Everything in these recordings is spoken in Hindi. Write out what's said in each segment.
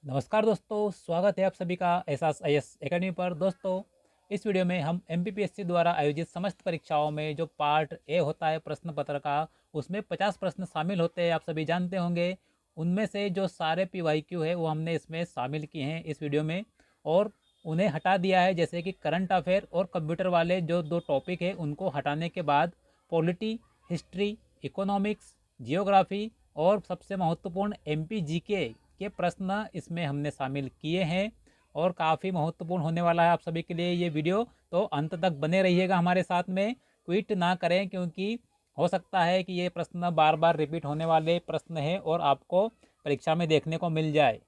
नमस्कार दोस्तों, स्वागत है आप सभी का एहसास आईएएस एकेडमी पर। दोस्तों, इस वीडियो में हम एमपीपीएससी द्वारा आयोजित समस्त परीक्षाओं में जो पार्ट ए होता है प्रश्न पत्र का, उसमें 50 प्रश्न शामिल होते हैं, आप सभी जानते होंगे। उनमें से जो सारे पीवाईक्यू है वो हमने इसमें शामिल किए हैं इस वीडियो में, और उन्हें हटा दिया है। जैसे कि करंट अफेयर और कंप्यूटर वाले जो दो टॉपिक है उनको हटाने के बाद पॉलिटी, हिस्ट्री, इकोनॉमिक्स, जियोग्राफी और सबसे महत्वपूर्ण एमपी जीके के प्रश्न इसमें हमने शामिल किए हैं। और काफ़ी महत्वपूर्ण होने वाला है आप सभी के लिए ये वीडियो, तो अंत तक बने रहिएगा हमारे साथ में। क्विट ना करें, क्योंकि हो सकता है कि ये प्रश्न बार बार रिपीट होने वाले प्रश्न हैं और आपको परीक्षा में देखने को मिल जाए।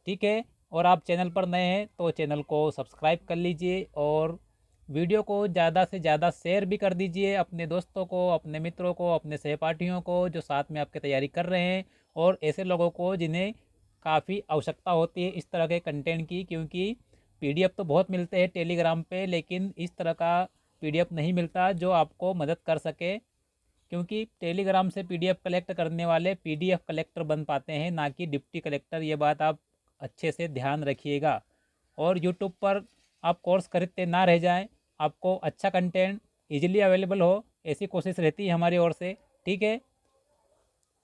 ठीक है, और आप चैनल पर नए हैं तो चैनल को सब्सक्राइब कर लीजिए और वीडियो को ज़्यादा से ज़्यादा शेयर भी कर दीजिए अपने दोस्तों को, अपने मित्रों को, अपने सहपाठियों को जो साथ में आपकी तैयारी कर रहे हैं, और ऐसे लोगों को जिन्हें काफ़ी आवश्यकता होती है इस तरह के कंटेंट की। क्योंकि पीडीएफ तो बहुत मिलते हैं टेलीग्राम पे, लेकिन इस तरह का पीडीएफ नहीं मिलता जो आपको मदद कर सके। क्योंकि टेलीग्राम से पीडीएफ कलेक्ट करने वाले पीडीएफ कलेक्टर बन पाते हैं, ना कि डिप्टी कलेक्टर। ये बात आप अच्छे से ध्यान रखिएगा। और यूट्यूब पर आप कोर्स खरीदते ना रह जाएं, आपको अच्छा कंटेंट इजीली अवेलेबल हो, ऐसी कोशिश रहती है हमारी ओर से। ठीक है,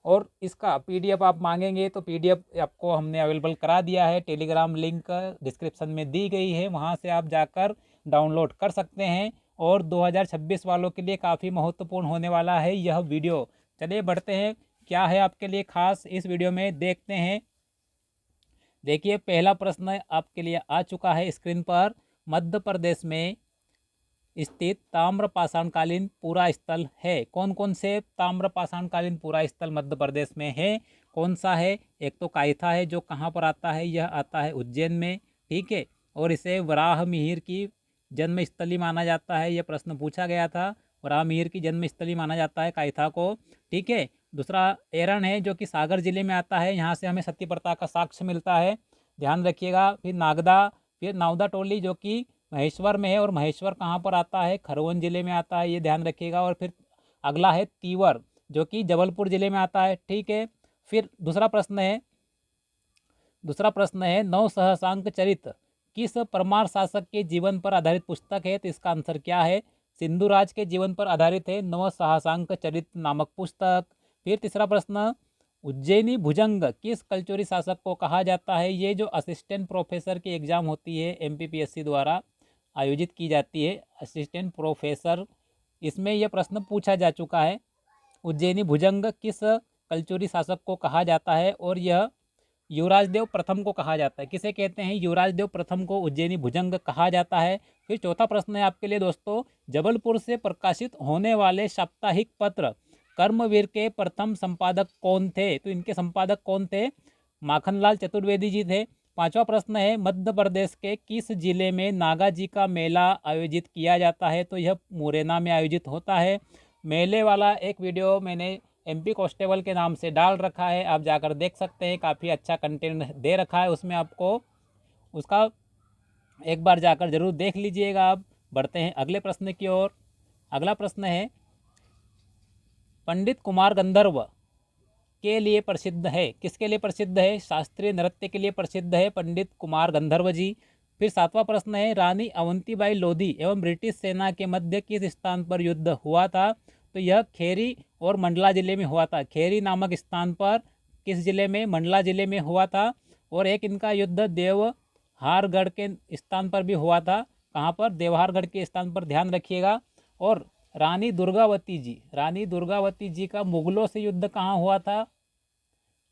और इसका पीडीएफ आप मांगेंगे तो पीडीएफ आपको हमने अवेलेबल करा दिया है। टेलीग्राम लिंक डिस्क्रिप्शन में दी गई है, वहाँ से आप जाकर डाउनलोड कर सकते हैं। और 2026 वालों के लिए काफ़ी महत्वपूर्ण होने वाला है यह वीडियो। चलिए बढ़ते हैं, क्या है आपके लिए खास इस वीडियो में देखते हैं। देखिए, पहला प्रश्न आपके लिए आ चुका है स्क्रीन पर। मध्य प्रदेश में स्थित ताम्र पाषाणकालीन पूरा स्थल है। कौन कौन से ताम्र पाषाणकालीन पूरा स्थल मध्य प्रदेश में है? कौन सा है? एक तो कायथा है, जो कहाँ पर आता है? यह आता है उज्जैन में। ठीक है, और इसे वराह मिहिर की जन्मस्थली माना जाता है। यह प्रश्न पूछा गया था, वराह मिहिर की जन्मस्थली माना जाता है कायथा को। ठीक है, दूसरा एरन है, जो कि सागर जिले में आता है। यहाँ से हमें सती प्रथा का साक्ष्य मिलता है, ध्यान रखिएगा। फिर नागदा, फिर नावदा टोली जो कि महेश्वर में है, और महेश्वर कहाँ पर आता है? खरगोन जिले में आता है, ये ध्यान रखिएगा। और फिर अगला है तीवर, जो कि जबलपुर जिले में आता है। ठीक है, फिर दूसरा प्रश्न है नव सहसांक चरित किस परमार शासक के जीवन पर आधारित पुस्तक है? तो इसका आंसर क्या है? सिंधु राज के जीवन पर आधारित है नव सहसांक चरित नामक पुस्तक। फिर तीसरा प्रश्न, उज्जैनी भुजंग किस कलचुरी शासक को कहा जाता है? ये जो असिस्टेंट प्रोफेसर की एग्जाम होती है एमपीपीएससी द्वारा आयोजित की जाती है, असिस्टेंट प्रोफेसर, इसमें यह प्रश्न पूछा जा चुका है। उज्जैनी भुजंग किस कलचुरी शासक को कहा जाता है? और यह युवराज देव प्रथम को कहा जाता है। किसे कहते हैं? युवराज देव प्रथम को उज्जैनी भुजंग कहा जाता है। फिर चौथा प्रश्न है आपके लिए दोस्तों, जबलपुर से प्रकाशित होने वाले साप्ताहिक पत्र कर्मवीर के प्रथम संपादक कौन थे? तो इनके संपादक कौन थे? माखनलाल चतुर्वेदी जी थे। पांचवा प्रश्न है, मध्य प्रदेश के किस जिले में नागा जी का मेला आयोजित किया जाता है? तो यह मुरैना में आयोजित होता है। मेले वाला एक वीडियो मैंने एमपी कांस्टेबल के नाम से डाल रखा है, आप जाकर देख सकते हैं। काफ़ी अच्छा कंटेंट दे रखा है उसमें, आपको उसका एक बार जाकर जरूर देख लीजिएगा आप। बढ़ते हैं अगले प्रश्न की ओर। अगला प्रश्न है, पंडित कुमार गंधर्व के लिए प्रसिद्ध है। किसके लिए प्रसिद्ध है? शास्त्रीय नृत्य के लिए प्रसिद्ध है पंडित कुमार गंधर्व जी। फिर सातवां प्रश्न है, रानी अवंतीबाई लोधी एवं ब्रिटिश सेना के मध्य किस स्थान पर युद्ध हुआ था? तो यह खेरी और मंडला जिले में हुआ था। खेरी नामक स्थान पर, किस जिले में? मंडला जिले में हुआ था। और एक इनका युद्ध देवहारगढ़ के स्थान पर भी हुआ था। कहाँ पर? देवहारगढ़ के स्थान पर, ध्यान रखिएगा। और रानी दुर्गावती जी का मुगलों से युद्ध कहाँ हुआ था?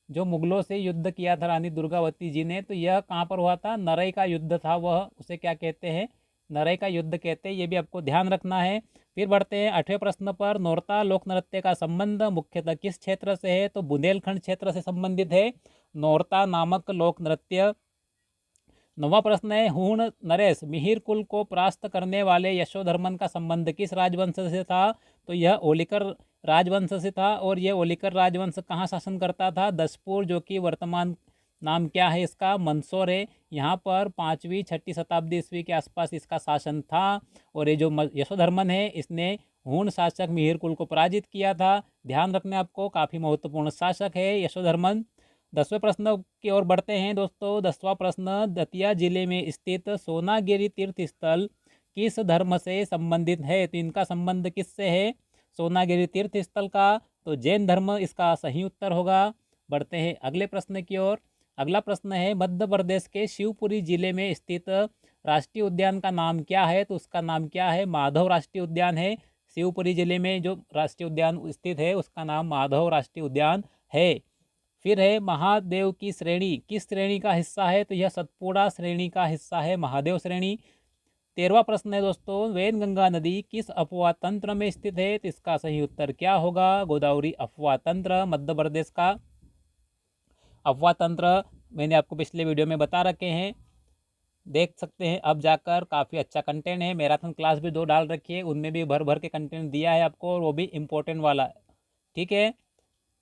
जो मुगलों से युद्ध किया था रानी दुर्गावती जी ने, तो यह कहाँ पर हुआ था? नरई का युद्ध था वह, उसे क्या कहते हैं? नरई का युद्ध कहते हैं। ये भी आपको ध्यान रखना है। फिर बढ़ते हैं आठवें प्रश्न पर। नौरता लोक नृत्य का संबंध मुख्यतः किस क्षेत्र से है? तो बुंदेलखंड क्षेत्र से संबंधित है नौरता नामक लोक नृत्य। नौवां प्रश्न है, हूण नरेश मिहिर कुल को परास्त करने वाले यशोधर्मन का संबंध किस राजवंश से था? तो यह ओलिकर राजवंश से था। और यह ओलिकर राजवंश कहाँ शासन करता था? दसपुर, जो कि वर्तमान नाम क्या है इसका? मंदसौर है। यहाँ पर 5वीं 6वीं शताब्दी ईस्वी के आसपास इसका शासन था। और ये जो यशोधर्मन है, इसने हूण शासक मिहिर कुल को पराजित किया था। ध्यान रखना आपको, काफ़ी महत्वपूर्ण शासक है यशोधर्मन। 10वें प्रश्न की ओर बढ़ते हैं दोस्तों। 10वां प्रश्न, दतिया जिले में स्थित सोनागिरी तीर्थ स्थल किस धर्म से संबंधित है? तो इनका संबंध किससे है सोनागिरी तीर्थ स्थल का? तो जैन धर्म इसका सही उत्तर होगा। बढ़ते हैं अगले प्रश्न की ओर। अगला प्रश्न है, मध्य प्रदेश के शिवपुरी जिले में स्थित राष्ट्रीय उद्यान का नाम क्या है? तो उसका नाम क्या है? माधव राष्ट्रीय उद्यान है। शिवपुरी जिले में जो राष्ट्रीय उद्यान स्थित है उसका नाम माधव राष्ट्रीय उद्यान है। फिर है, महादेव की श्रेणी किस श्रेणी का हिस्सा है? तो यह सतपुड़ा श्रेणी का हिस्सा है, महादेव श्रेणी। 13वां प्रश्न है दोस्तों, वैनगंगा नदी किस अपवाह तंत्र में स्थित है? तो इसका सही उत्तर क्या होगा? गोदावरी अपवाह तंत्र मध्य प्रदेश का अपवाह तंत्र मैंने आपको पिछले वीडियो में बता रखे हैं, देख सकते हैं अब जाकर। काफ़ी अच्छा कंटेंट है। मैराथन क्लास भी 2 डाल रखी है, उनमें भी भर भर के कंटेंट दिया है आपको, और वो भी इम्पोर्टेंट वाला। ठीक है,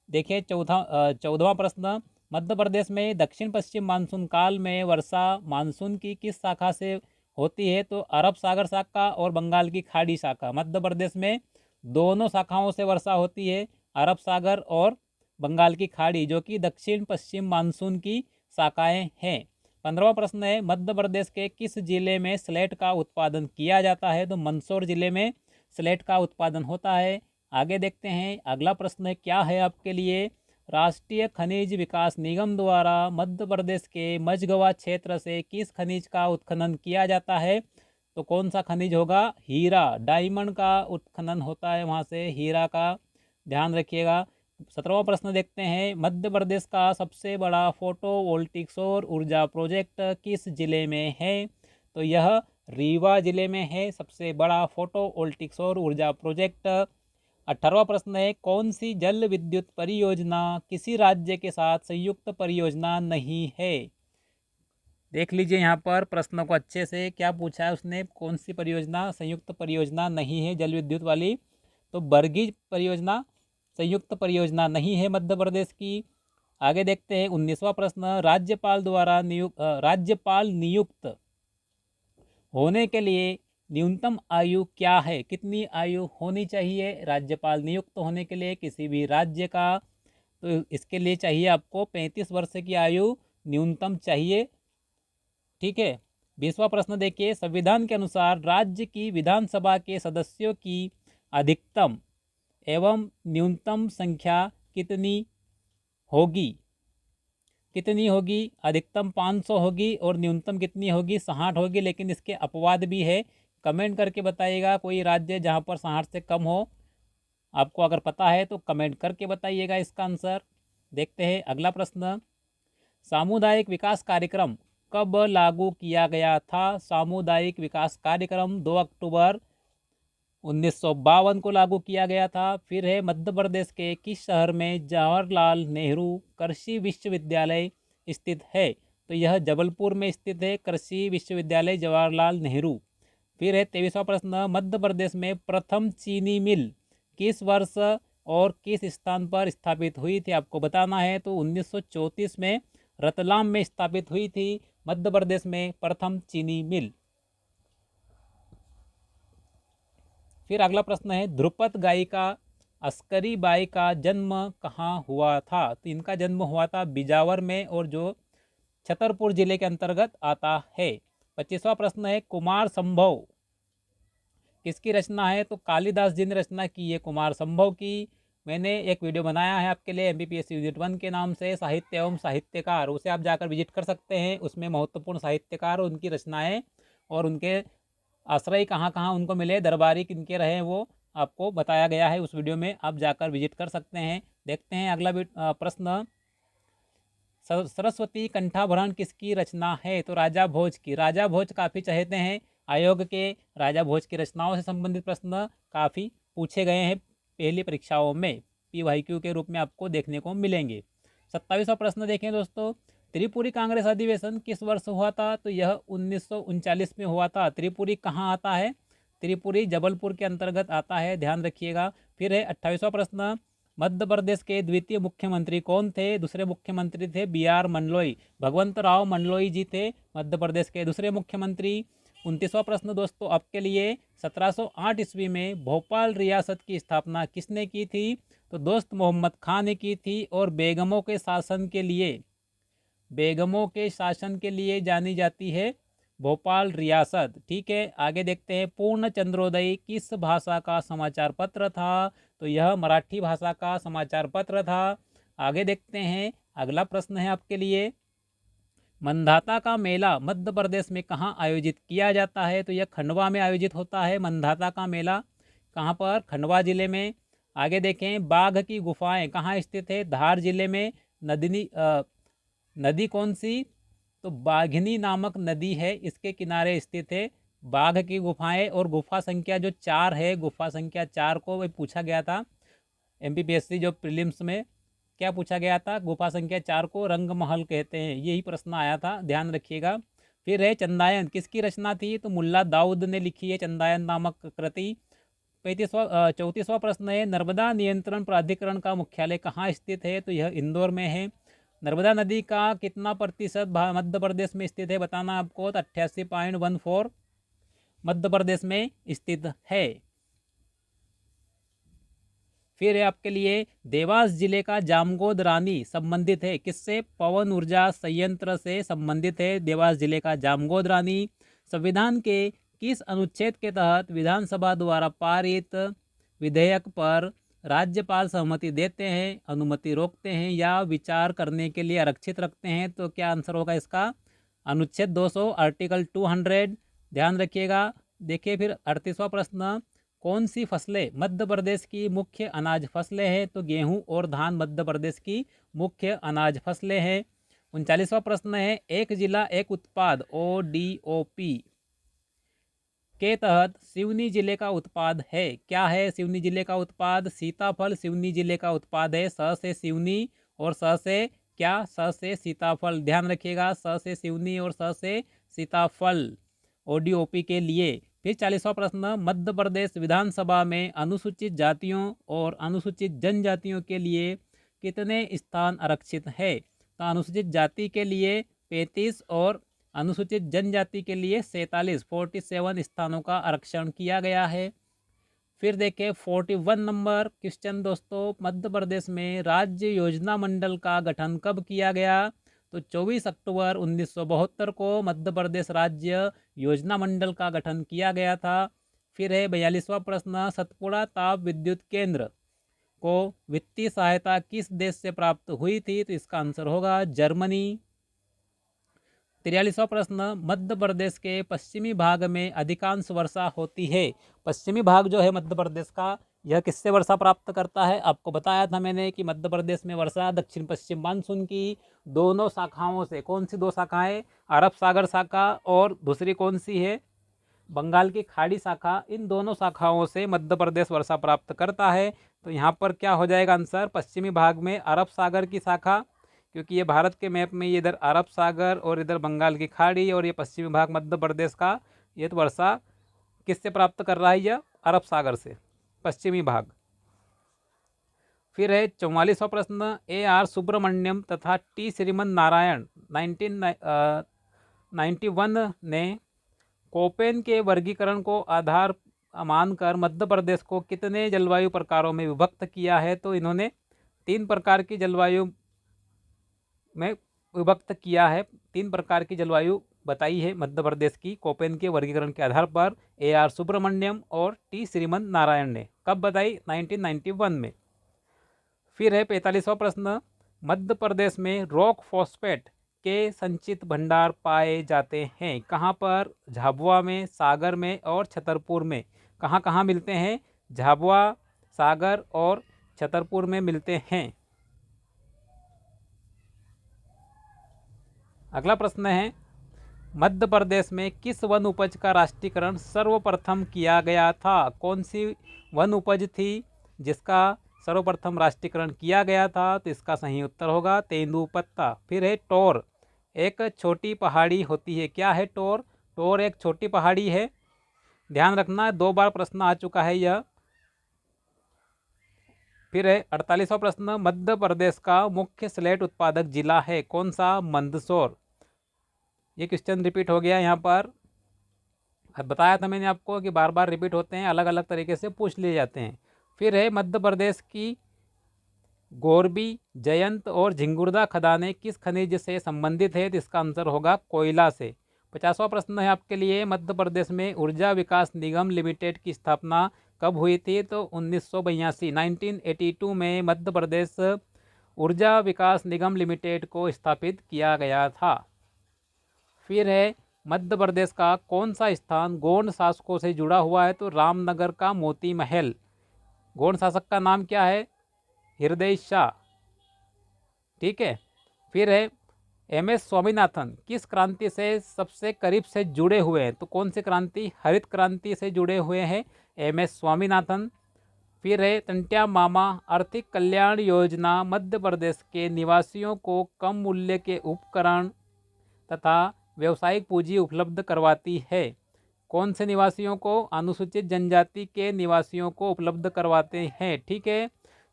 देखिए 14वां प्रश्न, मध्य प्रदेश में दक्षिण पश्चिम मानसून काल में वर्षा मानसून की किस शाखा से होती है? तो अरब सागर शाखा और बंगाल की खाड़ी शाखा। मध्य प्रदेश में दोनों शाखाओं से वर्षा होती है, अरब सागर और बंगाल की खाड़ी, जो कि दक्षिण पश्चिम मानसून की शाखाएं हैं। 15वां प्रश्न है, मध्य प्रदेश के किस जिले में स्लेट का उत्पादन किया जाता है? तो मंदसौर जिले में स्लेट का उत्पादन होता है। आगे देखते हैं अगला प्रश्न क्या है आपके लिए। राष्ट्रीय खनिज विकास निगम द्वारा मध्य प्रदेश के मझगवा क्षेत्र से किस खनिज का उत्खनन किया जाता है? तो कौन सा खनिज होगा? हीरा, डायमंड का उत्खनन होता है वहाँ से, हीरा का ध्यान रखिएगा। 17वां प्रश्न देखते हैं, मध्य प्रदेश का सबसे बड़ा फोटोवोल्टिक सौर ऊर्जा प्रोजेक्ट किस जिले में है? तो यह रीवा जिले में है सबसे बड़ा फोटोवोल्टिक सौर ऊर्जा प्रोजेक्ट। 18वां प्रश्न है, कौन सी जल विद्युत परियोजना किसी राज्य के साथ संयुक्त परियोजना नहीं है? देख लीजिए यहाँ पर प्रश्न को अच्छे से, क्या पूछा है उसने, कौन सी परियोजना संयुक्त परियोजना नहीं है जल विद्युत वाली? तो बरगी परियोजना संयुक्त परियोजना नहीं है मध्य प्रदेश की। आगे देखते हैं 19वां प्रश्न, राज्यपाल नियुक्त होने के लिए न्यूनतम आयु क्या है? कितनी आयु होनी चाहिए राज्यपाल नियुक्त होने के लिए किसी भी राज्य का? तो इसके लिए चाहिए आपको 35 वर्ष की आयु न्यूनतम चाहिए। ठीक है, 20वां प्रश्न देखिए, संविधान के अनुसार राज्य की विधानसभा के सदस्यों की अधिकतम एवं न्यूनतम संख्या कितनी होगी? कितनी होगी? अधिकतम 500 होगी और न्यूनतम कितनी होगी? 60 होगी। लेकिन इसके अपवाद भी है, कमेंट करके बताइएगा कोई राज्य जहाँ पर 60 से कम हो। आपको अगर पता है तो कमेंट करके बताइएगा इसका आंसर। देखते हैं अगला प्रश्न, सामुदायिक विकास कार्यक्रम कब लागू किया गया था? सामुदायिक विकास कार्यक्रम 2 अक्टूबर 1952 को लागू किया गया था। फिर है, मध्य प्रदेश के किस शहर में जवाहरलाल नेहरू कृषि विश्वविद्यालय स्थित है? तो यह जबलपुर में स्थित है, कृषि विश्वविद्यालय जवाहरलाल नेहरू। फिर है 23वां प्रश्न, मध्य प्रदेश में प्रथम चीनी मिल किस वर्ष और किस स्थान पर स्थापित हुई थी? आपको बताना है। तो 1934 में रतलाम में स्थापित हुई थी मध्य प्रदेश में प्रथम चीनी मिल। फिर अगला प्रश्न है, ध्रुपद गायिका अस्करी बाई का जन्म कहाँ हुआ था? तो इनका जन्म हुआ था बिजावर में, और जो छतरपुर जिले के अंतर्गत आता है। 25वां प्रश्न है, कुमार संभव किसकी रचना है? तो कालिदास जी ने रचना की है कुमार संभव की। मैंने एक वीडियो बनाया है आपके लिए MPPSC यूनिट 1 के नाम से, साहित्य एवं साहित्यकार, उसे आप जाकर विजिट कर सकते हैं। उसमें महत्वपूर्ण साहित्यकार और उनकी रचनाएं और उनके आश्रय कहाँ कहाँ उनको मिले, दरबारी किनके रहे, वो आपको बताया गया है उस वीडियो में, आप जाकर विजिट कर सकते हैं। देखते हैं अगला प्रश्न, सरस्वती कंठाभरण किसकी रचना है? तो राजा भोज की। राजा भोज काफ़ी चहेते हैं आयोग के, राजा भोज की रचनाओं से संबंधित प्रश्न काफ़ी पूछे गए हैं पहली परीक्षाओं में, PYQ के रूप में आपको देखने को मिलेंगे। 27वां प्रश्न देखें दोस्तों, त्रिपुरी कांग्रेस अधिवेशन किस वर्ष हुआ था? तो यह 1939 में हुआ था। त्रिपुरी कहाँ आता है? त्रिपुरी जबलपुर के अंतर्गत आता है, ध्यान रखिएगा। फिर है 28वां प्रश्न, मध्य प्रदेश के द्वितीय मुख्यमंत्री कौन थे? दूसरे मुख्यमंत्री थे BR मंडलोई, भगवंत राव मंडलोई जी थे मध्य प्रदेश के दूसरे मुख्यमंत्री। 29वां प्रश्न दोस्तों आपके लिए, 1708 ईस्वी में भोपाल रियासत की स्थापना किसने की थी? तो दोस्त मोहम्मद खां ने की थी, और बेगमों के शासन के लिए बेगमों के शासन के लिए जानी जाती है? भोपाल रियासत। ठीक है, आगे देखते हैं। पूर्ण चंद्रोदय किस भाषा का समाचार पत्र था? तो यह मराठी भाषा का समाचार पत्र था। आगे देखते हैं, अगला प्रश्न है आपके लिए। मंधाता का मेला मध्य प्रदेश में कहाँ आयोजित किया जाता है? तो यह खंडवा में आयोजित होता है। मंधाता का मेला कहाँ पर? खंडवा जिले में। आगे देखें, बाघ की गुफाएं कहाँ स्थित है? धार जिले में। नदी कौन सी? तो बाघिनी नामक नदी है, इसके किनारे स्थित है बाघ की गुफाएं। और गुफा संख्या जो 4 है, गुफा संख्या 4 को वही पूछा गया था एमपीपीएससी जो प्रीलिम्स में। क्या पूछा गया था? गुफा संख्या 4 को रंग महल कहते हैं, यही प्रश्न आया था, ध्यान रखिएगा। फिर है चंदायन, किसकी रचना थी? तो मुल्ला दाऊद ने लिखी है चंदायन नामक कृति। 34वां प्रश्न है, नर्मदा नियंत्रण प्राधिकरण का मुख्यालय कहाँ स्थित है? तो यह इंदौर में है। नर्मदा नदी का कितना प्रतिशत मध्य प्रदेश में स्थित है बताना आपको? तो 88.14 मध्य प्रदेश में स्थित है। फिर है आपके लिए, देवास जिले का जामगोद रानी संबंधित है किससे? पवन ऊर्जा संयंत्र से संबंधित है देवास जिले का जामगोद रानी। संविधान के किस अनुच्छेद के तहत विधानसभा द्वारा पारित विधेयक पर राज्यपाल सहमति देते हैं, अनुमति रोकते हैं या विचार करने के लिए आरक्षित रखते हैं? तो क्या आंसर होगा इसका? अनुच्छेद 200, आर्टिकल 200। ध्यान रखिएगा। देखिए फिर 38वां प्रश्न, कौन सी फसलें मध्य प्रदेश की मुख्य अनाज फसलें हैं? तो गेहूं और धान मध्य प्रदेश की मुख्य अनाज फसलें हैं। 39वां प्रश्न है, एक जिला एक उत्पाद ODOP के तहत सिवनी जिले का उत्पाद है, क्या है सिवनी जिले का उत्पाद? सीताफल सिवनी जिले का उत्पाद है। स से सिवनी और स से क्या? स से सीताफल। ध्यान रखिएगा, स से सिवनी और स से सीताफल ODOP के लिए। फिर 40वां प्रश्न, मध्य प्रदेश विधानसभा में अनुसूचित जातियों और अनुसूचित जनजातियों के लिए कितने स्थान आरक्षित है? तो अनुसूचित जाति के लिए 35 और अनुसूचित जनजाति के लिए 47 स्थानों का आरक्षण किया गया है। फिर देखें 41 नंबर क्वेश्चन दोस्तों, मध्य प्रदेश में राज्य योजना मंडल का गठन कब किया गया? तो 24 अक्टूबर 1972 को मध्य प्रदेश राज्य योजना मंडल का गठन किया गया था। फिर है 42वां प्रश्न, सतपुड़ा ताप विद्युत केंद्र को वित्तीय सहायता किस देश से प्राप्त हुई थी? तो इसका आंसर होगा जर्मनी। 43वां प्रश्न, मध्य प्रदेश के पश्चिमी भाग में अधिकांश वर्षा होती है। पश्चिमी भाग जो है मध्य प्रदेश का, यह किससे वर्षा प्राप्त करता है? आपको बताया था मैंने कि मध्य प्रदेश में वर्षा दक्षिण पश्चिम मानसून की दोनों शाखाओं से। कौन सी दो शाखाएं? अरब सागर शाखा और दूसरी कौन सी है? बंगाल की खाड़ी शाखा। इन दोनों शाखाओं से मध्य प्रदेश वर्षा प्राप्त करता है। तो यहाँ पर क्या हो जाएगा आंसर? पश्चिमी भाग में अरब सागर की शाखा, क्योंकि ये भारत के मैप में ये इधर अरब सागर और इधर बंगाल की खाड़ी, और ये पश्चिमी भाग मध्य प्रदेश का, ये तो वर्षा किससे प्राप्त कर रहा है? यह अरब सागर से, पश्चिमी भाग। फिर है 44वां प्रश्न, AR सुब्रमण्यम तथा T श्रीमन नारायण 1991 ने कोपेन के वर्गीकरण को आधार मानकर मध्य प्रदेश को कितने जलवायु प्रकारों में विभक्त किया है? तो इन्होंने 3 प्रकार की जलवायु में विभक्त किया है। 3 प्रकार की जलवायु बताई है मध्य प्रदेश की कोपेन के वर्गीकरण के आधार पर AR सुब्रमण्यम और T श्रीमन नारायण ने। कब बताई? 1991 में। फिर है 45वां प्रश्न, मध्य प्रदेश में रॉक फॉस्फेट के संचित भंडार पाए जाते हैं कहाँ पर? झाबुआ में, सागर में और छतरपुर में। कहाँ कहाँ मिलते हैं? झाबुआ, सागर और छतरपुर में मिलते हैं। अगला प्रश्न है, मध्य प्रदेश में किस वन उपज का राष्ट्रीयकरण सर्वप्रथम किया गया था? कौन सी वन उपज थी जिसका सर्वप्रथम राष्ट्रीयकरण किया गया था? तो इसका सही उत्तर होगा तेंदुपत्ता। फिर है टोर, एक छोटी पहाड़ी होती है, क्या है टोर? टोर एक छोटी पहाड़ी है। ध्यान रखना, 2 बार प्रश्न आ चुका है यह। फिर है 48वां प्रश्न, मध्य प्रदेश का मुख्य स्लेट उत्पादक जिला है कौन सा? मंदसौर। ये क्वेश्चन रिपीट हो गया यहाँ पर। बताया था मैंने आपको कि बार बार रिपीट होते हैं, अलग अलग तरीके से पूछ लिए जाते हैं। फिर है मध्य प्रदेश की गोरबी, जयंत और झिंगुरदा खदानें किस खनिज से संबंधित है? तो इसका आंसर होगा कोयला से। 50वां प्रश्न है आपके लिए, मध्य प्रदेश में ऊर्जा विकास निगम लिमिटेड की स्थापना कब हुई थी? तो 1982 1982 में मध्य प्रदेश ऊर्जा विकास निगम लिमिटेड को स्थापित किया गया था। फिर है, मध्य प्रदेश का कौन सा स्थान गोंड शासकों से जुड़ा हुआ है? तो रामनगर का मोती महल। गोंड शासक का नाम क्या है? हृदय शाह। ठीक है। फिर है, एम एस स्वामीनाथन किस क्रांति से सबसे करीब से जुड़े हुए हैं? तो कौन सी क्रांति? हरित क्रांति से जुड़े हुए हैं एम एस स्वामीनाथन। फिर है, टंट्या मामा आर्थिक कल्याण योजना मध्य प्रदेश के निवासियों को कम मूल्य के उपकरण तथा व्यावसायिक पूंजी उपलब्ध करवाती है। कौन से निवासियों को? अनुसूचित जनजाति के निवासियों को उपलब्ध करवाते हैं। ठीक है।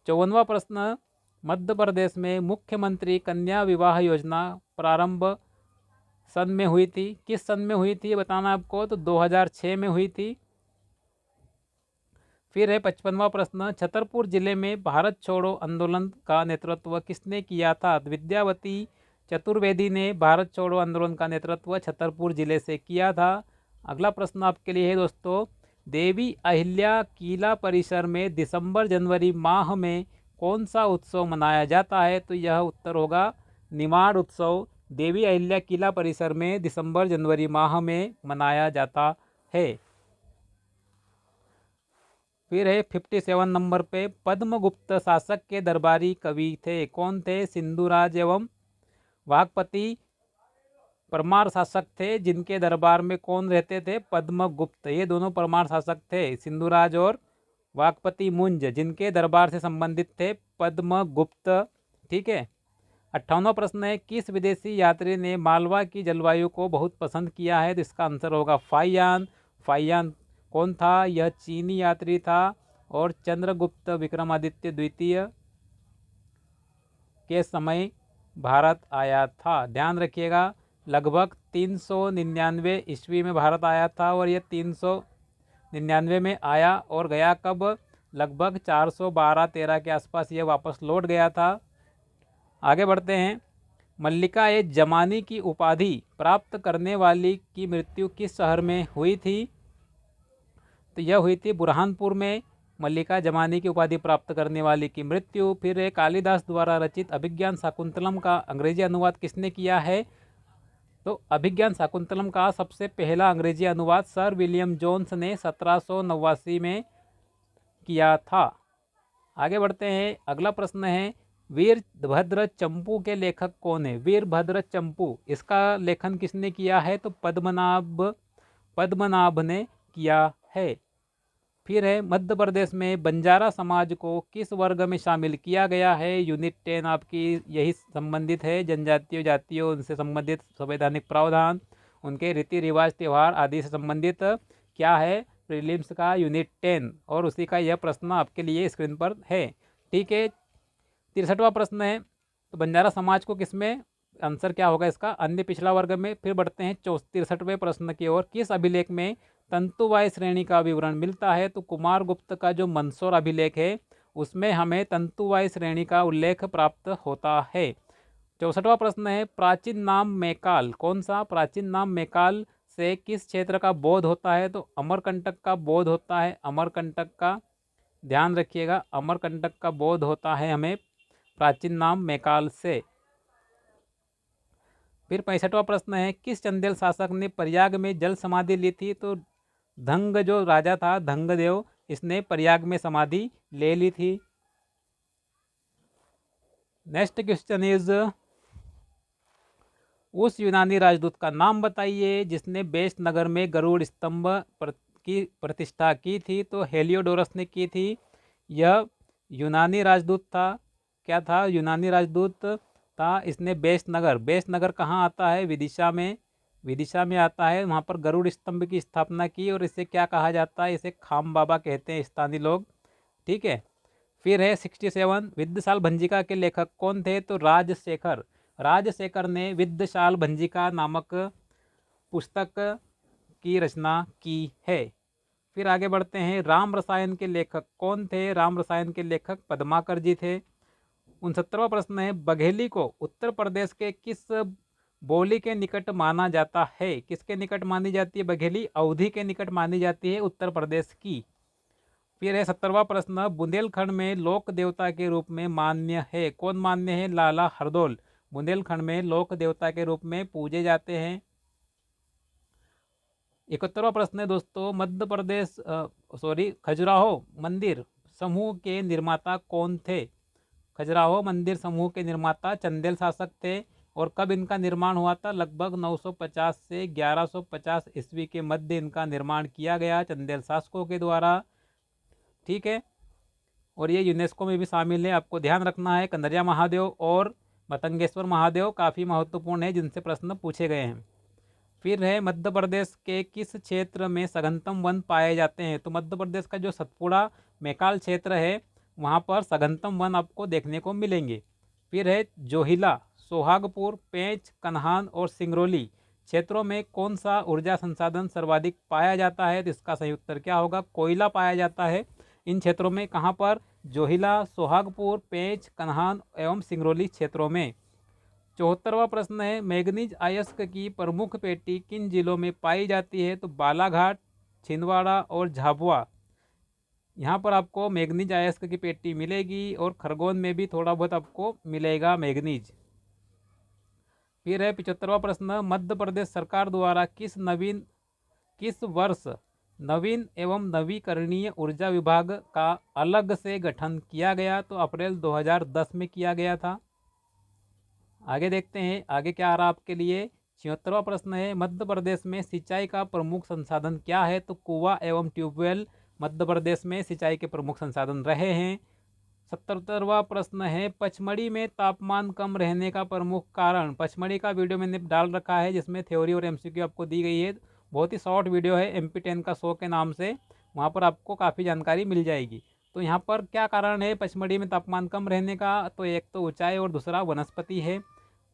54वां प्रश्न, मध्य प्रदेश में मुख्यमंत्री कन्या विवाह योजना प्रारंभ सन में हुई थी? किस सन में हुई थी बताना आपको? तो 2006 में हुई थी। फिर है 55वां प्रश्न, छतरपुर जिले में भारत छोड़ो आंदोलन का नेतृत्व किसने किया था? विद्यावती चतुर्वेदी ने भारत छोड़ो आंदोलन का नेतृत्व छतरपुर जिले से किया था। अगला प्रश्न आपके लिए है दोस्तों, देवी अहिल्या किला परिसर में दिसंबर जनवरी माह में कौन सा उत्सव मनाया जाता है? तो यह उत्तर होगा निमाड़ उत्सव। देवी अहिल्या किला परिसर में दिसंबर जनवरी माह में मनाया जाता है। फिर है 57 नंबर पे, पद्मगुप्त शासक के दरबारी कवि थे? कौन थे? सिंधुराज एवं वागपति परमार शासक थे। जिनके दरबार में कौन रहते थे? पद्मगुप्त। ये दोनों परमार शासक थे, सिंधुराज और वागपति मुंज, जिनके दरबार से संबंधित थे पद्मगुप्त। ठीक है। 58वां प्रश्न है, किस विदेशी यात्री ने मालवा की जलवायु को बहुत पसंद किया है? तो इसका आंसर होगा फाइयान। फाइयान कौन था? यह चीनी यात्री था और चंद्रगुप्त विक्रमादित्य द्वितीय के समय भारत आया था। ध्यान रखिएगा, लगभग 399 ईस्वी में भारत आया था और ये 399 में आया और गया कब? लगभग 412-13 के आसपास ये वापस लौट गया था। आगे बढ़ते हैं, मल्लिका ए जमानी की उपाधि प्राप्त करने वाली की मृत्यु किस शहर में हुई थी? तो यह हुई थी बुरहानपुर में, मल्लिका जमानी की उपाधि प्राप्त करने वाली की मृत्यु। फिर कालिदास द्वारा रचित अभिज्ञान शाकुंतलम का अंग्रेजी अनुवाद किसने किया है? तो अभिज्ञान शाकुंतलम का सबसे पहला अंग्रेजी अनुवाद सर विलियम जोन्स ने 1789 में किया था। आगे बढ़ते हैं, अगला प्रश्न है, वीरभद्र चंपू के लेखक कौन है? वीरभद्र चंपू, इसका लेखन किसने किया है? तो पद्मनाभ ने किया है। फिर है, मध्य प्रदेश में बंजारा समाज को किस वर्ग में शामिल किया गया है? यूनिट 10 आपकी यही संबंधित है, जनजातियों जातियों उनसे संबंधित संवैधानिक प्रावधान, उनके रीति रिवाज त्यौहार आदि से संबंधित क्या है? प्रीलिम्स का यूनिट 10, और उसी का यह प्रश्न आपके लिए स्क्रीन पर है। ठीक है। 63वां प्रश्न है, तो बंजारा समाज को किसमें, आंसर क्या होगा इसका? अन्य पिछड़ा वर्ग में। फिर बढ़ते हैं 63वें प्रश्न की ओर, किस अभिलेख में तंतुवाय श्रेणी का विवरण मिलता है? तो कुमार गुप्त का जो मंदसौर अभिलेख है उसमें हमें तंतुवाय श्रेणी का उल्लेख प्राप्त होता है। 64वां प्रश्न है, प्राचीन नाम मैकाल, कौन सा? प्राचीन नाम मैकाल से किस क्षेत्र का बोध होता है? तो अमरकंटक का बोध होता है, अमरकंटक का, ध्यान रखिएगा, अमरकंटक का बोध होता है हमें प्राचीन नाम मैकाल से। फिर 65वां प्रश्न है, किस चंदेल शासक ने प्रयाग में जल समाधि ली थी? तो धंग जो राजा था धंगदेव, इसने प्रयाग में समाधि ले ली थी। नेक्स्ट क्वेश्चन इज, उस यूनानी राजदूत का नाम बताइए जिसने बेस नगर में गरुड़ स्तंभ की प्रतिष्ठा की थी? तो हेलियोडोरस ने की थी। यह यूनानी राजदूत था। क्या था? यूनानी राजदूत था। इसने बेस नगर कहाँ आता है? विदिशा में, विदिशा में आता है। वहाँ पर गरुड़ स्तंभ की स्थापना की और इसे क्या कहा जाता है? इसे खाम बाबा कहते हैं स्थानीय लोग। ठीक है। फिर है 67, विद्यशाल भंजिका के लेखक कौन थे? तो राजशेखर। राजशेखर ने विद्यशाल भंजिका नामक पुस्तक की रचना की है। फिर आगे बढ़ते हैं, राम रसायन के लेखक कौन थे? राम रसायन के लेखक पद्माकर जी थे। 69वां प्रश्न है, बघेली को उत्तर प्रदेश के किस बोली के निकट माना जाता है? किसके निकट मानी जाती है बघेली? अवधी के निकट मानी जाती है उत्तर प्रदेश की। फिर है 70वां प्रश्न, बुंदेलखंड में लोक देवता के रूप में मान्य है? कौन मान्य है? लाला हरदौल बुंदेलखंड में लोक देवता के रूप में पूजे जाते हैं। 71वां प्रश्न है दोस्तों, मध्य प्रदेश खजुराहो मंदिर समूह के निर्माता कौन थे? खजुराहो मंदिर समूह के निर्माता चंदेल शासक थे। और कब इनका निर्माण हुआ था? लगभग 950 से 1150 ईस्वी के मध्य इनका निर्माण किया गया चंदेल शासकों के द्वारा। ठीक है, और ये यूनेस्को में भी शामिल है। आपको ध्यान रखना है, कंदरिया महादेव और मतंगेश्वर महादेव काफ़ी महत्वपूर्ण है, जिनसे प्रश्न पूछे गए हैं। फिर है, मध्य प्रदेश के किस क्षेत्र में सघनतम वन पाए जाते हैं? तो मध्य प्रदेश का जो सतपुड़ा मैकाल क्षेत्र है, वहाँ पर सघनतम वन आपको देखने को मिलेंगे। फिर है, जोहिला, सोहागपुर, पेंच, कन्हान और सिंगरौली क्षेत्रों में कौन सा ऊर्जा संसाधन सर्वाधिक पाया जाता है? तो इसका सही उत्तर क्या होगा? कोयला पाया जाता है इन क्षेत्रों में। कहाँ पर? जोहिला, सोहागपुर, पेंच, कन्हान एवं सिंगरौली क्षेत्रों में। 74वां प्रश्न है, मैग्नीज अयस्क की प्रमुख पेटी किन जिलों में पाई जाती है? तो बालाघाट, छिंदवाड़ा और झाबुआ, यहाँ पर आपको मैग्नीज अयस्क की पेटी मिलेगी। और खरगोन में भी थोड़ा बहुत आपको मिलेगा मैग्नीज। फिर है 75वां प्रश्न, मध्य प्रदेश सरकार द्वारा किस वर्ष नवीन एवं नवीकरणीय ऊर्जा विभाग का अलग से गठन किया गया? तो अप्रैल 2010 में किया गया था। आगे देखते हैं आगे क्या आ रहा आपके लिए। 76वां प्रश्न है, मध्य प्रदेश में सिंचाई का प्रमुख संसाधन क्या है? तो कुआं एवं ट्यूबवेल मध्य प्रदेश में सिंचाई के प्रमुख संसाधन रहे हैं। 77वां प्रश्न है, पचमढ़ी में तापमान कम रहने का प्रमुख कारण? पचमढ़ी का वीडियो मैंने डाल रखा है, जिसमें थ्योरी और एमसीक्यू आपको दी गई है। बहुत ही शॉर्ट वीडियो है, MP10 का 100 के नाम से, वहाँ पर आपको काफ़ी जानकारी मिल जाएगी। तो यहाँ पर क्या कारण है पचमढ़ी में तापमान कम रहने का? तो एक तो ऊंचाई और दूसरा वनस्पति है।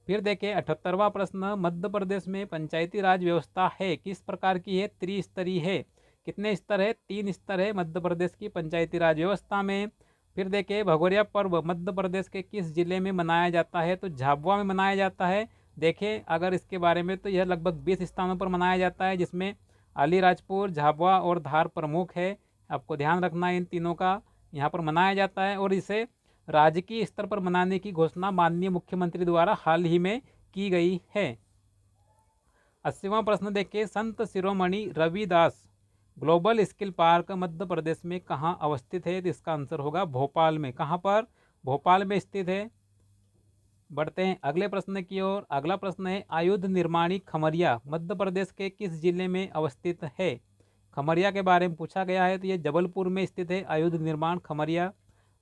फिर देखें 78वां प्रश्न, मध्य प्रदेश में पंचायती राज व्यवस्था है किस प्रकार की है? त्रिस्तरीय है। कितने स्तर है? 3 स्तर है मध्य प्रदेश की पंचायती राज व्यवस्था में। फिर देखें, भगोरिया पर्व मध्य प्रदेश के किस जिले में मनाया जाता है? तो झाबुआ में मनाया जाता है। देखें अगर इसके बारे में, तो यह लगभग 20 स्थानों पर मनाया जाता है, जिसमें अलीराजपुर, झाबुआ और धार प्रमुख है। आपको ध्यान रखना है इन तीनों का, यहाँ पर मनाया जाता है। और इसे राजकीय स्तर पर मनाने की घोषणा माननीय मुख्यमंत्री द्वारा हाल ही में की गई है। 80वां प्रश्न देखिए, Sant Shiromani Ravidas global skill park Madhya Pradesh में कहाँ अवस्थित है? तो इसका आंसर होगा भोपाल में। कहाँ पर? भोपाल में स्थित है। बढ़ते हैं अगले प्रश्न की ओर। अगला प्रश्न है, आयुध निर्माणी खमरिया मध्य प्रदेश के किस जिले में अवस्थित है? खमरिया के बारे में पूछा गया है, तो ये जबलपुर में स्थित है आयुध निर्माण खमरिया।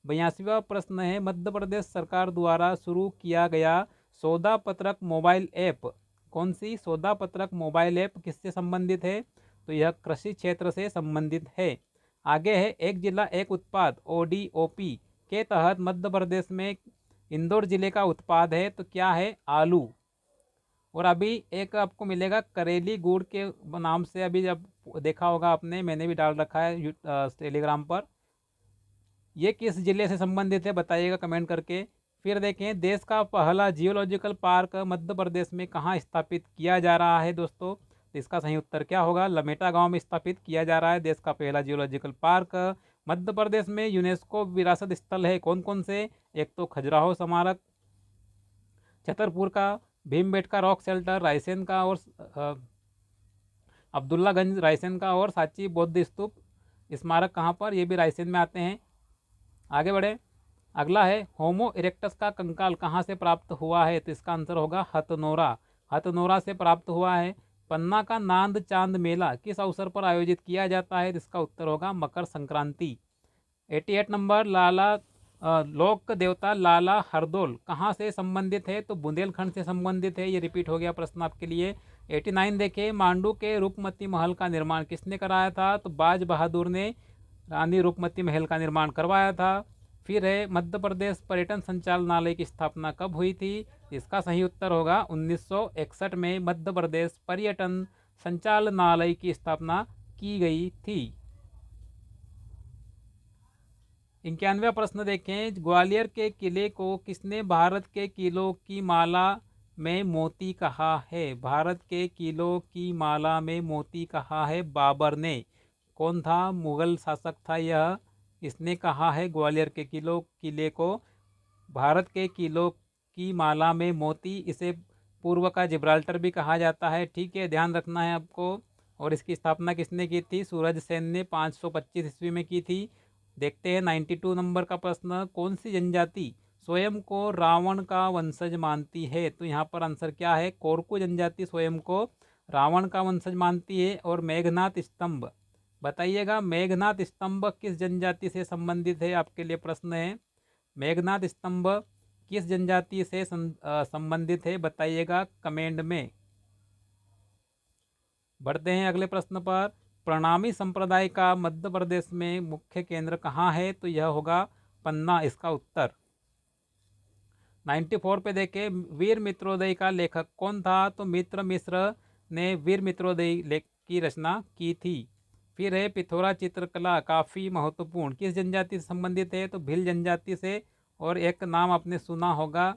82वां प्रश्न है, मध्य प्रदेश सरकार द्वारा शुरू किया गया सौदा पत्रक मोबाइल ऐप, कौन सी सौदा पत्रक मोबाइल ऐप किससे संबंधित है? तो यह कृषि क्षेत्र से संबंधित है। आगे है, एक जिला एक उत्पाद ODOP के तहत मध्य प्रदेश में इंदौर जिले का उत्पाद है, तो क्या है? आलू। और अभी एक आपको मिलेगा करेली गुड़ के नाम से, अभी जब देखा होगा आपने, मैंने भी डाल रखा है टेलीग्राम पर। ये किस जिले से संबंधित है बताइएगा कमेंट करके। फिर देखें, देश का पहला जियोलॉजिकल पार्क मध्य प्रदेश में कहाँ स्थापित किया जा रहा है दोस्तों? तो इसका सही उत्तर क्या होगा? लमेटा गांव में स्थापित किया जा रहा है देश का पहला जियोलॉजिकल पार्क। मध्य प्रदेश में यूनेस्को विरासत स्थल है कौन कौन से? एक तो खजुराहो स्मारक, छतरपुर का, भीमबेटका रॉक शेल्टर रायसेन का, और अब्दुल्लागंज रायसेन का, और सांची बौद्ध स्तूप स्मारक कहाँ पर? ये भी रायसेन में आते हैं। आगे बढ़े, अगला है, होमो इरेक्टस का कंकाल कहाँ से प्राप्त हुआ है? तो इसका आंसर होगा हथनोरा। हथनोरा से प्राप्त हुआ है। पन्ना का नांद चांद मेला किस अवसर पर आयोजित किया जाता है? तो इसका उत्तर होगा मकर संक्रांति। 88 नंबर, लोक देवता लाला हरदौल कहाँ से संबंधित है? तो बुंदेलखंड से संबंधित है। ये रिपीट हो गया प्रश्न आपके लिए। 89 देखे, मांडू के रूपमती महल का निर्माण किसने कराया था? तो बाज बहादुर ने रानी रूपमती महल का निर्माण करवाया था। फिर है, मध्य प्रदेश पर्यटन संचालनालय की स्थापना कब हुई थी? इसका सही उत्तर होगा 1961 में मध्य प्रदेश पर्यटन संचालनालय की स्थापना की गई थी। 91वां प्रश्न देखें, ग्वालियर के किले को किसने भारत के किलों की माला में मोती कहा है? भारत के किलों की माला में मोती कहा है बाबर ने। कौन था? मुगल शासक था यह। इसने कहा है ग्वालियर के किले को भारत के किलों की माला में मोती। इसे पूर्व का जिब्राल्टर भी कहा जाता है। ठीक है, ध्यान रखना है आपको। और इसकी स्थापना किसने की थी? सूरज सेन ने 525 ईस्वी में की थी। देखते हैं 92 नंबर का प्रश्न, कौन सी जनजाति स्वयं को रावण का वंशज मानती है? तो यहाँ पर आंसर क्या है? कोरकू जनजाति स्वयं को रावण का वंशज मानती है। और मेघनाथ स्तंभ, बताइएगा मेघनाथ स्तंभ किस जनजाति से संबंधित है? आपके लिए प्रश्न है, मेघनाथ स्तंभ किस जनजाति से संबंधित है? बताइएगा कमेंट में। बढ़ते हैं अगले प्रश्न पर, प्रणामी संप्रदाय का मध्य प्रदेश में मुख्य केंद्र कहाँ है? तो यह होगा पन्ना, इसका उत्तर। 94 पे देखें, वीर मित्रोदय का लेखक कौन था? तो मित्र मिश्र ने वीर मित्रोदय लेख की रचना की थी। फिर है पिथौरा चित्रकला काफ़ी महत्वपूर्ण, किस जनजाति से संबंधित है? तो भील जनजाति से। और एक नाम आपने सुना होगा,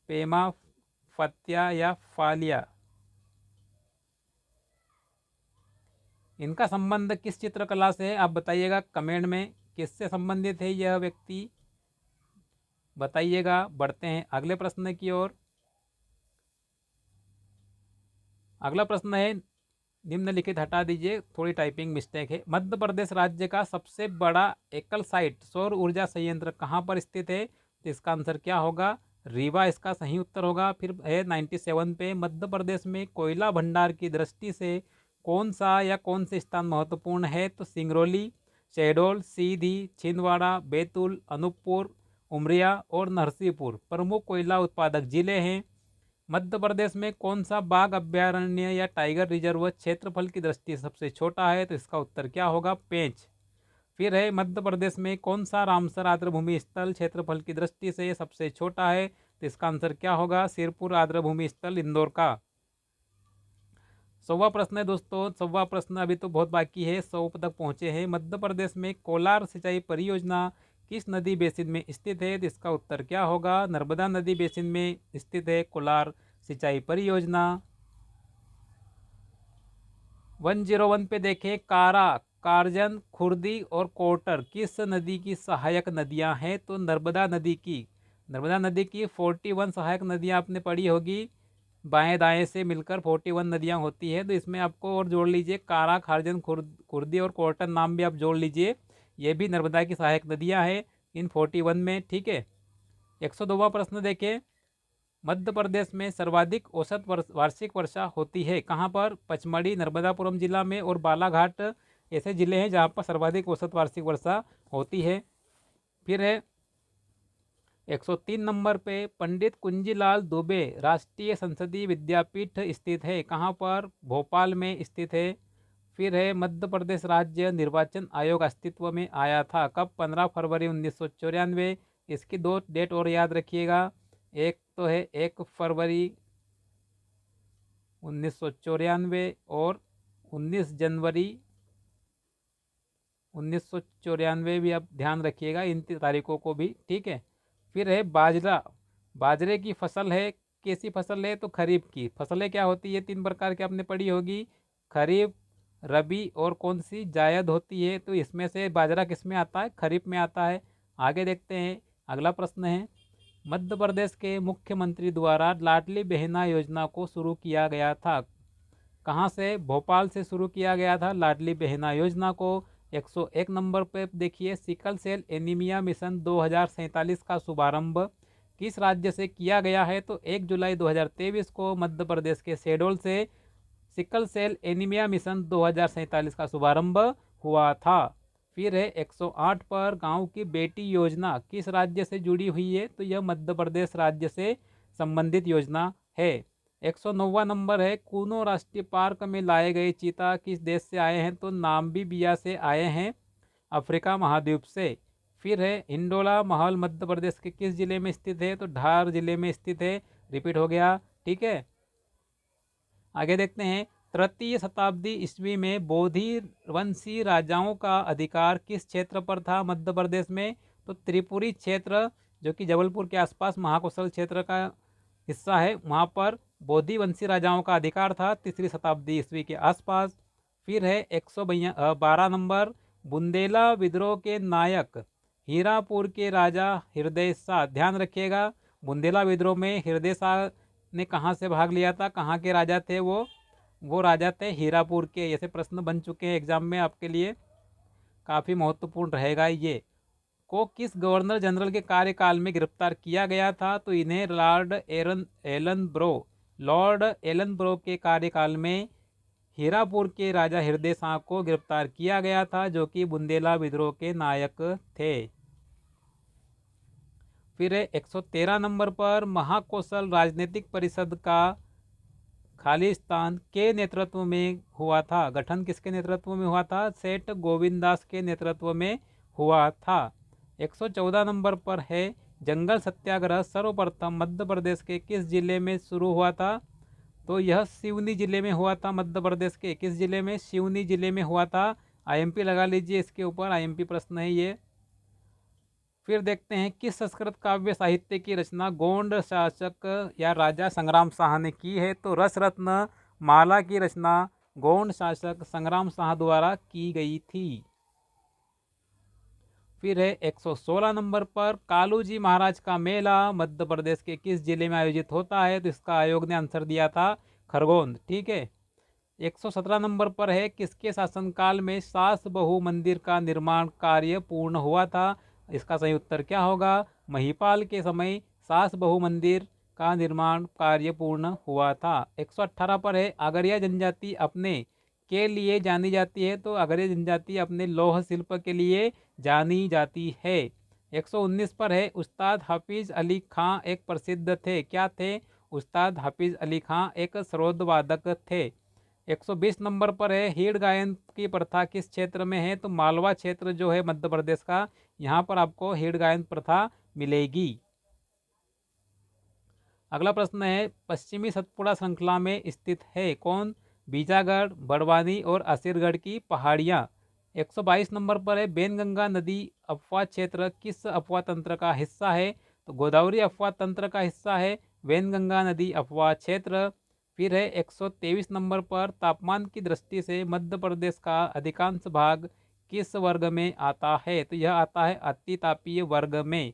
पेमा फत्या या फालिया। इनका संबंध किस चित्रकला से है? आप बताइएगा कमेंट में, किससे संबंधित है यह व्यक्ति? बताइएगा। बढ़ते हैं अगले प्रश्न की ओर। अगला प्रश्न है, निम्नलिखित हटा दीजिए, थोड़ी टाइपिंग मिस्टेक है। मध्य प्रदेश राज्य का सबसे बड़ा एकल साइट सौर ऊर्जा संयंत्र कहाँ पर स्थित है? तो इसका आंसर क्या होगा? रीवा, इसका सही उत्तर होगा। फिर है 97 पे, मध्य प्रदेश में कोयला भंडार की दृष्टि से कौन सा या कौन से स्थान महत्वपूर्ण है? तो सिंगरौली, शहडोल, सीधी, छिंदवाड़ा, बैतूल, अनूपपुर, उमरिया और नरसिंहपुर प्रमुख कोयला उत्पादक जिले हैं। मध्य प्रदेश में कौन सा बाघ अभ्यारण्य या टाइगर रिजर्व क्षेत्रफल की दृष्टि से सबसे छोटा है? तो इसका उत्तर क्या होगा? पेंच। फिर है मध्य प्रदेश में कौन सा रामसर आर्द्रभूमि स्थल क्षेत्रफल की दृष्टि से सबसे छोटा है? तो इसका आंसर क्या होगा? सिरपुर आर्द्रभूमि स्थल इंदौर का। 100वां प्रश्न है दोस्तों, 100वां प्रश्न अभी तो बहुत बाकी है, 100 तक पहुंचे हैं। मध्य प्रदेश में कोलार सिंचाई परियोजना किस नदी बेसिन में स्थित है? तो इसका उत्तर क्या होगा? नर्मदा नदी बेसिन में स्थित है कोलार सिंचाई परियोजना। 101 पे देखें, कारा, कारजन, खुर्दी और कोटर किस नदी की सहायक नदियां हैं? तो नर्मदा नदी की। नर्मदा नदी की 41 सहायक नदियां आपने पढ़ी होगी, बाएं दाएं से मिलकर 41 नदियां होती है। तो इसमें आपको और जोड़ लीजिए, कारा, खारजन, खुर्दी और कोटन नाम भी आप जोड़ लीजिए, ये भी नर्मदा की सहायक नदियां हैं इन 41 में। ठीक है, 102वां प्रश्न देखें, मध्य प्रदेश में सर्वाधिक औसत वार्षिक वर्षा होती है कहाँ पर? पचमढ़ी, नर्मदापुरम जिला में और बालाघाट ऐसे जिले हैं जहाँ पर सर्वाधिक औसत वार्षिक वर्षा होती है। फिर है 103 नंबर पे, पंडित कुंजीलाल दुबे राष्ट्रीय संसदीय विद्यापीठ स्थित है कहाँ पर? भोपाल में स्थित है। फिर है मध्य प्रदेश राज्य निर्वाचन आयोग अस्तित्व में आया था कब? 15 फरवरी 1994। इसकी दो डेट और याद रखिएगा, एक तो है 1 फरवरी 1994 और 19 जनवरी 1994 भी आप ध्यान रखिएगा इन तारीखों को भी। ठीक है, फिर है बाजरा, बाजरे की फसल है, कैसी फसल है? तो खरीफ की। फसलें क्या होती है? 3 प्रकार की आपने पढ़ी होगी, खरीफ, रबी और कौन सी? जायद होती है। तो इसमें से बाजरा किस में आता है? खरीफ में आता है। आगे देखते हैं, अगला प्रश्न है, मध्य प्रदेश के मुख्यमंत्री द्वारा लाडली बहना योजना को शुरू किया गया था कहाँ से? भोपाल से शुरू किया गया था लाडली बहना योजना को। 101 नंबर पर देखिए, सिकल सेल एनीमिया मिशन 2047 का शुभारंभ किस राज्य से किया गया है? तो 1 जुलाई 2023 को मध्य प्रदेश के शहडोल से सिकल सेल एनीमिया मिशन 2047 का शुभारंभ हुआ था। फिर है 108 पर, गांव की बेटी योजना किस राज्य से जुड़ी हुई है? तो यह मध्य प्रदेश राज्य से संबंधित योजना है। 109वां नंबर है, कूनो राष्ट्रीय पार्क में लाए गए चीता किस देश से आए हैं? तो नाम्बिबिया से आए हैं, अफ्रीका महाद्वीप से। फिर है हिंडोला महल मध्य प्रदेश के किस जिले में स्थित है? तो धार जिले में स्थित है, रिपीट हो गया। ठीक है, आगे देखते हैं, तृतीय शताब्दी ईस्वी में बोधि वंशी राजाओं का अधिकार किस क्षेत्र पर था मध्य प्रदेश में? तो त्रिपुरी क्षेत्र, जो कि जबलपुर के आसपास महाकौशल क्षेत्र का हिस्सा है, वहाँ पर बोधि वंशी राजाओं का अधिकार था तीसरी शताब्दी ईस्वी के आसपास। फिर है 112 नंबर, बुंदेला विद्रोह के नायक हीरापुर के राजा हृदय शाह। ध्यान रखिएगा, बुंदेला विद्रोह में हृदय शाह ने कहाँ से भाग लिया था, कहाँ के राजा थे वो राजा थे हीरापुर के। ऐसे प्रश्न बन चुके हैं एग्जाम में, आपके लिए काफ़ी महत्वपूर्ण रहेगा ये। को किस गवर्नर जनरल के कार्यकाल में गिरफ्तार किया गया था? तो इन्हें लॉर्ड एलन ब्रो के कार्यकाल में हीरापुर के राजा हृदय शाह को गिरफ्तार किया गया था, जो कि बुंदेला विद्रोह के नायक थे। फिर 113 नंबर पर महाकौशल राजनीतिक परिषद का खालिस्तान के नेतृत्व में हुआ था। गठन किसके नेतृत्व में हुआ था? सेठ गोविंदास के नेतृत्व में हुआ था। 114 नंबर पर है जंगल सत्याग्रह सर्वप्रथम मध्य प्रदेश के किस जिले में शुरू हुआ था? तो यह सिवनी जिले में हुआ था। मध्य प्रदेश के किस जिले में? सिवनी जिले में हुआ था। आईएमपी लगा लीजिए इसके ऊपर, आईएमपी प्रश्न है ये। फिर देखते हैं किस संस्कृत काव्य साहित्य की रचना गोंड शासक या राजा संग्राम शाह ने की है? तो रसरत्न माला की रचना गोंड शासक संग्राम शाह द्वारा की गई थी। फिर है 116 नंबर पर कालूजी महाराज का मेला मध्य प्रदेश के किस जिले में आयोजित होता है? तो इसका आयोग ने आंसर दिया था खरगोन। ठीक है। 117 नंबर पर है किसके शासनकाल में सास बहु मंदिर का निर्माण कार्य पूर्ण हुआ था? इसका सही उत्तर क्या होगा? महिपाल के समय सास बहु मंदिर का निर्माण कार्य पूर्ण हुआ था। 118 पर है आगरिया जनजाति अपने के लिए जानी जाती है? तो आगरिया जनजाति अपने लौह शिल्प के लिए जानी जाती है। 119 पर है उस्ताद हाफिज अली खां एक प्रसिद्ध थे, क्या थे? उस्ताद हाफिज अली खां एक सरोद वादक थे। 120 नंबर पर है हीड़ गायन की प्रथा किस क्षेत्र में है? तो मालवा क्षेत्र जो है मध्य प्रदेश का, यहाँ पर आपको हीड़ गायन प्रथा मिलेगी। अगला प्रश्न है पश्चिमी सतपुड़ा श्रृंखला में स्थित है कौन? बीजागढ़, बड़वानी और असीरगढ़ की पहाड़ियाँ। 122 नंबर पर है बेनगंगा नदी अपवाह क्षेत्र किस अपवाह तंत्र का हिस्सा है? तो गोदावरी अपवाह तंत्र का हिस्सा है वेनगंगा नदी अपवाह क्षेत्र। फिर है 123 नंबर पर तापमान की दृष्टि से मध्य प्रदेश का अधिकांश भाग किस वर्ग में आता है? तो यह आता है अति तापीय वर्ग में।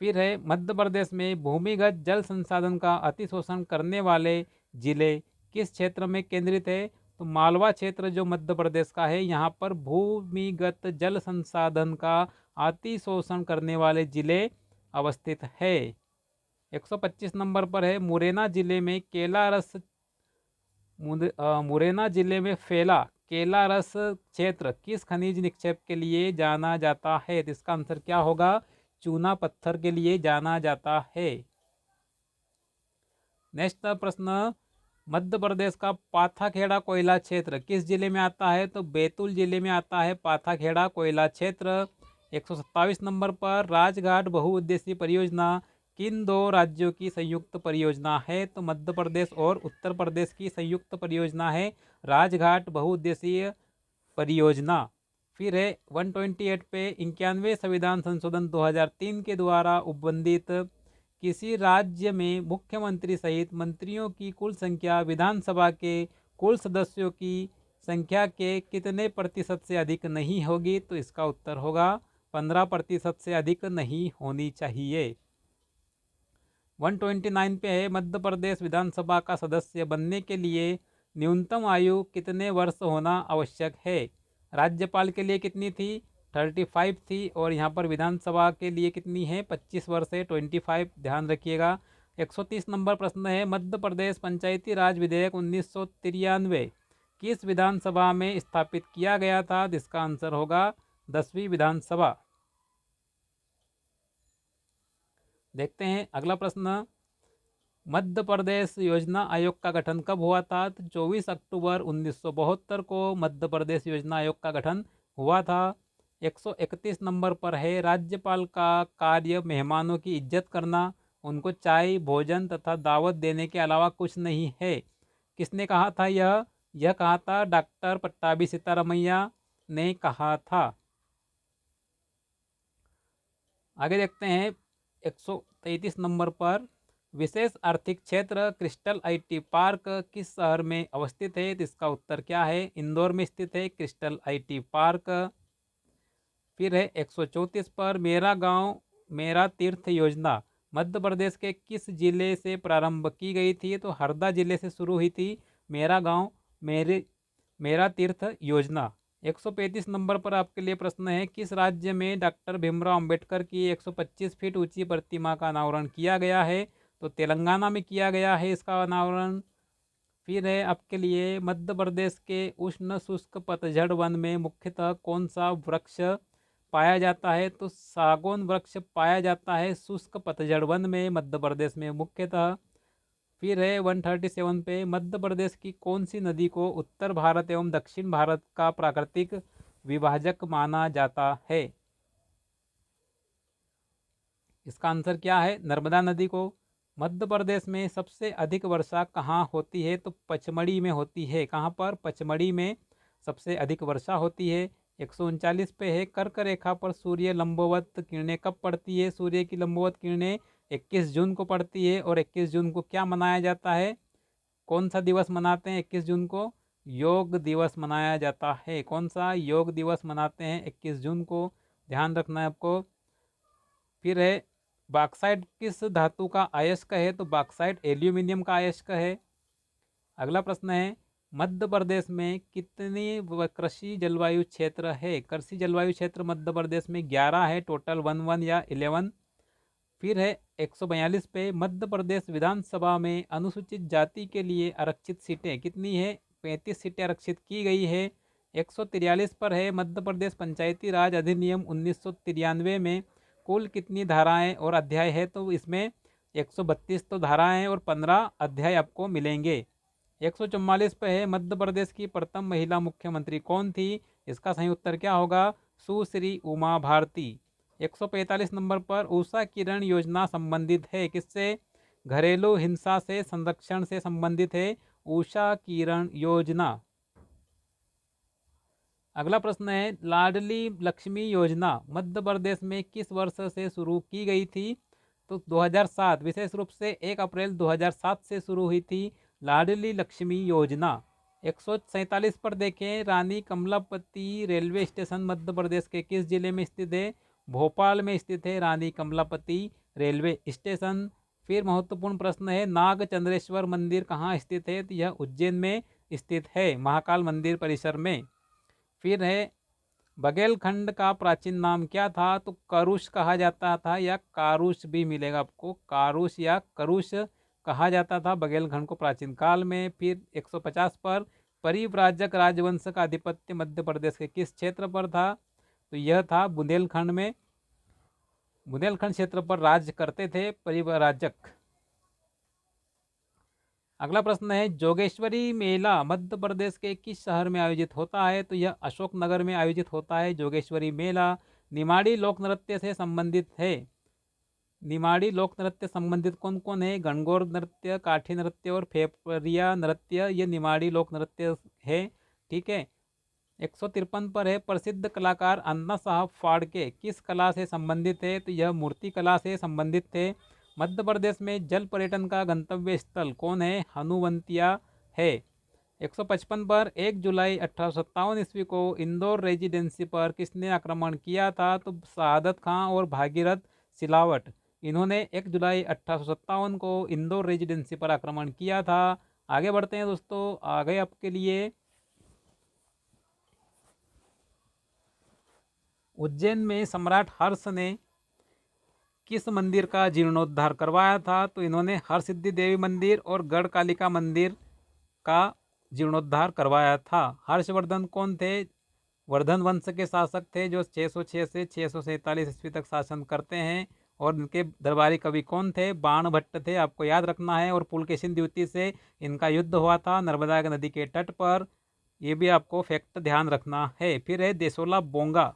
फिर है मध्य प्रदेश में भूमिगत जल संसाधन का अतिशोषण करने वाले जिले किस क्षेत्र में केंद्रित है? तो मालवा क्षेत्र जो मध्य प्रदेश का है, यहाँ पर भूमिगत जल संसाधन का अतिशोषण करने वाले जिले अवस्थित है। 125 नंबर पर है मुरैना जिले में मुरैना जिले में फैला केला रस क्षेत्र किस खनिज निक्षेप के लिए जाना जाता है? तो इसका आंसर क्या होगा? चूना पत्थर के लिए जाना जाता है। नेक्स्ट प्रश्न मध्य प्रदेश का पाथाखेड़ा कोयला क्षेत्र किस जिले में आता है? तो बैतूल जिले में आता है पाथाखेड़ा कोयला क्षेत्र। 127 नंबर पर राजघाट बहुउद्देशीय परियोजना किन दो राज्यों की संयुक्त परियोजना है? तो मध्य प्रदेश और उत्तर प्रदेश की संयुक्त परियोजना है राजघाट बहुउद्देशीय परियोजना। फिर है 128 पे 91 संविधान संशोधन 2003 के द्वारा उपबंधित किसी राज्य में मुख्यमंत्री सहित मंत्रियों की कुल संख्या विधानसभा के कुल सदस्यों की संख्या के कितने प्रतिशत से अधिक नहीं होगी? तो इसका उत्तर होगा 15% से अधिक नहीं होनी चाहिए। 129 पे है मध्य प्रदेश विधानसभा का सदस्य बनने के लिए न्यूनतम आयु कितने वर्ष होना आवश्यक है? राज्यपाल के लिए कितनी थी? 35 थी, और यहाँ पर विधानसभा के लिए कितनी है? 25 वर्ष है, 25। ध्यान रखिएगा। 130 नंबर प्रश्न है मध्य प्रदेश पंचायती राज विधेयक 1993 किस विधानसभा में स्थापित किया गया था? जिसका आंसर होगा 10वीं विधानसभा। देखते हैं अगला प्रश्न मध्य प्रदेश योजना आयोग का गठन कब हुआ था? तो 24 अक्टूबर 1972 को मध्य प्रदेश योजना आयोग का गठन हुआ था। 131 नंबर पर है राज्यपाल का कार्य मेहमानों की इज्जत करना, उनको चाय भोजन तथा दावत देने के अलावा कुछ नहीं है। किसने कहा था यह कहा था डॉक्टर पट्टाभी सिद्धारमैया ने कहा था। आगे देखते हैं 133 नंबर पर, विशेष आर्थिक क्षेत्र क्रिस्टल आईटी पार्क किस शहर में अवस्थित है? तो इसका उत्तर क्या है? इंदौर में स्थित है क्रिस्टल आईटी पार्क। फिर है 134 पर, मेरा गांव मेरा तीर्थ योजना मध्य प्रदेश के किस जिले से प्रारंभ की गई थी? तो हरदा जिले से शुरू हुई थी मेरा गांव मेरे मेरा तीर्थ योजना। 135 नंबर पर आपके लिए प्रश्न है, किस राज्य में डॉक्टर भीमराव अंबेडकर की 125 फीट ऊंची प्रतिमा का अनावरण किया गया है? तो तेलंगाना में किया गया है इसका अनावरण। फिर है आपके लिए, मध्य प्रदेश के उष्ण शुष्क पतझड़ वन में मुख्यतः कौन सा वृक्ष पाया जाता है? तो सागौन वृक्ष पाया जाता है शुष्क पतझड़ वन में मध्य प्रदेश में मुख्यतः। फिर है 137 पे, मध्य प्रदेश की कौन सी नदी को उत्तर भारत एवं दक्षिण भारत का प्राकृतिक विभाजक माना जाता है? इसका आंसर क्या है? नर्मदा नदी को। मध्य प्रदेश में सबसे अधिक वर्षा कहाँ होती है? तो पचमढ़ी में होती है। कहाँ पर? पचमढ़ी में सबसे अधिक वर्षा होती है। 139 पे है, कर्क रेखा पर सूर्य लंबवत किरणें कब पड़ती है? सूर्य की लंबवत किरणें 21 जून को पड़ती है। और 21 जून को क्या मनाया जाता है? कौन सा दिवस मनाते हैं 21 जून को? योग दिवस मनाया जाता है। कौन सा? योग दिवस मनाते हैं 21 जून को, ध्यान रखना है आपको। फिर है, बॉक्साइट किस धातु का अयस्क है? तो बॉक्साइट एल्यूमिनियम का अयस्क है। अगला प्रश्न है, मध्य प्रदेश में कितनी कृषि जलवायु क्षेत्र है? कृषि जलवायु क्षेत्र मध्य प्रदेश में 11 है, टोटल 11 या 11। फिर है 142 पे, मध्य प्रदेश विधानसभा में अनुसूचित जाति के लिए आरक्षित सीटें कितनी है? 35 सीटें आरक्षित की गई है। 143 पर है, मध्य प्रदेश पंचायती राज अधिनियम 1993 में कुल कितनी धाराएं और अध्याय है? तो इसमें 132 तो धाराएं हैं और 15 अध्याय आपको मिलेंगे। 144 पे है, मध्य प्रदेश की प्रथम महिला मुख्यमंत्री कौन थी? इसका सही उत्तर क्या होगा? सुश्री उमा भारती। 145 नंबर पर, उषा किरण योजना संबंधित है किससे? घरेलू हिंसा से संरक्षण से संबंधित है उषा किरण योजना। अगला प्रश्न है, लाडली लक्ष्मी योजना मध्य प्रदेश में किस वर्ष से शुरू की गई थी? तो 2007, विशेष रूप से 1 अप्रैल 2007 से शुरू हुई थी लाडली लक्ष्मी योजना। 147 पर देखें, रानी कमलापति रेलवे स्टेशन मध्य प्रदेश के किस जिले में स्थित है? भोपाल में स्थित है रानी कमलापति रेलवे स्टेशन। फिर महत्वपूर्ण प्रश्न है, नाग चंद्रेश्वर मंदिर कहाँ स्थित है? तो यह उज्जैन में स्थित है, महाकाल मंदिर परिसर में। फिर है, बघेलखंड का प्राचीन नाम क्या था? तो करुष कहा जाता था, या कारुष भी मिलेगा आपको, कारुष या करुष कहा जाता था बघेलखंड को प्राचीन काल में। फिर 150 पर, परिव्राजक राजवंश का आधिपत्य मध्य प्रदेश के किस क्षेत्र पर था? तो यह था बुंदेलखंड में। बुंदेलखंड क्षेत्र पर राज्य करते थे परिव्राजक। अगला प्रश्न है, जोगेश्वरी मेला मध्य प्रदेश के किस शहर में आयोजित होता है? तो यह अशोकनगर में आयोजित होता है जोगेश्वरी मेला। निमाड़ी लोक नृत्य से संबंधित है। निमाड़ी लोक नृत्य संबंधित कौन कौन है? गणगौर नृत्य, काठी नृत्य और फेफरिया नृत्य, ये निमाड़ी लोक नृत्य है। ठीक है। 153 पर है, प्रसिद्ध कलाकार अन्ना साहब फाड़के किस कला से संबंधित है? तो यह मूर्ति कला से संबंधित थे। मध्य प्रदेश में जल पर्यटन का गंतव्य स्थल कौन है? हनुवंतिया है। 155 पर, 1 जुलाई 1857 ईस्वी को इंदौर रेजिडेंसी पर किसने आक्रमण किया था? तो शहादत खां और भागीरथ सिलावट, इन्होंने 1 जुलाई 1857 को इंदौर रेजिडेंसी पर आक्रमण किया था। आगे बढ़ते हैं दोस्तों, आगे आपके लिए उज्जैन में सम्राट हर्ष ने किस मंदिर का जीर्णोद्धार करवाया था? तो इन्होंने हरसिद्धि देवी मंदिर और गढ़कालिका मंदिर का जीर्णोद्धार करवाया था। हर्षवर्धन कौन थे? वर्धन वंश के शासक थे जो 606 से 647 ईस्वी तक शासन करते हैं। और इनके दरबारी कवि कौन थे? बाणभट्ट थे, आपको याद रखना है। और पुलकेशिन द्वितीय से इनका युद्ध हुआ था नर्मदा नदी के तट पर, ये भी आपको फैक्ट ध्यान रखना है। फिर है, देसोला बोंगा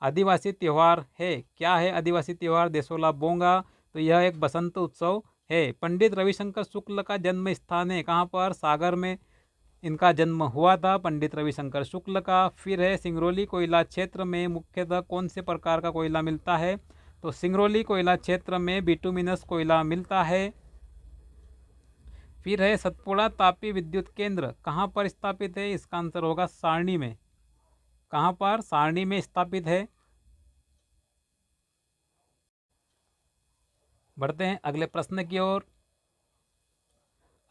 आदिवासी त्यौहार है। क्या है आदिवासी त्यौहार देसोला बोंगा? तो यह एक बसंत उत्सव है। पंडित रविशंकर शुक्ल का जन्म स्थान है कहाँ पर? सागर में इनका जन्म हुआ था पंडित रविशंकर शुक्ल का। फिर है सिंगरौली कोयला क्षेत्र में मुख्यतः कौन से प्रकार का कोयला मिलता है? तो सिंगरौली कोयला क्षेत्र में बिटुमिनस कोयला मिलता है। फिर है सतपुड़ा तापी विद्युत केंद्र कहाँ पर स्थापित है? इसका आंसर होगा सारणी में। कहाँ पर? सारणी में स्थापित है। बढ़ते हैं अगले प्रश्न की ओर।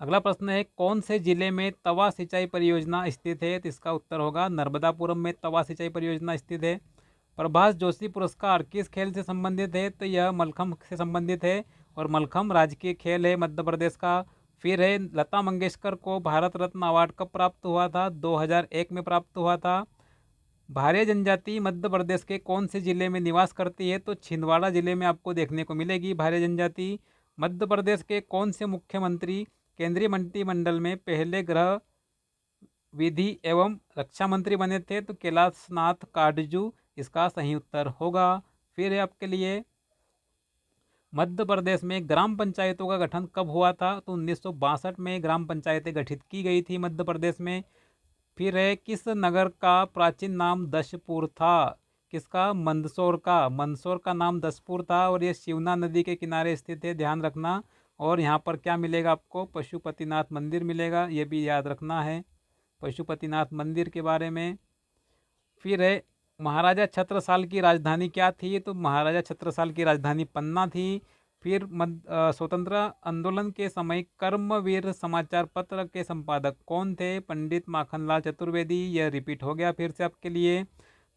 अगला प्रश्न है कौन से जिले में तवा सिंचाई परियोजना स्थित है? तो इसका उत्तर होगा नर्मदापुरम में तवा सिंचाई परियोजना स्थित है। प्रभाष जोशी पुरस्कार किस खेल से संबंधित है? तो यह मलखम्ब से संबंधित है और मलखम्ब राजकीय खेल है मध्य प्रदेश का। फिर है लता मंगेशकर को भारत रत्न अवार्ड कब प्राप्त हुआ था? 2001 में प्राप्त हुआ था। भारिया जनजाति मध्य प्रदेश के कौन से जिले में निवास करती है? तो छिंदवाड़ा जिले में आपको देखने को मिलेगी भारिया जनजाति। मध्य प्रदेश के कौन से मुख्यमंत्री केंद्रीय मंत्रिमंडल में पहले गृह विधि एवं रक्षा मंत्री बने थे? तो कैलाशनाथ काटजू इसका सही उत्तर होगा। फिर है आपके लिए मध्य प्रदेश में ग्राम पंचायतों का गठन कब हुआ था? तो 1962 में ग्राम पंचायतें गठित की गई थी मध्य प्रदेश में। फिर है किस नगर का प्राचीन नाम दशपुर था? किसका? मंदसौर का। मंदसौर का नाम दशपुर था और ये शिवना नदी के किनारे स्थित है, ध्यान रखना। और यहाँ पर क्या मिलेगा आपको? पशुपतिनाथ मंदिर मिलेगा, ये भी याद रखना है पशुपतिनाथ मंदिर के बारे में। फिर है महाराजा छत्रसाल की राजधानी क्या थी? तो महाराजा छत्रसाल की राजधानी पन्ना थी। फिर स्वतंत्र आंदोलन के समय कर्मवीर समाचार पत्र के संपादक कौन थे? पंडित माखनलाल चतुर्वेदी। यह रिपीट हो गया फिर से आपके लिए।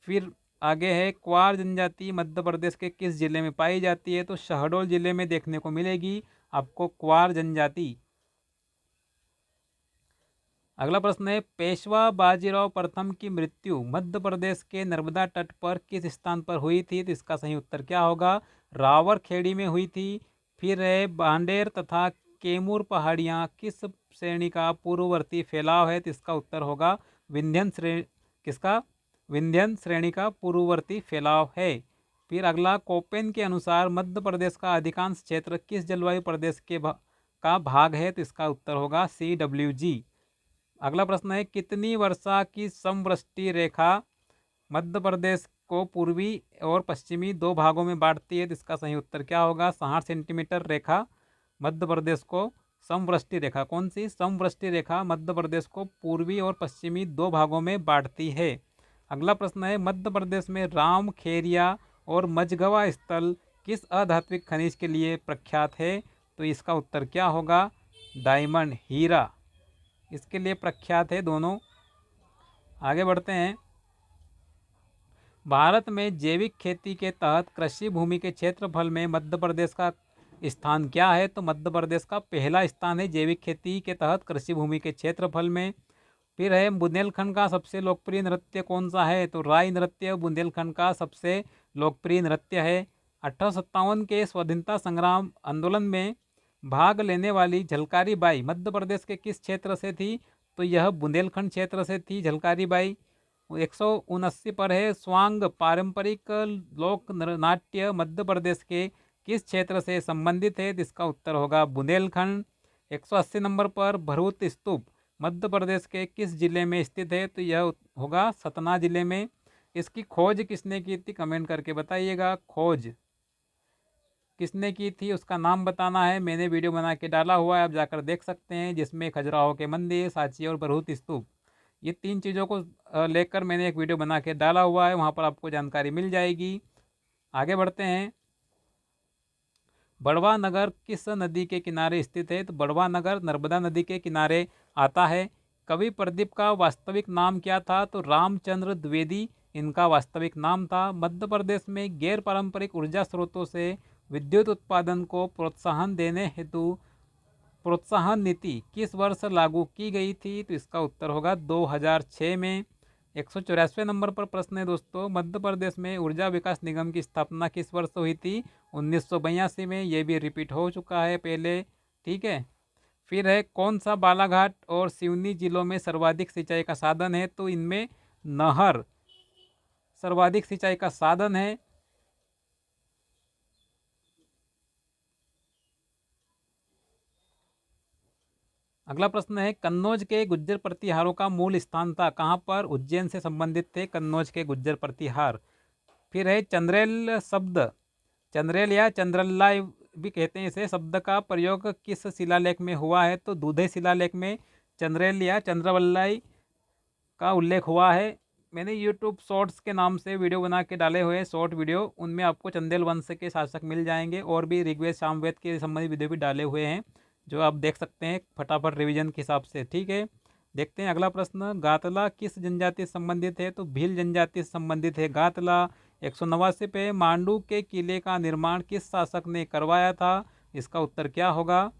फिर आगे है क्वार जनजाति मध्य प्रदेश के किस जिले में पाई जाती है? तो शहडोल जिले में देखने को मिलेगी आपको क्वार जनजाति। अगला प्रश्न है पेशवा बाजीराव प्रथम की मृत्यु मध्य प्रदेश के नर्मदा तट पर किस स्थान पर हुई थी? तो इसका सही उत्तर क्या होगा? रावरखेड़ी में हुई थी। फिर है बांडेर तथा केमूर पहाड़ियाँ किस श्रेणी का पूर्ववर्ती फैलाव है? तो इसका उत्तर होगा विंध्यन श्रेणी। किसका? विंध्यन श्रेणी का पूर्ववर्ती फैलाव है। फिर अगला कोपेन के अनुसार मध्य प्रदेश का अधिकांश क्षेत्र किस जलवायु प्रदेश का भाग है? तो इसका उत्तर होगा CWG। अगला प्रश्न है कितनी वर्षा की समवृष्टि रेखा मध्य प्रदेश को पूर्वी और पश्चिमी दो भागों में बांटती है? तो इसका सही उत्तर क्या होगा? 60 सेंटीमीटर रेखा मध्य प्रदेश को समवृष्टि रेखा। कौन सी? समवृष्टि रेखा मध्य प्रदेश को पूर्वी और पश्चिमी दो भागों में बांटती है। अगला प्रश्न है मध्य प्रदेश में राम खेरिया और मझगवा स्थल किस अधात्विक खनिज के लिए प्रख्यात है? तो इसका उत्तर क्या होगा? डायमंड, हीरा, इसके लिए प्रख्यात है दोनों। आगे बढ़ते हैं। भारत में जैविक खेती के तहत कृषि भूमि के क्षेत्रफल में मध्य प्रदेश का स्थान क्या है? तो मध्य प्रदेश का पहला स्थान है जैविक खेती के तहत कृषि भूमि के क्षेत्रफल में। फिर है बुंदेलखंड का सबसे लोकप्रिय नृत्य कौन सा है? तो राई नृत्य बुंदेलखंड का सबसे लोकप्रिय नृत्य है। 1857 के स्वतंत्रता संग्राम आंदोलन में भाग लेने वाली झलकारी बाई मध्य प्रदेश के किस क्षेत्र से थी? तो यह बुंदेलखंड क्षेत्र से थी झलकारी बाई। 179 पर है स्वांग पारंपरिक लोक नाट्य मध्य प्रदेश के किस क्षेत्र से संबंधित है? इसका उत्तर होगा बुंदेलखंड। 180 नंबर पर भरूत स्तूप मध्य प्रदेश के किस जिले में स्थित है? तो यह होगा सतना जिले में। इसकी खोज किसने की थी? कमेंट करके बताइएगा। खोज किसने की थी उसका नाम बताना है। मैंने वीडियो बना के डाला हुआ है, आप जाकर देख सकते हैं, जिसमें खजुराहो के मंदिर, सांची और बरहूत स्तूप, ये तीन चीज़ों को लेकर मैंने एक वीडियो बना के डाला हुआ है, वहाँ पर आपको जानकारी मिल जाएगी। आगे बढ़ते हैं। बड़वा नगर किस नदी के किनारे स्थित है? तो बड़वा नगर नर्मदा नदी के किनारे आता है। कवि प्रदीप का वास्तविक नाम क्या था? तो रामचंद्र द्विवेदी इनका वास्तविक नाम था। मध्य प्रदेश में गैर पारंपरिक ऊर्जा स्रोतों से विद्युत उत्पादन को प्रोत्साहन देने हेतु प्रोत्साहन नीति किस वर्ष लागू की गई थी? तो इसका उत्तर होगा 2006 में। 184 नंबर पर प्रश्न है दोस्तों, मध्य प्रदेश में ऊर्जा विकास निगम की स्थापना किस वर्ष हुई थी? 1982 में। ये भी रिपीट हो चुका है पहले, ठीक है। फिर है कौन सा बालाघाट और सिवनी जिलों में सर्वाधिक सिंचाई का साधन है? तो इनमें नहर सर्वाधिक सिंचाई का साधन है। अगला प्रश्न है, कन्नौज के गुज्जर प्रतिहारों का मूल स्थान था, कहाँ पर? उज्जैन से संबंधित थे कन्नौज के गुज्जर प्रतिहार। फिर है चंद्रेल शब्द, चंद्रेल या चंद्रल्ला भी कहते हैं इसे, शब्द का प्रयोग किस शिलालेख में हुआ है? तो दूधे शिलालेख में चंद्रेल या चंद्रवल्लाई का उल्लेख हुआ है। मैंने यूट्यूब शॉर्ट्स के नाम से वीडियो बना के डाले हुए हैं, शॉर्ट वीडियो, उनमें आपको चंदेल वंश के शासक मिल जाएंगे, और भी ऋग्वेद सामवेद के संबंधित वीडियो भी डाले हुए हैं जो आप देख सकते हैं फटाफट रिवीजन के हिसाब से। ठीक है, देखते हैं अगला प्रश्न, गातला किस जनजाति से संबंधित है? तो भील जनजाति से संबंधित है गातला। 189 पे, मांडू के किले का निर्माण किस शासक ने करवाया था? इसका उत्तर क्या होगा?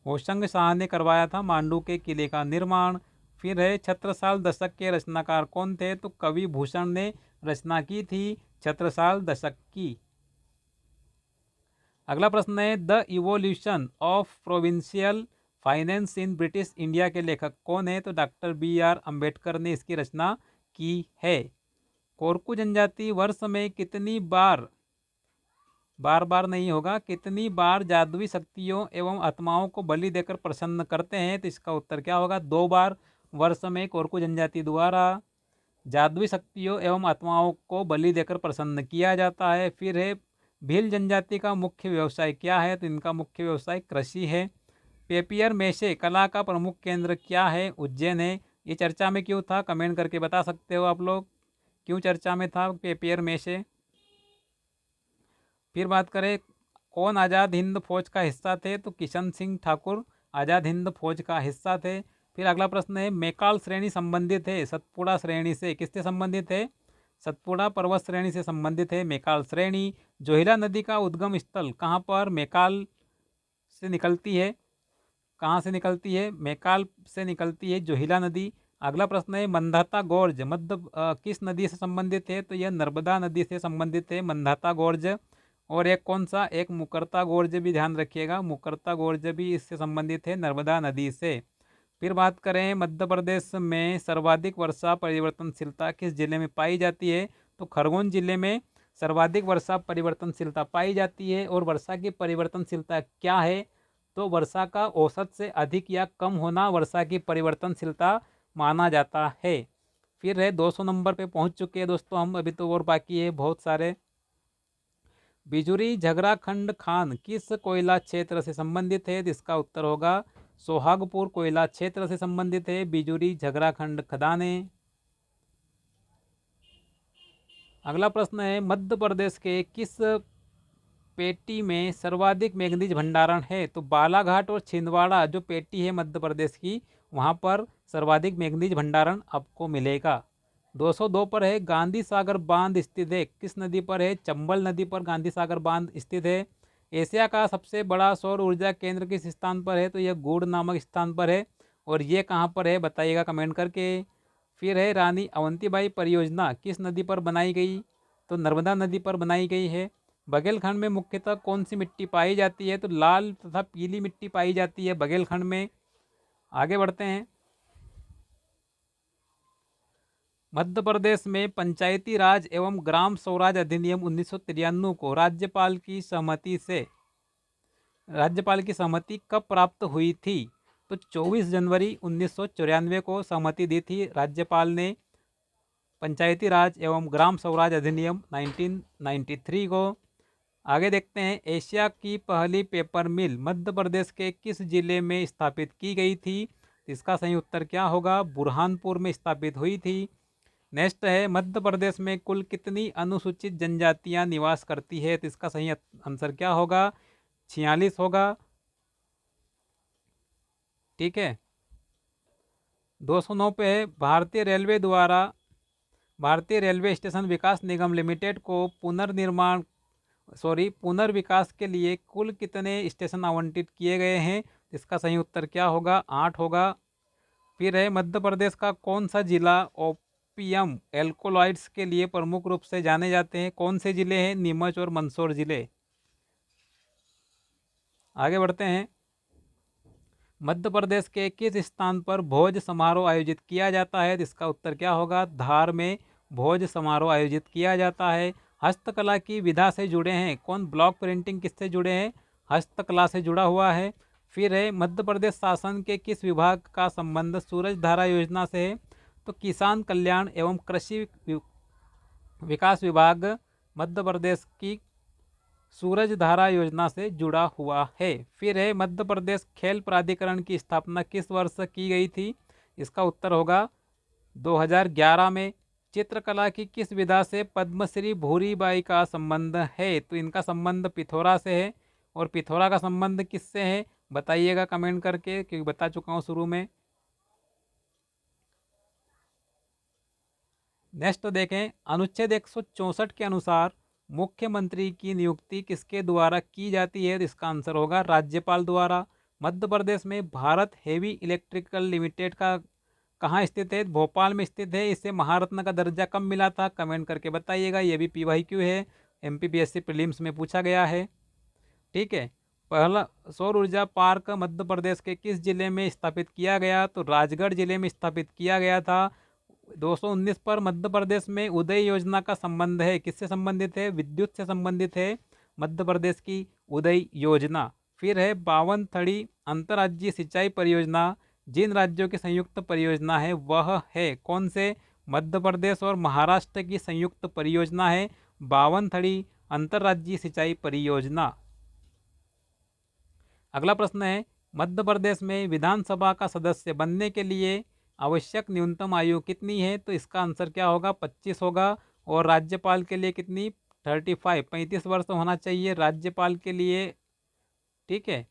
होशंग शाह ने करवाया था मांडू के किले का निर्माण। फिर है, छत्रसाल दशक के रचनाकार कौन थे? तो कवि भूषण ने रचना की थी छत्रसाल दशक की। अगला प्रश्न है, the evolution of provincial finance in British India के लेखक कौन है? तो डॉक्टर BR अम्बेडकर ने इसकी रचना की है। कोरकू जनजाति वर्ष में कितनी बार, बार बार नहीं होगा, कितनी बार जादुई शक्तियों एवं आत्माओं को बलि देकर प्रसन्न करते हैं? तो इसका उत्तर क्या होगा? 2 बार वर्ष में कोरकू जनजाति द्वारा जादुई शक्तियों एवं आत्माओं को बलि देकर प्रसन्न किया जाता है। फिर है, भील जनजाति का मुख्य व्यवसाय क्या है? तो इनका मुख्य व्यवसाय कृषि है। पेपियर मेशे कला का प्रमुख केंद्र क्या है? उज्जैन है। ये चर्चा में क्यों था? कमेंट करके बता सकते हो आप लोग, क्यों चर्चा में था पेपियर मेशे। फिर बात करें, कौन आज़ाद हिंद फौज का हिस्सा थे? तो किशन सिंह ठाकुर आज़ाद हिंद फौज का हिस्सा थे। फिर अगला प्रश्न है, मैकाल श्रेणी संबंधित है सतपुड़ा श्रेणी से, किससे संबंधित है? सतपुड़ा पर्वत श्रेणी से संबंधित है मैकाल श्रेणी। जोहिला नदी का उद्गम स्थल कहाँ पर मैकाल से निकलती है? कहाँ से निकलती है? मैकाल से निकलती है जोहिला नदी। अगला प्रश्न है, मंधाता गोर्ज मध्य किस नदी से संबंधित है? तो यह नर्मदा नदी से संबंधित है मंधाता गोर्ज। और एक कौन सा? एक मुकरता गोर्ज भी ध्यान रखिएगा, मुकरता गोर्ज भी इससे संबंधित है नर्मदा नदी से। फिर बात करें, मध्य प्रदेश में सर्वाधिक वर्षा परिवर्तनशीलता किस जिले में पाई जाती है? तो खरगोन जिले में सर्वाधिक वर्षा परिवर्तनशीलता पाई जाती है। और वर्षा की परिवर्तनशीलता क्या है? तो वर्षा का औसत से अधिक या कम होना वर्षा की परिवर्तनशीलता माना जाता है। फिर है, 200 नंबर पे पहुंच चुके हैं दोस्तों हम, अभी तो और बाकी है बहुत सारे। बिजुरी झगराखंड खान किस कोयला क्षेत्र से संबंधित है? इसका उत्तर होगा सोहागपुर कोयला क्षेत्र से संबंधित है बिजुरी झगराखंड खदाने। अगला प्रश्न है, मध्य प्रदेश के किस पेटी में सर्वाधिक मैग्नीज भंडारण है? तो बालाघाट और छिंदवाड़ा जो पेटी है मध्य प्रदेश की, वहाँ पर सर्वाधिक मैग्नीज भंडारण आपको मिलेगा। 202 पर है, गांधी सागर बांध स्थित है किस नदी पर है? चंबल नदी पर गांधी सागर बांध स्थित है। एशिया का सबसे बड़ा सौर ऊर्जा केंद्र किस स्थान पर है? तो यह गूढ़ नामक स्थान पर है। और ये कहाँ पर है बताइएगा कमेंट करके। फिर है, रानी अवंतीबाई परियोजना किस नदी पर बनाई गई? तो नर्मदा नदी पर बनाई गई है। बघेलखंड में मुख्यतः कौन सी मिट्टी पाई जाती है? तो लाल तथा पीली मिट्टी पाई जाती है बघेलखंड में। आगे बढ़ते हैं, मध्य प्रदेश में पंचायती राज एवं ग्राम स्वराज अधिनियम 1993 को राज्यपाल की सहमति कब प्राप्त हुई थी? तो 24 जनवरी 1994 को सहमति दी थी राज्यपाल ने पंचायती राज एवं ग्राम स्वराज अधिनियम 1993 को। आगे देखते हैं, एशिया की पहली पेपर मिल मध्य प्रदेश के किस जिले में स्थापित की गई थी? इसका सही उत्तर क्या होगा? बुरहानपुर में स्थापित हुई थी। नेक्स्ट है, मध्य प्रदेश में कुल कितनी अनुसूचित जनजातियां निवास करती है? तो इसका सही आंसर क्या होगा? 46 होगा। ठीक है, 209 पे है, भारतीय रेलवे स्टेशन विकास निगम लिमिटेड को पुनर्विकास के लिए कुल कितने स्टेशन आवंटित किए गए हैं? इसका सही उत्तर क्या होगा? 8 होगा। फिर है, मध्य प्रदेश का कौन सा जिला ओपियम एल्कोलॉइड्स के लिए प्रमुख रूप से जाने जाते हैं? कौन से जिले हैं? नीमच और मंदसौर जिले। आगे बढ़ते हैं, मध्य प्रदेश के किस स्थान पर भोज समारोह आयोजित किया जाता है? इसका उत्तर क्या होगा? धार में भोज समारोह आयोजित किया जाता है। हस्तकला की विधा से जुड़े हैं कौन? ब्लॉक प्रिंटिंग किससे जुड़े हैं? हस्तकला से जुड़ा हुआ है। फिर है मध्य प्रदेश शासन के किस विभाग का संबंध सूरज धारा योजना से है? तो किसान कल्याण एवं कृषि विकास विभाग मध्य प्रदेश की सूरज धारा योजना से जुड़ा हुआ है। फिर है मध्य प्रदेश खेल प्राधिकरण की स्थापना किस वर्ष की गई थी? इसका उत्तर होगा 2011 में। चित्रकला की किस विधा से पद्मश्री भूरीबाई का संबंध है? तो इनका संबंध पिथौरा से है। और पिथौरा का संबंध किससे है बताइएगा कमेंट करके, क्योंकि बता चुका हूँ शुरू में। नेक्स्ट देखें, अनुच्छेद 164 के अनुसार मुख्यमंत्री की नियुक्ति किसके द्वारा की जाती है? तो इसका आंसर होगा राज्यपाल द्वारा। मध्य प्रदेश में भारत हेवी इलेक्ट्रिकल लिमिटेड का कहाँ स्थित है? भोपाल में स्थित है। इसे महारत्न का दर्जा कब मिला था? कमेंट करके बताइएगा। ये भी PYQ है, MPPSC प्रीलिम्स में पूछा गया है। ठीक है। पहला सौर ऊर्जा पार्क मध्य प्रदेश के किस जिले में स्थापित किया गया? तो राजगढ़ जिले में स्थापित किया गया था। 219 पर मध्य प्रदेश में उदय योजना का संबंध है। किससे संबंधित है? विद्युत से संबंधित है मध्य प्रदेश की उदय योजना। फिर है 52 अंतर्राज्यीय सिंचाई परियोजना जिन राज्यों की संयुक्त परियोजना है वह है कौन से? मध्य प्रदेश और महाराष्ट्र की संयुक्त परियोजना है 52 अंतर्राज्यीय सिंचाई परियोजना। अगला प्रश्न है, मध्य प्रदेश में विधानसभा का सदस्य बनने के लिए आवश्यक न्यूनतम आयु कितनी है? तो इसका आंसर क्या होगा? 25 होगा। और राज्यपाल के लिए कितनी? 35 वर्ष होना चाहिए राज्यपाल के लिए। ठीक है,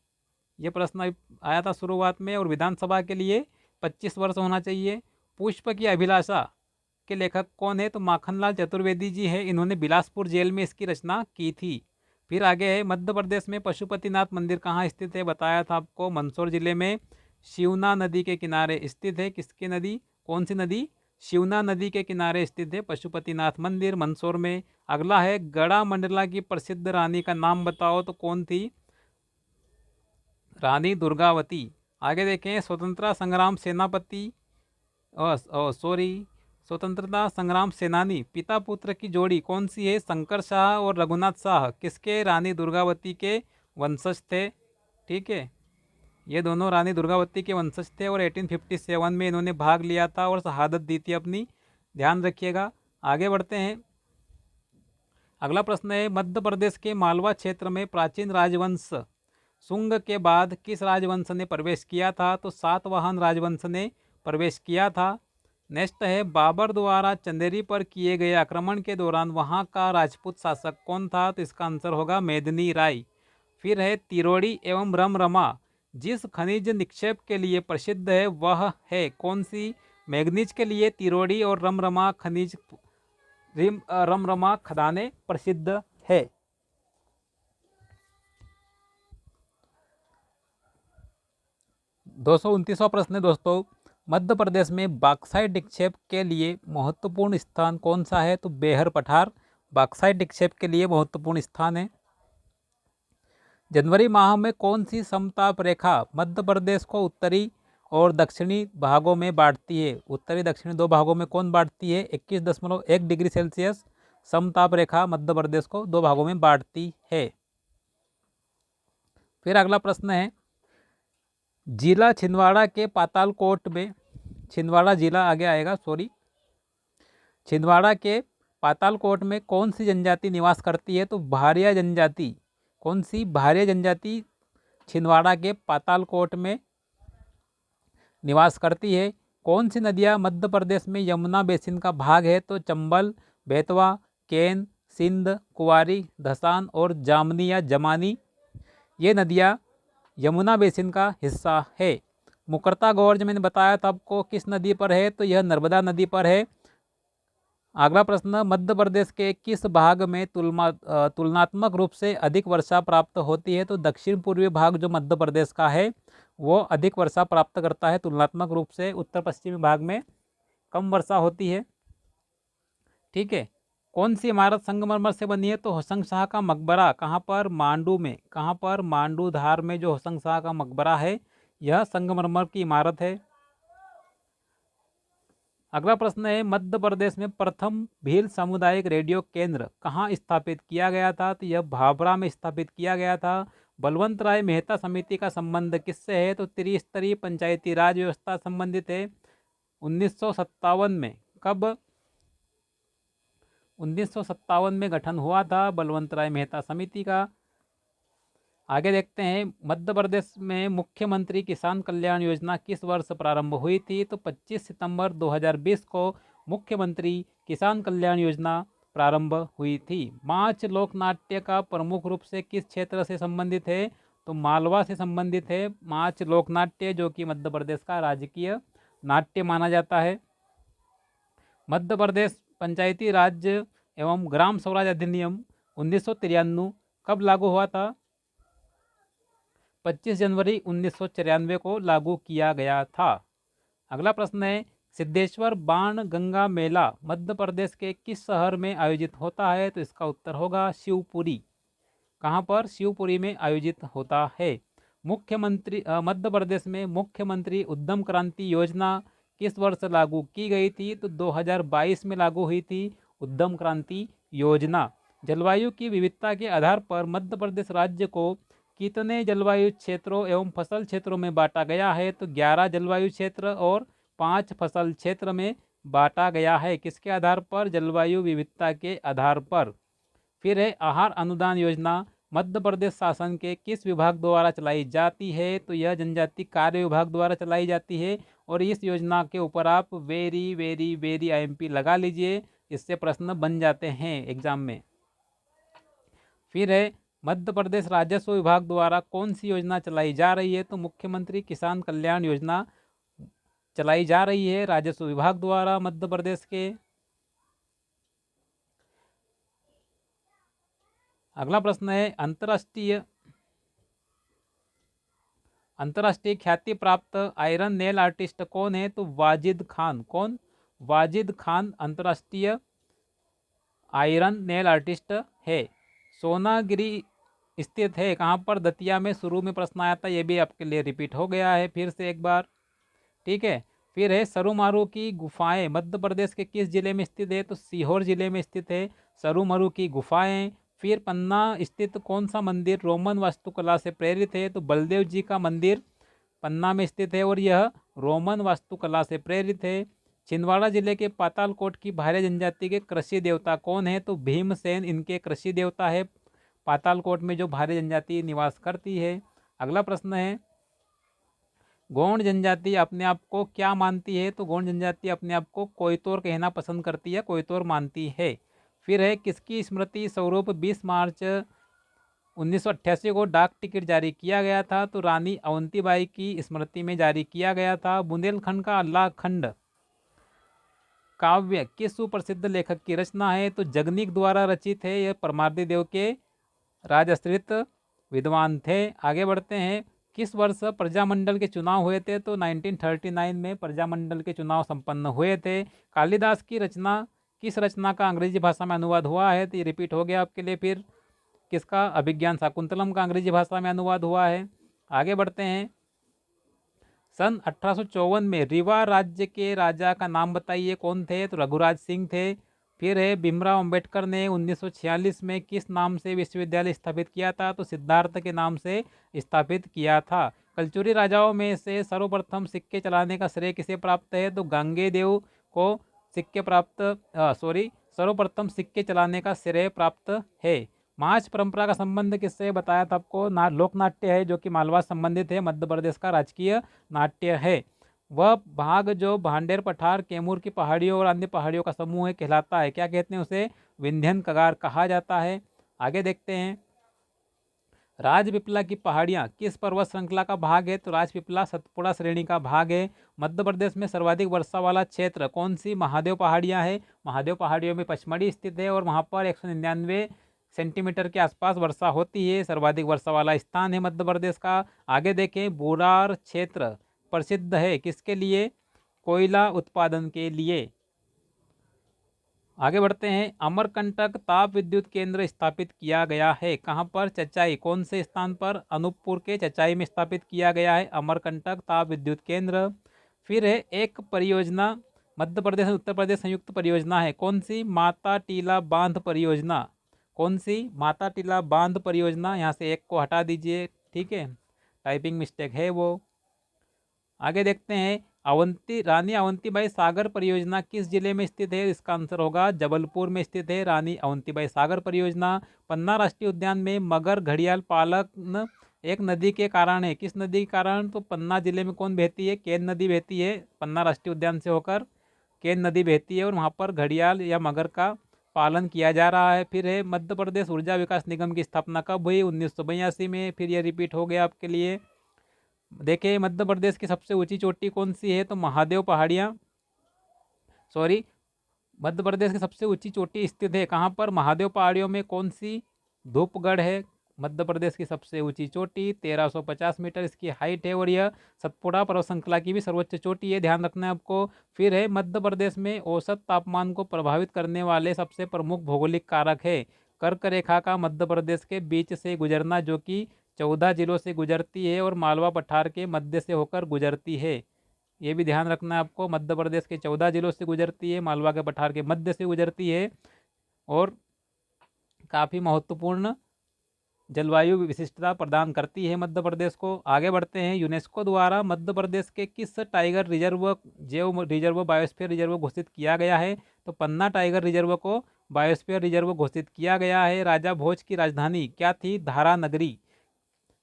ये प्रश्न आया था शुरुआत में। और विधानसभा के लिए 25 वर्ष होना चाहिए। पुष्प की अभिलाषा के लेखक कौन है? तो माखनलाल चतुर्वेदी जी है। इन्होंने बिलासपुर जेल में इसकी रचना की थी। फिर आगे है, मध्य प्रदेश में पशुपतिनाथ मंदिर कहाँ स्थित है? बताया था आपको, मंदसौर जिले में शिवना नदी के किनारे स्थित है। किसकी नदी? कौन सी नदी? शिवना नदी के किनारे स्थित है पशुपतिनाथ मंदिर मंदसौर में। अगला है, गड़ा मंडला की प्रसिद्ध रानी का नाम बताओ। तो कौन थी? रानी दुर्गावती। आगे देखें, स्वतंत्रता संग्राम सेनापति स्वतंत्रता संग्राम सेनानी पिता पुत्र की जोड़ी कौन सी है? शंकर शाह और रघुनाथ शाह किसके? रानी दुर्गावती के वंशज थे। ठीक है, ये दोनों रानी दुर्गावती के वंशज थे और 1857 में इन्होंने भाग लिया था और शहादत दी थी अपनी। ध्यान रखिएगा। आगे बढ़ते हैं। अगला प्रश्न है, मध्य प्रदेश के मालवा क्षेत्र में प्राचीन राजवंश शुंग के बाद किस राजवंश ने प्रवेश किया था? तो सातवाहन राजवंश ने प्रवेश किया था। नेक्स्ट है, बाबर द्वारा चंदेरी पर किए गए आक्रमण के दौरान वहां का राजपूत शासक कौन था? तो इसका आंसर होगा मेदिनी राय। फिर है, तिरोड़ी एवं रमरमा जिस खनिज निक्षेप के लिए प्रसिद्ध है वह है कौन सी? मैग्नीज के लिए तिरोड़ी और रमरमा खनिज रमरमा खदानें प्रसिद्ध है। 229वां प्रश्न है दोस्तों, मध्य प्रदेश में बॉक्साइट निक्षेप के लिए महत्वपूर्ण स्थान कौन सा है? तो बेहर पठार बॉक्साइट निक्षेप के लिए महत्वपूर्ण स्थान है। जनवरी माह में कौन सी समताप रेखा मध्य प्रदेश को उत्तरी और दक्षिणी भागों में बांटती है? उत्तरी दक्षिणी दो भागों में कौन बांटती है? 21.1 डिग्री सेल्सियस समताप रेखा मध्य प्रदेश को दो भागों में बांटती है। फिर अगला प्रश्न है, जिला छिंदवाड़ा के पातालकोट में, छिंदवाड़ा जिला आगे आएगा, सॉरी, छिंदवाड़ा के पातालकोट में कौन सी जनजाति निवास करती है? तो भारिया जनजाति। कौन सी? भारिया जनजाति छिंदवाड़ा के पातालकोट में निवास करती है। कौन सी नदियाँ मध्य प्रदेश में यमुना बेसिन का भाग है? तो चंबल, बेतवा, केन, सिंध, कुंवारी, धसान और जामनी या जमानी, ये नदियाँ यमुना बेसिन का हिस्सा है। मुकरता गोर्ज मैंने बताया था आपको किस नदी पर है? तो यह नर्मदा नदी पर है। अगला प्रश्न, मध्य प्रदेश के किस भाग में तुलनात्मक रूप से अधिक वर्षा प्राप्त होती है? तो दक्षिण पूर्वी भाग जो मध्य प्रदेश का है वो अधिक वर्षा प्राप्त करता है तुलनात्मक रूप से। उत्तर पश्चिमी भाग में कम वर्षा होती है। ठीक है, कौन सी इमारत संगमरमर से बनी है? तो होशंग शाह का मकबरा। कहाँ पर? मांडू में। कहाँ पर? मांडू धार में जो होशंग शाह का मकबरा है यह संगमरमर की इमारत है। अगला प्रश्न है, मध्य प्रदेश में प्रथम भील सामुदायिक रेडियो केंद्र कहाँ स्थापित किया गया था? तो यह भाभरा में स्थापित किया गया था। बलवंत राय मेहता समिति का संबंध किससे है? तो त्रिस्तरीय पंचायती राज व्यवस्था संबंधित है। 1957 में, कब? 1957 में गठन हुआ था बलवंत राय मेहता समिति का। आगे देखते हैं, मध्य प्रदेश में मुख्यमंत्री किसान कल्याण योजना किस वर्ष प्रारंभ हुई थी? तो 25 सितंबर 2020 को मुख्यमंत्री किसान कल्याण योजना प्रारंभ हुई थी। माच लोकनाट्य का प्रमुख रूप से किस क्षेत्र से संबंधित है? तो मालवा से संबंधित है माच लोकनाट्य, जो कि मध्य प्रदेश का राजकीय नाट्य माना जाता है। मध्य प्रदेश पंचायती राज एवं ग्राम स्वराज अधिनियम 1993 कब लागू हुआ था? 25 जनवरी 1994 को लागू किया गया था। अगला प्रश्न है, सिद्धेश्वर बाण गंगा मेला मध्य प्रदेश के किस शहर में आयोजित होता है? तो इसका उत्तर होगा शिवपुरी। कहाँ पर? शिवपुरी में आयोजित होता है। मुख्यमंत्री मध्य प्रदेश में मुख्यमंत्री उद्यम क्रांति योजना किस वर्ष लागू की गई थी? तो 2022 में लागू हुई थी उद्यम क्रांति योजना। जलवायु की विविधता के आधार पर मध्य प्रदेश राज्य को कितने जलवायु क्षेत्रों एवं फसल क्षेत्रों में बांटा गया है? तो 11 जलवायु क्षेत्र और 5 फसल क्षेत्र में बांटा गया है। किसके आधार पर? जलवायु विविधता के आधार पर। फिर है, आहार अनुदान योजना मध्य प्रदेश शासन के किस विभाग द्वारा चलाई जाती है? तो यह जनजाति कार्य विभाग द्वारा चलाई जाती है। और इस योजना के ऊपर आप वेरी वेरी वेरी IMP लगा लीजिए, इससे प्रश्न बन जाते हैं एग्जाम में। फिर है, मध्य प्रदेश राजस्व विभाग द्वारा कौन सी योजना चलाई जा रही है? तो मुख्यमंत्री किसान कल्याण योजना चलाई जा रही है राजस्व विभाग द्वारा मध्य प्रदेश के। अगला प्रश्न है, अंतर्राष्ट्रीय ख्याति प्राप्त आयरन नेल आर्टिस्ट कौन है? तो वाजिद खान। कौन? वाजिद खान अंतर्राष्ट्रीय आयरन नेल आर्टिस्ट है। सोनागिरी स्थित है कहाँ पर? दतिया में। शुरू में प्रश्न आया था, ये भी आपके लिए रिपीट हो गया है फिर से एक बार, ठीक है। फिर है, सरुमारू की गुफाएं मध्य प्रदेश के किस जिले में स्थित है? तो सीहोर जिले में स्थित है सरुमारू की गुफाएं। फिर पन्ना स्थित कौन सा मंदिर रोमन वास्तुकला से प्रेरित है? तो बलदेव जी का मंदिर पन्ना में स्थित है और यह रोमन वास्तुकला से प्रेरित है। छिंदवाड़ा जिले के पातालकोट की भारे जनजाति के कृषि देवता कौन है? तो भीमसेन इनके कृषि देवता है, पातालकोट में जो भारे जनजाति निवास करती है। अगला प्रश्न है, गौंड जनजाति अपने आप को क्या मानती है? तो गौंड जनजाति अपने आप को कोयतोर कहना पसंद करती है, कोयतोर मानती है। फिर है, किसकी स्मृति स्वरूप 20 मार्च 1988 को डाक टिकट जारी किया गया था? तो रानी अवंतीबाई की स्मृति में जारी किया गया था। बुंदेलखंड का अल्लाह खंड काव्य किस सुप्रसिद्ध लेखक की रचना है? तो जगनीक द्वारा रचित है। यह परमार्दी देव के राजश्रित विद्वान थे। आगे बढ़ते हैं, किस वर्ष प्रजामंडल के चुनाव हुए थे? तो 1939 में प्रजामंडल के चुनाव संपन्न हुए थे। कालिदास की रचना किस रचना का अंग्रेजी भाषा में अनुवाद हुआ है? तो ये रिपीट हो गया आपके लिए। फिर किसका? अभिज्ञान शाकुंतलम का अंग्रेजी भाषा में अनुवाद हुआ है। आगे बढ़ते हैं, सन 1854 में रीवा राज्य के राजा का नाम बताइए, कौन थे? तो रघुराज सिंह थे। फिर है, भीमराव अंबेडकर ने 1946 में किस नाम से विश्वविद्यालय स्थापित किया था? तो सिद्धार्थ के नाम से स्थापित किया था। कलचुरी राजाओं में से सर्वप्रथम सिक्के चलाने का श्रेय किसे प्राप्त है? तो गांगेय को सिक्के सर्वप्रथम सिक्के चलाने का श्रेय प्राप्त है। माच परंपरा का संबंध किससे बताया था आपको? लोकनाट्य है, जो कि मालवा संबंधित है, मध्य प्रदेश का राजकीय नाट्य है। वह भाग जो भांडेर पठार कैमूर की पहाड़ियों और अन्य पहाड़ियों का समूह है कहलाता है, क्या कहते हैं उसे? विंध्यन कगार कहा जाता है। आगे देखते हैं, राजपीपला की पहाड़ियाँ किस पर्वत श्रृंखला का भाग है? तो राजपीपला सतपुड़ा श्रेणी का भाग है। मध्य प्रदेश में सर्वाधिक वर्षा वाला क्षेत्र कौन सी महादेव पहाड़ियाँ है? महादेव पहाड़ियों में पचमढ़ी स्थित है और वहाँ पर 199 सेंटीमीटर के आसपास वर्षा होती है। सर्वाधिक वर्षा वाला स्थान है मध्य प्रदेश का। आगे देखें, बोरार क्षेत्र प्रसिद्ध है किसके लिए? कोयला उत्पादन के लिए। आगे बढ़ते हैं, अमरकंटक ताप विद्युत केंद्र स्थापित किया गया है कहाँ पर? चचाई। कौन से स्थान पर? अनूपपुर के चचाई में स्थापित किया गया है अमरकंटक ताप विद्युत केंद्र। फिर है, एक परियोजना मध्य प्रदेश और उत्तर प्रदेश संयुक्त परियोजना है, कौन सी? माता टीला बांध परियोजना। कौन सी? माता टीला बांध परियोजना, यहाँ से एक को हटा दीजिए, ठीक है, टाइपिंग मिस्टेक है वो। आगे देखते हैं, रानी अवंतीबाई सागर परियोजना किस जिले में स्थित है? इसका आंसर होगा जबलपुर में स्थित है रानी अवंतीबाई सागर परियोजना। पन्ना राष्ट्रीय उद्यान में मगर घड़ियाल पालन एक नदी के कारण है। किस नदी के कारण? तो पन्ना जिले में कौन बहती है? केन नदी बहती है पन्ना राष्ट्रीय उद्यान से होकर, केन नदी बहती है और वहाँ पर घड़ियाल या मगर का पालन किया जा रहा है। फिर है मध्य प्रदेश ऊर्जा विकास निगम की स्थापना कब हुई? 1982 में। फिर यह रिपीट हो गया आपके लिए। देखिए मध्य प्रदेश की सबसे ऊंची चोटी कौन सी है? तो महादेव पहाड़ियाँ, सॉरी, मध्य प्रदेश की सबसे ऊंची चोटी स्थित है कहाँ पर? महादेव पहाड़ियों में। कौन सी? धूपगढ़ है मध्य प्रदेश की सबसे ऊंची चोटी, 1350 मीटर इसकी हाइट है और यह सतपुड़ा पर्वत श्रृंखला की भी सर्वोच्च चोटी है, ध्यान रखना है आपको। फिर है मध्य प्रदेश में औसत तापमान को प्रभावित करने वाले सबसे प्रमुख भौगोलिक कारक है कर्क रेखा का मध्य प्रदेश के बीच से गुजरना, जो कि 14 जिलों से गुजरती है और मालवा पठार के मध्य से होकर गुजरती है। ये भी ध्यान रखना है आपको, मध्य प्रदेश के 14 जिलों से गुजरती है, मालवा के पठार के मध्य से गुजरती है और काफ़ी महत्वपूर्ण जलवायु विशिष्टता प्रदान करती है मध्य प्रदेश को। आगे बढ़ते हैं, यूनेस्को द्वारा मध्य प्रदेश के किस टाइगर रिजर्व जैव रिजर्व बायोस्फीयर रिजर्व घोषित किया गया है? तो पन्ना टाइगर रिजर्व को बायोस्फीयर रिजर्व घोषित किया गया है। राजा भोज की राजधानी क्या थी? धारा नगरी।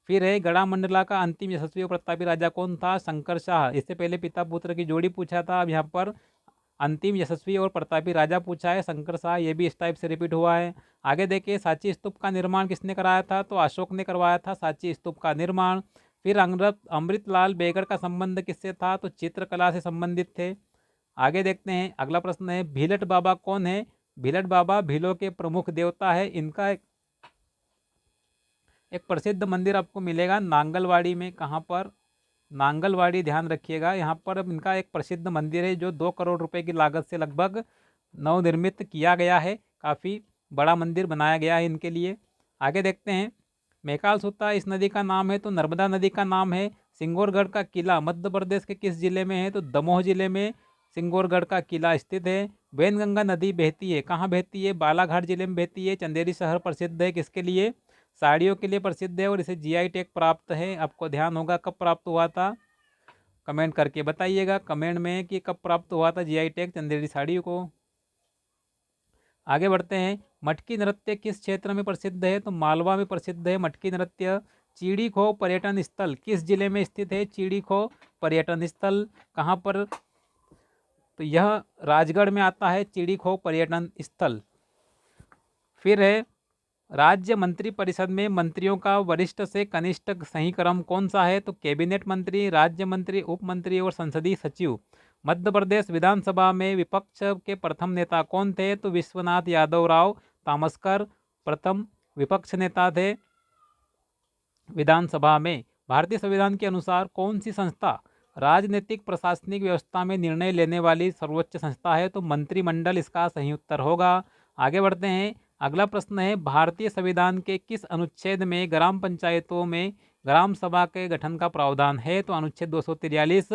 फिर है गड़ा मंडला का अंतिम यशस्वी और प्रतापी राजा कौन था? शंकर शाह। इससे पहले पिता पुत्र की जोड़ी पूछा था, अब यहाँ पर अंतिम यशस्वी और प्रतापी राजा पूछा है, शंकर शाह। ये भी इस टाइप से रिपीट हुआ है। आगे देखिए, सांची स्तूप का निर्माण किसने कराया था? तो अशोक ने करवाया था सांची स्तूप का निर्माण। फिर अमृतलाल बेगड़ का संबंध किससे था? तो चित्रकला से संबंधित थे। आगे देखते हैं, अगला प्रश्न है, भीलट बाबा कौन है? भीलट बाबा भीलों के प्रमुख देवता है। इनका एक प्रसिद्ध मंदिर आपको मिलेगा नांगलवाड़ी में। कहाँ पर? नांगलवाड़ी, ध्यान रखिएगा। यहाँ पर इनका एक प्रसिद्ध मंदिर है जो 2 करोड़ रुपए की लागत से लगभग नवनिर्मित किया गया है। काफ़ी बड़ा मंदिर बनाया गया है इनके लिए। आगे देखते हैं, मैकाल सूता इस नदी का नाम है? तो नर्मदा नदी का नाम है। सिंगोरगढ़ का किला मध्य प्रदेश के किस जिले में है? तो दमोह जिले में सिंगोरगढ़ का किला स्थित है। वैनगंगा नदी बहती है, कहाँ बहती है? बालाघाट जिले में बहती है। चंदेरी शहर प्रसिद्ध है किसके लिए? साड़ियों के लिए प्रसिद्ध है और इसे जीआई टैग प्राप्त है। आपको ध्यान होगा कब प्राप्त हुआ था, कमेंट करके बताइएगा कमेंट में कि कब प्राप्त हुआ था जीआई टैग चंदेरी साड़ी को। आगे बढ़ते हैं, मटकी नृत्य किस क्षेत्र में प्रसिद्ध है? तो मालवा में प्रसिद्ध है मटकी नृत्य। चीड़ी खो पर्यटन स्थल किस जिले में स्थित है? चीड़ी खो पर्यटन स्थल कहाँ पर? तो यह राजगढ़ में आता है चीड़ी खो पर्यटन स्थल। फिर है, राज्य मंत्री परिषद में मंत्रियों का वरिष्ठ से कनिष्ठ सही क्रम कौन सा है? तो कैबिनेट मंत्री, राज्य मंत्री, उप मंत्री और संसदीय सचिव। मध्य प्रदेश विधानसभा में विपक्ष के प्रथम नेता कौन थे? तो विश्वनाथ यादव राव तामस्कर प्रथम विपक्ष नेता थे विधानसभा में। भारतीय संविधान के अनुसार कौन सी संस्था राजनीतिक प्रशासनिक व्यवस्था में निर्णय लेने वाली सर्वोच्च संस्था है? तो मंत्रिमंडल इसका सही उत्तर होगा। आगे बढ़ते हैं, अगला प्रश्न है, भारतीय संविधान के किस अनुच्छेद में ग्राम पंचायतों में ग्राम सभा के गठन का प्रावधान है? तो अनुच्छेद 243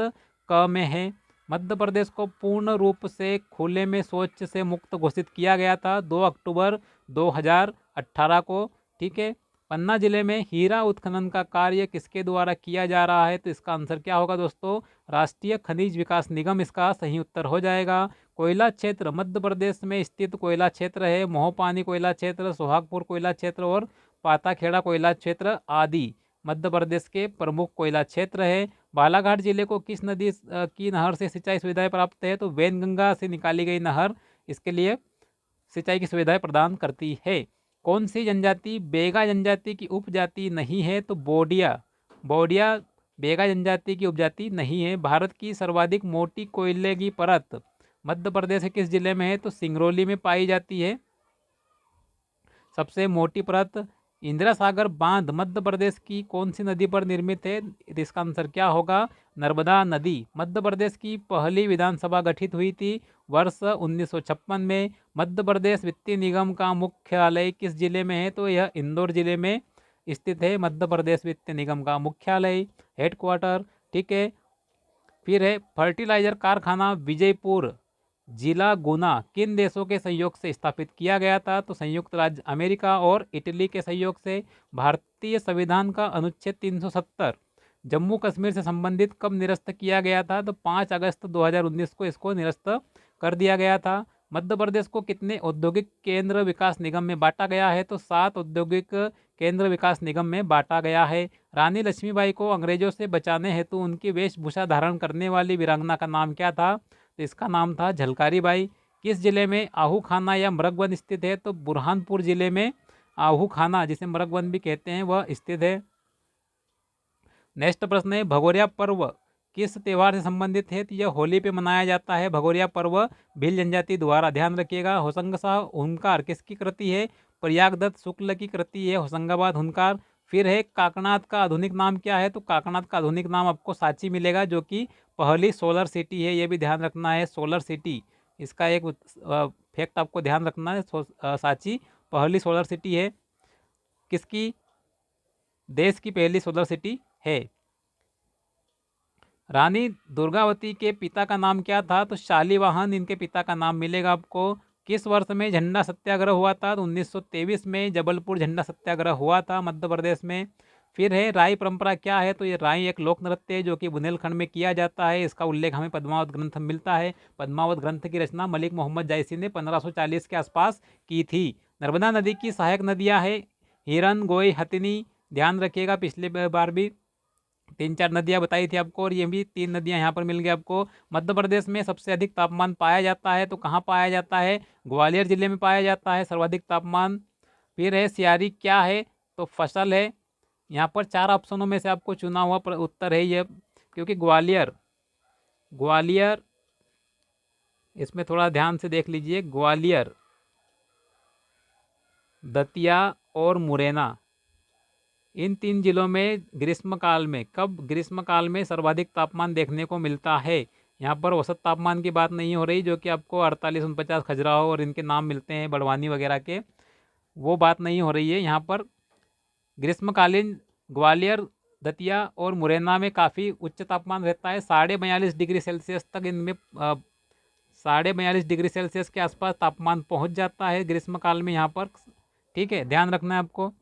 क में है। मध्य प्रदेश को पूर्ण रूप से खुले में शौच से मुक्त घोषित किया गया था 2 अक्टूबर 2018 को, ठीक है। पन्ना जिले में हीरा उत्खनन का कार्य किसके द्वारा किया जा रहा है? तो इसका आंसर क्या होगा दोस्तों? राष्ट्रीय खनिज विकास निगम इसका सही उत्तर हो जाएगा। कोयला क्षेत्र मध्य प्रदेश में स्थित कोयला क्षेत्र है मोहपानी कोयला क्षेत्र, सोहागपुर कोयला क्षेत्र और पाताखेड़ा कोयला क्षेत्र आदि मध्य प्रदेश के प्रमुख कोयला क्षेत्र है। बालाघाट जिले को किस नदी की नहर से सिंचाई सुविधाएं प्राप्त है? तो वैनगंगा से निकाली गई नहर इसके लिए सिंचाई की सुविधाएं प्रदान करती है। कौन सी जनजाति बेगा जनजाति की उपजाति नहीं है? तो बोडिया, बोडिया बेगा जनजाति की उपजाति नहीं है। भारत की सर्वाधिक मोटी कोयले की परत मध्य प्रदेश के किस जिले में है? तो सिंगरौली में पाई जाती है सबसे मोटी परत। इंदिरा सागर बांध मध्य प्रदेश की कौन सी नदी पर निर्मित है? इसका आंसर क्या होगा? नर्मदा नदी। मध्य प्रदेश की पहली विधानसभा गठित हुई थी वर्ष 1956 में। मध्य प्रदेश वित्तीय निगम का मुख्यालय किस जिले में है? तो यह इंदौर जिले में स्थित है मध्य प्रदेश वित्तीय निगम का मुख्यालय, हेडक्वार्टर, ठीक है। फिर है फर्टिलाइजर कारखाना विजयपुर जिला गुना किन देशों के सहयोग से स्थापित किया गया था? तो संयुक्त राज्य अमेरिका और इटली के सहयोग से। भारतीय संविधान का अनुच्छेद 370 जम्मू कश्मीर से संबंधित कब निरस्त किया गया था? तो 5 अगस्त 2019 को इसको निरस्त कर दिया गया था। मध्य प्रदेश को कितने औद्योगिक केंद्र विकास निगम में बांटा गया है? तो 7 औद्योगिक केंद्र विकास निगम में बांटा गया है। रानी लक्ष्मीबाई को अंग्रेजों से बचाने हेतु उनकी वेशभूषा धारण करने वाली वीरांगना का नाम क्या था? तो इसका नाम था झलकारी बाई। किस जिले में आहू खाना या मृगवन स्थित है? तो बुरहानपुर जिले में आहू खाना, जिसे मृगवन भी कहते हैं, वह स्थित है। नेक्स्ट प्रश्न है, भगोरिया पर्व किस त्यौहार से संबंधित है? तो यह होली पे मनाया जाता है भगोरिया पर्व भील जनजाति द्वारा। ध्यान रखिएगा। होशंगाबाद हुंकार किसकी कृति है? प्रयागदत्त शुक्ल की कृति है होशंगाबाद हुंकार। फिर है काकनाथ का आधुनिक नाम क्या है? तो काकनाथ का आधुनिक नाम आपको सांची मिलेगा, जो कि पहली सोलर सिटी है। ये भी ध्यान रखना है, सोलर सिटी। इसका एक फैक्ट आपको ध्यान रखना है, सांची पहली सोलर सिटी है। किसकी? देश की पहली सोलर सिटी है। रानी दुर्गावती के पिता का नाम क्या था? तो शालीवाहन इनके पिता का नाम मिलेगा आपको। किस वर्ष में झंडा सत्याग्रह हुआ था? तो 1923 में जबलपुर झंडा सत्याग्रह हुआ था मध्य प्रदेश में। फिर है राई परंपरा क्या है? तो ये राई एक लोक नृत्य है जो कि बुंदेलखंड में किया जाता है। इसका उल्लेख हमें पद्मावत ग्रंथ में मिलता है। पद्मावत ग्रंथ की रचना मलिक मोहम्मद जायसी ने 1540 के आसपास की थी। नर्मदा नदी की सहायक नदियाँ है हिरन, गोई, हथिनी। ध्यान रखिएगा, पिछले बार भी 3-4 नदियाँ बताई थी आपको, और ये भी 3 नदियाँ यहाँ पर मिल गई आपको। मध्य प्रदेश में सबसे अधिक तापमान पाया जाता है, तो कहाँ पाया जाता है? ग्वालियर जिले में पाया जाता है सर्वाधिक तापमान। फिर है सियारी क्या है? तो फसल है। यहाँ पर 4 ऑप्शनों में से आपको चुना हुआ उत्तर है ये, क्योंकि ग्वालियर ग्वालियर इसमें थोड़ा ध्यान से देख लीजिए। ग्वालियर, दतिया और मुरैना, इन 3 जिलों में ग्रीष्मकाल में, कब ग्रीष्मकाल में सर्वाधिक तापमान देखने को मिलता है। यहाँ पर औसत तापमान की बात नहीं हो रही, जो कि आपको 48-49 खजुराहो और इनके नाम मिलते हैं बड़वानी वगैरह के, वो बात नहीं हो रही है। यहाँ पर ग्रीष्मकालीन ग्वालियर, दतिया और मुरैना में काफ़ी उच्च तापमान रहता है। 42.5 डिग्री सेल्सियस तक इनमें 42.5 डिग्री सेल्सियस के आसपास तापमान पहुँच जाता है ग्रीष्मकाल में यहाँ पर। ठीक है, ध्यान रखना है आपको।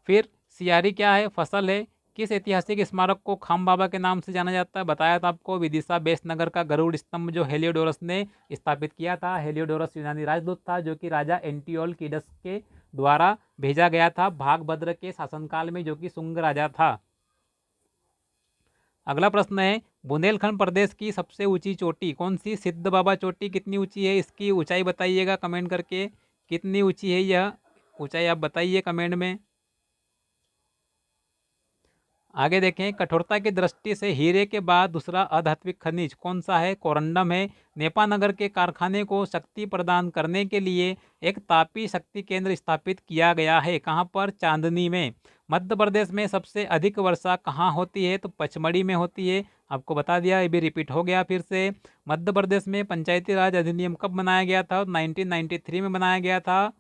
फिर सियारी क्या है? फसल है। किस ऐतिहासिक स्मारक को खाम बाबा के नाम से जाना जाता है? बताया था आपको, विदिशा बेसनगर का गरुड़ स्तंभ जो हेलियोडोरस ने स्थापित किया था। हेलियोडोरस यूनानी राजदूत था, जो कि राजा एंटियोल कीडस के द्वारा भेजा गया था भागभद्र के शासनकाल में, जो कि शुंग राजा था। अगला प्रश्न है, बुंदेलखंड प्रदेश की सबसे ऊंची चोटी कौन सी? सिद्ध बाबा चोटी कितनी ऊंची है? इसकी ऊंचाई बताइएगा कमेंट करके, कितनी ऊंची है यह ऊंचाई, आप बताइए कमेंट में। आगे देखें, कठोरता की दृष्टि से हीरे के बाद दूसरा अधात्विक खनिज कौन सा है? कोरंडम है। नेपानगर के कारखाने को शक्ति प्रदान करने के लिए एक तापी शक्ति केंद्र स्थापित किया गया है। कहाँ पर? चांदनी में। मध्य प्रदेश में सबसे अधिक वर्षा कहाँ होती है? तो पचमढ़ी में होती है। आपको बता दिया, ये भी रिपीट हो गया फिर से। मध्य प्रदेश में पंचायती राज अधिनियम कब बनाया गया था? 1993 में बनाया गया था।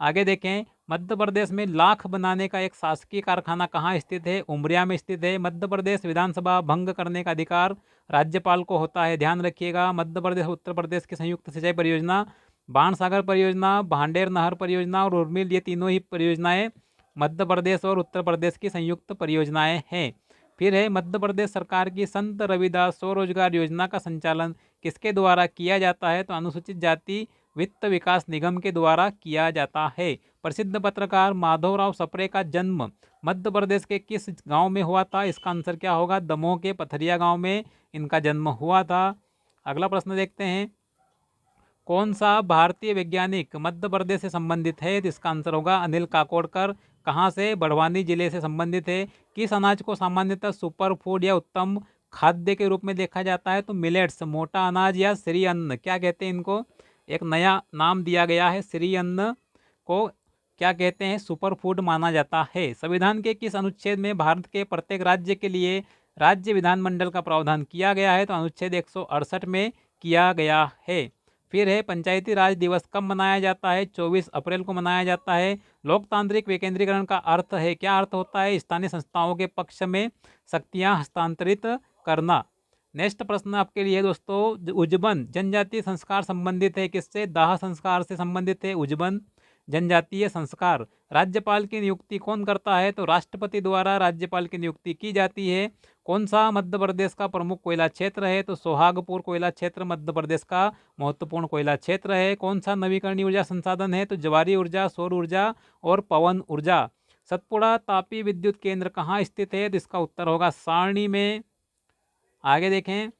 आगे देखें, मध्य प्रदेश में लाख बनाने का एक शासकीय कारखाना कहाँ स्थित है? उमरिया में स्थित है। मध्य प्रदेश विधानसभा भंग करने का अधिकार राज्यपाल को होता है। ध्यान रखिएगा। मध्य प्रदेश उत्तर प्रदेश की संयुक्त सिंचाई परियोजना बाणसागर परियोजना, भांडेर नहर परियोजना और उर्मिल, ये तीनों ही परियोजनाएं मध्य प्रदेश और उत्तर प्रदेश की संयुक्त परियोजनाएं हैं। फिर है, मध्य प्रदेश सरकार की संत रविदास स्वरोजगार योजना का संचालन किसके द्वारा किया जाता है? तो अनुसूचित जाति वित्त विकास निगम के द्वारा किया जाता है। प्रसिद्ध पत्रकार माधवराव सप्रे का जन्म मध्य प्रदेश के किस गांव में हुआ था? इसका आंसर क्या होगा? दमोह के पथरिया गांव में इनका जन्म हुआ था। अगला प्रश्न देखते हैं, कौन सा भारतीय वैज्ञानिक मध्य प्रदेश से संबंधित है? तो इसका आंसर होगा अनिल काकोडकर। कहाँ से? बड़वानी जिले से संबंधित है। किस अनाज को सामान्यतः सुपर फूड या उत्तम खाद्य के रूप में देखा जाता है? तो मिलेट्स, मोटा अनाज या श्री अन्न, क्या कहते हैं इनको? एक नया नाम दिया गया है, श्री अन्न को क्या कहते हैं? सुपर फूड माना जाता है। संविधान के किस अनुच्छेद में भारत के प्रत्येक राज्य के लिए राज्य विधानमंडल का प्रावधान किया गया है? तो अनुच्छेद 168 में किया गया है। फिर है, पंचायती राज दिवस कब मनाया जाता है? 24 अप्रैल को मनाया जाता है। लोकतांत्रिक विकेंद्रीकरण का अर्थ है, क्या अर्थ होता है? स्थानीय संस्थाओं के पक्ष में शक्तियां हस्तांतरित करना। नेक्स्ट प्रश्न आपके लिए दोस्तों, उज्जबन जनजातीय संस्कार संबंधित है किससे? दाह संस्कार से संबंधित है उज्जबन जनजातीय संस्कार। राज्यपाल की नियुक्ति कौन करता है? तो राष्ट्रपति द्वारा राज्यपाल की नियुक्ति की जाती है। कौन सा मध्य प्रदेश का प्रमुख कोयला क्षेत्र है? तो सोहागपुर कोयला क्षेत्र मध्य प्रदेश का महत्वपूर्ण कोयला क्षेत्र है। कौन सा नवीकरणीय ऊर्जा संसाधन है? तो ज्वारी ऊर्जा, सौर ऊर्जा और पवन ऊर्जा। सतपुड़ा तापी विद्युत केंद्र कहाँ स्थित है? तो इसका उत्तर होगा सारणी में। आगे देखें,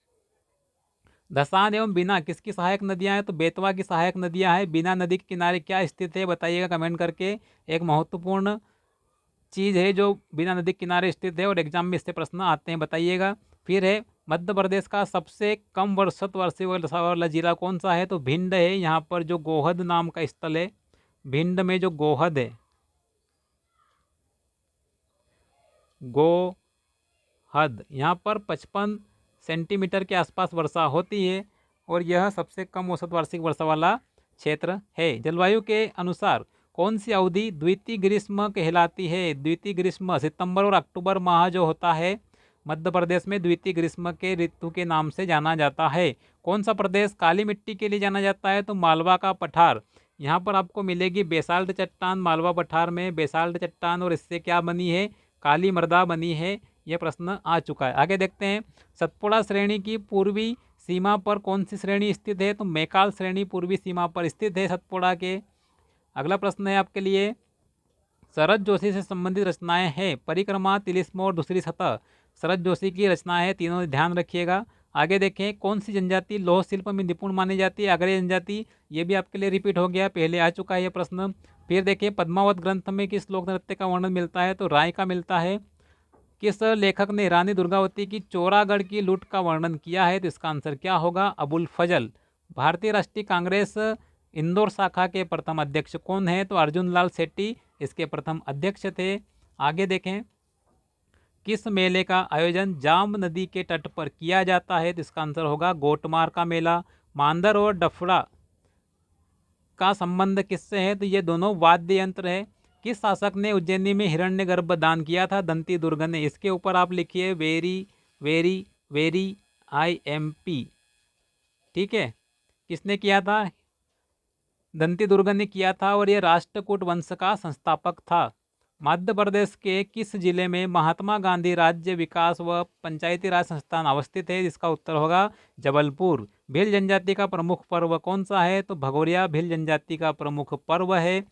धसान एवं बीना किसकी सहायक नदियां हैं? तो बेतवा की सहायक नदियां हैं। बीना नदी के किनारे क्या स्थित है? बताइएगा कमेंट करके। एक महत्वपूर्ण चीज़ है जो बीना नदी के किनारे स्थित है और एग्जाम में इससे प्रश्न आते हैं, बताइएगा। फिर है मध्य प्रदेश का सबसे कम वर्षा वाला जिला कौन सा है? तो भिंड है। यहाँ पर जो गोहद नाम का स्थल है, भिंड में जो गोहद है, गोहद, यहाँ पर 55 सेंटीमीटर के आसपास वर्षा होती है और यह सबसे कम औसत वार्षिक वर्षा वाला क्षेत्र है। जलवायु के अनुसार कौन सी अवधि द्वितीय ग्रीष्म कहलाती है? द्वितीय ग्रीष्म सितंबर और अक्टूबर माह जो होता है मध्य प्रदेश में द्वितीय ग्रीष्म के ऋतु के नाम से जाना जाता है। कौन सा प्रदेश काली मिट्टी के लिए जाना जाता है? तो मालवा का पठार। यहाँ पर आपको मिलेगी बेसाल्ट चट्टान मालवा पठार में, बेसाल्ट चट्टान, और इससे क्या बनी है? काली मृदा बनी है। यह प्रश्न आ चुका है। आगे देखते हैं, सतपुड़ा श्रेणी की पूर्वी सीमा पर कौन सी श्रेणी स्थित है? तो मैकाल श्रेणी पूर्वी सीमा पर स्थित है सतपुड़ा के। अगला प्रश्न है आपके लिए, शरद जोशी से संबंधित रचनाएं हैं परिक्रमा, तिलिस्म और दूसरी सतह। शरद जोशी की रचनाएं हैं, तीनों ध्यान रखिएगा। आगे देखें, कौन सी जनजाति लौह शिल्प में निपुण मानी जाती है? आगरे जनजाति। ये भी आपके लिए रिपीट हो गया, पहले आ चुका है ये प्रश्न। फिर देखिए, पद्मावत ग्रंथ में किस लोक नृत्य का वर्णन मिलता है? तो राय का मिलता है। किस लेखक ने रानी दुर्गावती की चौरागढ़ की लूट का वर्णन किया है? तो इसका आंसर क्या होगा? अबुल फजल। भारतीय राष्ट्रीय कांग्रेस इंदौर शाखा के प्रथम अध्यक्ष कौन है? तो अर्जुन लाल शेट्टी इसके प्रथम अध्यक्ष थे। आगे देखें, किस मेले का आयोजन जाम नदी के तट पर किया जाता है? तो इसका आंसर होगा गोटमार का मेला। मांदर और डफड़ा का संबंध किससे है? तो ये दोनों वाद्य यंत्र है। किस शासक ने उज्जैनी में हिरण्यगर्भ दान किया था? दंती दुर्ग ने। इसके ऊपर आप लिखिए वेरी वेरी वेरी IMP। ठीक है, किसने किया था? दंती दुर्ग ने किया था और ये राष्ट्रकूट वंश का संस्थापक था। मध्य प्रदेश के किस जिले में महात्मा गांधी राज्य विकास व पंचायती राज संस्थान अवस्थित है? इसका उत्तर होगा जबलपुर। भील जनजाति का प्रमुख पर्व कौन सा है? तो भगोरिया भील जनजाति का प्रमुख पर्व है।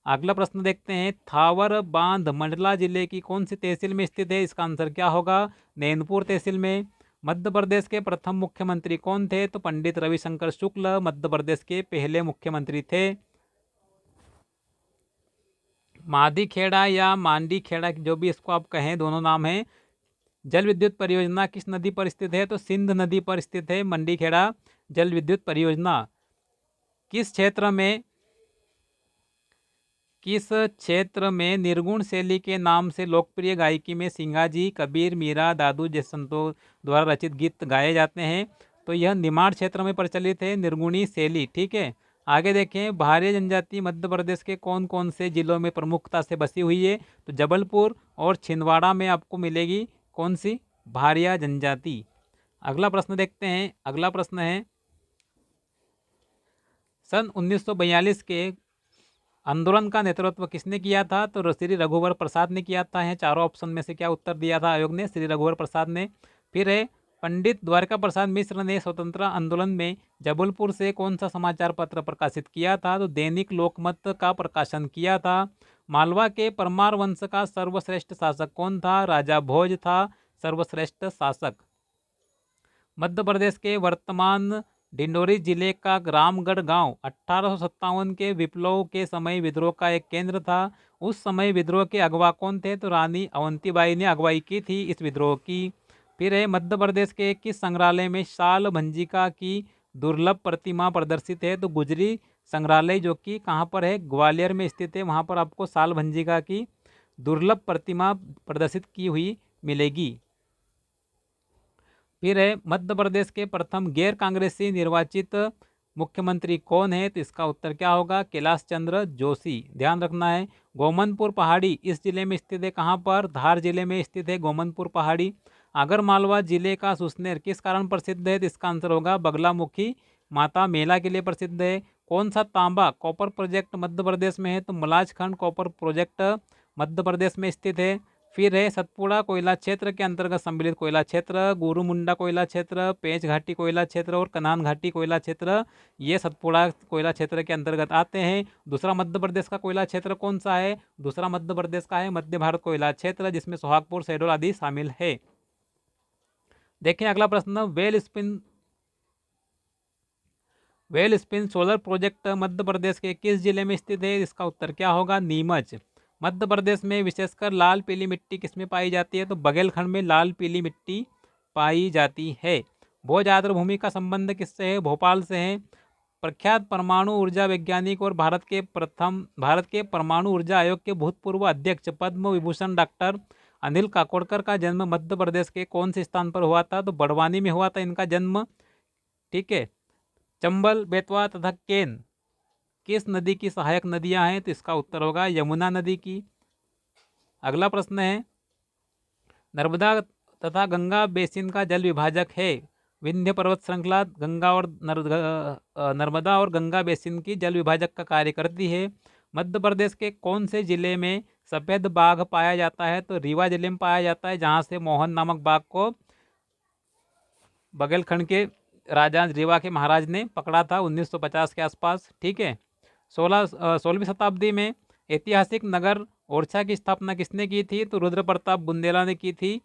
अगला प्रश्न देखते हैं, थावर बांध मंडला जिले की कौन सी तहसील में स्थित है? इसका आंसर क्या होगा? नैनपुर तहसील में। मध्य प्रदेश के प्रथम मुख्यमंत्री कौन थे? तो पंडित रविशंकर शुक्ल मध्य प्रदेश के पहले मुख्यमंत्री थे। मादीखेड़ा या मांडीखेड़ा, जो भी इसको आप कहें, दोनों नाम हैं। जल विद्युत परियोजना किस नदी पर स्थित है? तो सिंध नदी पर स्थित है मंडीखेड़ा जल विद्युत परियोजना। किस क्षेत्र में निर्गुण शैली के नाम से लोकप्रिय गायकी में सिंगाजी, कबीर, मीरा, दादू जैसे संतों द्वारा रचित गीत गाए जाते हैं? तो यह निमाड़ क्षेत्र में प्रचलित है निर्गुणी शैली। ठीक है, आगे देखें, भारिया जनजाति मध्य प्रदेश के कौन कौन से जिलों में प्रमुखता से बसी हुई है? तो जबलपुर और छिंदवाड़ा में आपको मिलेगी कौन सी? भारिया जनजाति। अगला प्रश्न देखते हैं। अगला प्रश्न है, सन 1942 के आंदोलन का नेतृत्व किसने किया था? तो श्री रघुवर प्रसाद ने किया था। है चारों ऑप्शन में से क्या उत्तर दिया था आयोग ने? श्री रघुवर प्रसाद ने। फिर है, पंडित द्वारका प्रसाद मिश्र ने स्वतंत्रता आंदोलन में जबलपुर से कौन सा समाचार पत्र प्रकाशित किया था? तो दैनिक लोकमत का प्रकाशन किया था। मालवा के परमार वंश का सर्वश्रेष्ठ शासक कौन था? राजा भोज था सर्वश्रेष्ठ शासक। मध्य प्रदेश के वर्तमान डिंडोरी जिले का रामगढ़ गांव 1857 के विप्लव के समय विद्रोह का एक केंद्र था। उस समय विद्रोह के अगवा कौन थे? तो रानी अवंतीबाई ने अगवाई की थी इस विद्रोह की। फिर है, मध्य प्रदेश के किस संग्रहालय में शाल भंजिका की दुर्लभ प्रतिमा प्रदर्शित है? तो गुजरी संग्रहालय, जो कि कहाँ पर है? ग्वालियर में स्थित है। वहाँ पर आपको शाल भंजिका की दुर्लभ प्रतिमा प्रदर्शित की हुई मिलेगी। फिर है, मध्य प्रदेश के प्रथम गैर कांग्रेसी निर्वाचित मुख्यमंत्री कौन है? तो इसका उत्तर क्या होगा? कैलाश चंद्र जोशी। ध्यान रखना है। गोमनपुर पहाड़ी इस जिले में स्थित है। कहाँ पर? धार जिले में स्थित है गोमनपुर पहाड़ी। आगरमालवा जिले का सुसनेर किस कारण प्रसिद्ध है? तो इसका आंसर होगा बगलामुखी माता मेला के लिए प्रसिद्ध है। कौन सा तांबा कॉपर प्रोजेक्ट मध्य प्रदेश में है? तो मलाजखंड कॉपर प्रोजेक्ट मध्य प्रदेश में स्थित है। फिर है सतपुड़ा कोयला क्षेत्र के अंतर्गत सम्मिलित कोयला क्षेत्र, गुरुमुंडा कोयला क्षेत्र, पेंच घाटी कोयला क्षेत्र और कनान घाटी कोयला क्षेत्र, ये सतपुड़ा कोयला क्षेत्र के अंतर्गत आते हैं। दूसरा मध्य प्रदेश का कोयला क्षेत्र कौन सा है? दूसरा मध्य प्रदेश का है मध्य भारत कोयला क्षेत्र, जिसमें सोहागपुर, शहडोल आदि शामिल है। देखें अगला प्रश्न, well spin solar project Madhya Pradesh के किस जिले में स्थित है? इसका उत्तर क्या होगा? नीमच। मध्य प्रदेश में विशेषकर लाल पीली मिट्टी किसमें पाई जाती है? तो बघेलखंड में लाल पीली मिट्टी पाई जाती है। भोज आर्द्र भूमि का संबंध किससे है? भोपाल से है। प्रख्यात परमाणु ऊर्जा वैज्ञानिक और भारत के परमाणु ऊर्जा आयोग के भूतपूर्व अध्यक्ष पद्म विभूषण डॉक्टर अनिल काकोडकर का जन्म मध्य प्रदेश के कौन से स्थान पर हुआ था? तो बड़वानी में हुआ था इनका जन्म। ठीक है। चंबल, बेतवा तथा केन किस नदी की सहायक नदियां हैं? तो इसका उत्तर होगा यमुना नदी की। अगला प्रश्न है, नर्मदा तथा गंगा बेसिन का जल विभाजक है। विंध्य पर्वत श्रृंखला नर्मदा और गंगा बेसिन की जल विभाजक का कार्य करती है। मध्य प्रदेश के कौन से जिले में सफेद बाघ पाया जाता है? तो रीवा जिले में पाया जाता है, जहां से मोहन नामक बाघ को बघेलखंड के राजा रीवा के महाराज ने पकड़ा था 1950 के आसपास। ठीक है। 16वीं शताब्दी में ऐतिहासिक नगर ओरछा की स्थापना किसने की थी? तो रुद्र प्रताप बुंदेला ने की थी।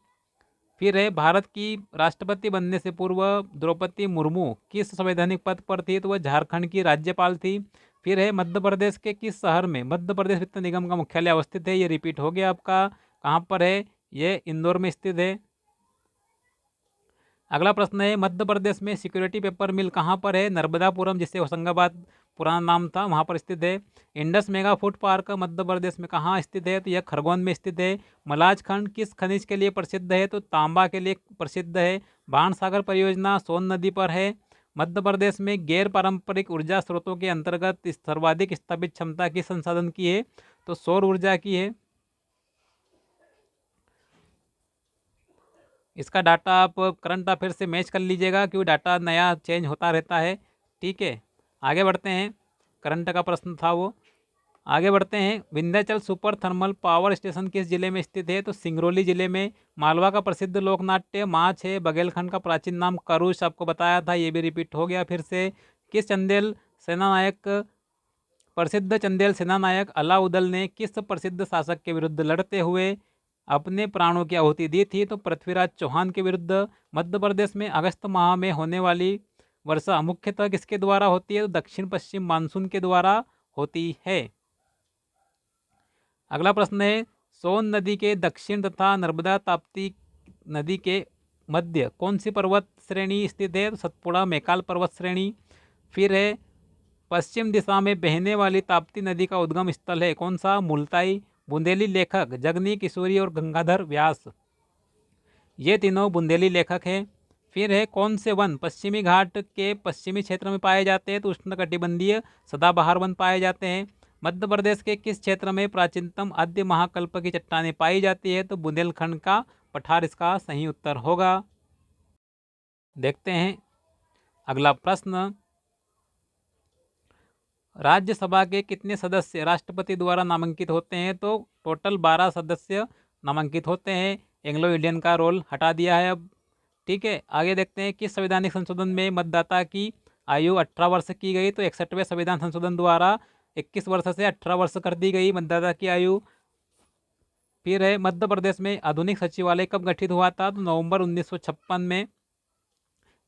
फिर है, भारत की राष्ट्रपति बनने से पूर्व द्रौपदी मुर्मू किस संवैधानिक पद पर थी? तो वह झारखंड की राज्यपाल थी। फिर है, मध्य प्रदेश के किस शहर में मध्य प्रदेश वित्त निगम का मुख्यालय अवस्थित है? ये रिपीट हो गया आपका। कहाँ पर है? ये इंदौर में स्थित है। अगला प्रश्न है, मध्य प्रदेश में सिक्योरिटी पेपर मिल कहाँ पर है? नर्मदापुरम, जिसे होशंगाबाद पुराना नाम था, वहाँ पर स्थित है। Indus mega food park Madhya Pradesh में कहाँ स्थित है? तो यह खरगोन में स्थित है। मलाजखंड किस खनिज के लिए प्रसिद्ध है? तो तांबा के लिए प्रसिद्ध है। बाणसागर परियोजना सोन नदी पर है। मध्य प्रदेश में गैर पारंपरिक ऊर्जा स्रोतों के अंतर्गत सर्वाधिक स्थापित क्षमता किस संसाधन की है? तो सौर ऊर्जा की है। इसका डाटा आप करंट अफेयर से मैच कर लीजिएगा, क्योंकि डाटा नया चेंज होता रहता है। ठीक है। आगे बढ़ते हैं, करंट का प्रश्न था वो। आगे बढ़ते हैं, Vindhyachal super thermal power station किस जिले में स्थित है? तो सिंगरौली जिले में। मालवा का प्रसिद्ध लोकनाट्य माछ है। बघेलखंड का प्राचीन नाम करुष, आपको बताया था, ये भी रिपीट हो गया फिर से। किस प्रसिद्ध चंदेल सेनानायक अलाउद्दीन ने किस प्रसिद्ध शासक के विरुद्ध लड़ते हुए अपने प्राणों की आहुति दी थी? तो पृथ्वीराज चौहान के विरुद्ध। मध्य प्रदेश में अगस्त माह में होने वाली वर्षा मुख्यतः किसके द्वारा होती है? तो दक्षिण पश्चिम मानसून के द्वारा होती है। अगला प्रश्न है, सोन नदी के दक्षिण तथा नर्मदा ताप्ती नदी के मध्य कौन सी पर्वत श्रेणी स्थित है? तो सतपुड़ा मैकाल पर्वत श्रेणी। फिर है, पश्चिम दिशा में बहने वाली ताप्ती नदी का उद्गम स्थल है कौन सा? मुल्ताई। बुंदेली लेखक जगनी किशोरी और गंगाधर व्यास, ये तीनों बुंदेली लेखक हैं। फिर है, कौन से वन पश्चिमी घाट के पश्चिमी क्षेत्र में पाए जाते हैं? तो उष्णकटिबंधीय सदाबहार वन पाए जाते हैं। मध्य प्रदेश के किस क्षेत्र में प्राचीनतम आद्य महाकल्प की चट्टानें पाई जाती है? तो बुंदेलखंड का पठार इसका सही उत्तर होगा। देखते हैं अगला प्रश्न, राज्यसभा के कितने सदस्य राष्ट्रपति द्वारा नामांकित होते हैं? तो टोटल 12 सदस्य नामांकित होते हैं। एंग्लो इंडियन का रोल हटा दिया है अब। ठीक है। आगे देखते हैं, किस संवैधानिक संशोधन में मतदाता की आयु 18 वर्ष की गई? तो 61वें संविधान संशोधन द्वारा 21 वर्ष से 18 वर्ष कर दी गई मतदाता की आयु। फिर है, मध्य प्रदेश में आधुनिक सचिवालय कब गठित हुआ था? तो नवंबर 1956 में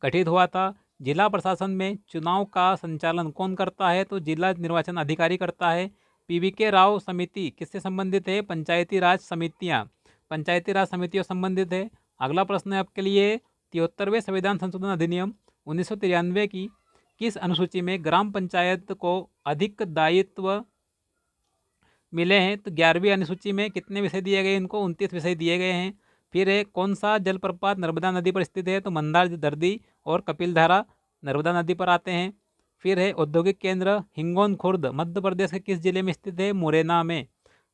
गठित हुआ था। जिला प्रशासन में चुनाव का संचालन कौन करता है? तो जिला निर्वाचन अधिकारी करता है। पीवीके राव समिति किससे संबंधित है? पंचायती राज समितियां, पंचायती राज समितियों संबंधित है। अगला प्रश्न है आपके लिए, 73वें संविधान संशोधन अधिनियम 1993 की किस अनुसूची में ग्राम पंचायत को अधिक दायित्व मिले हैं? तो 11वीं अनुसूची में कितने विषय दिए गए इनको? 29 विषय दिए गए हैं। फिर है, कौन सा जलप्रपात नर्मदा नदी पर स्थित है? तो मंदार दर्दी और कपिलधारा नर्मदा नदी पर आते हैं। फिर है, औद्योगिक केंद्र हिंगोन खुर्द मध्य प्रदेश के किस जिले में स्थित है? मुरैना में।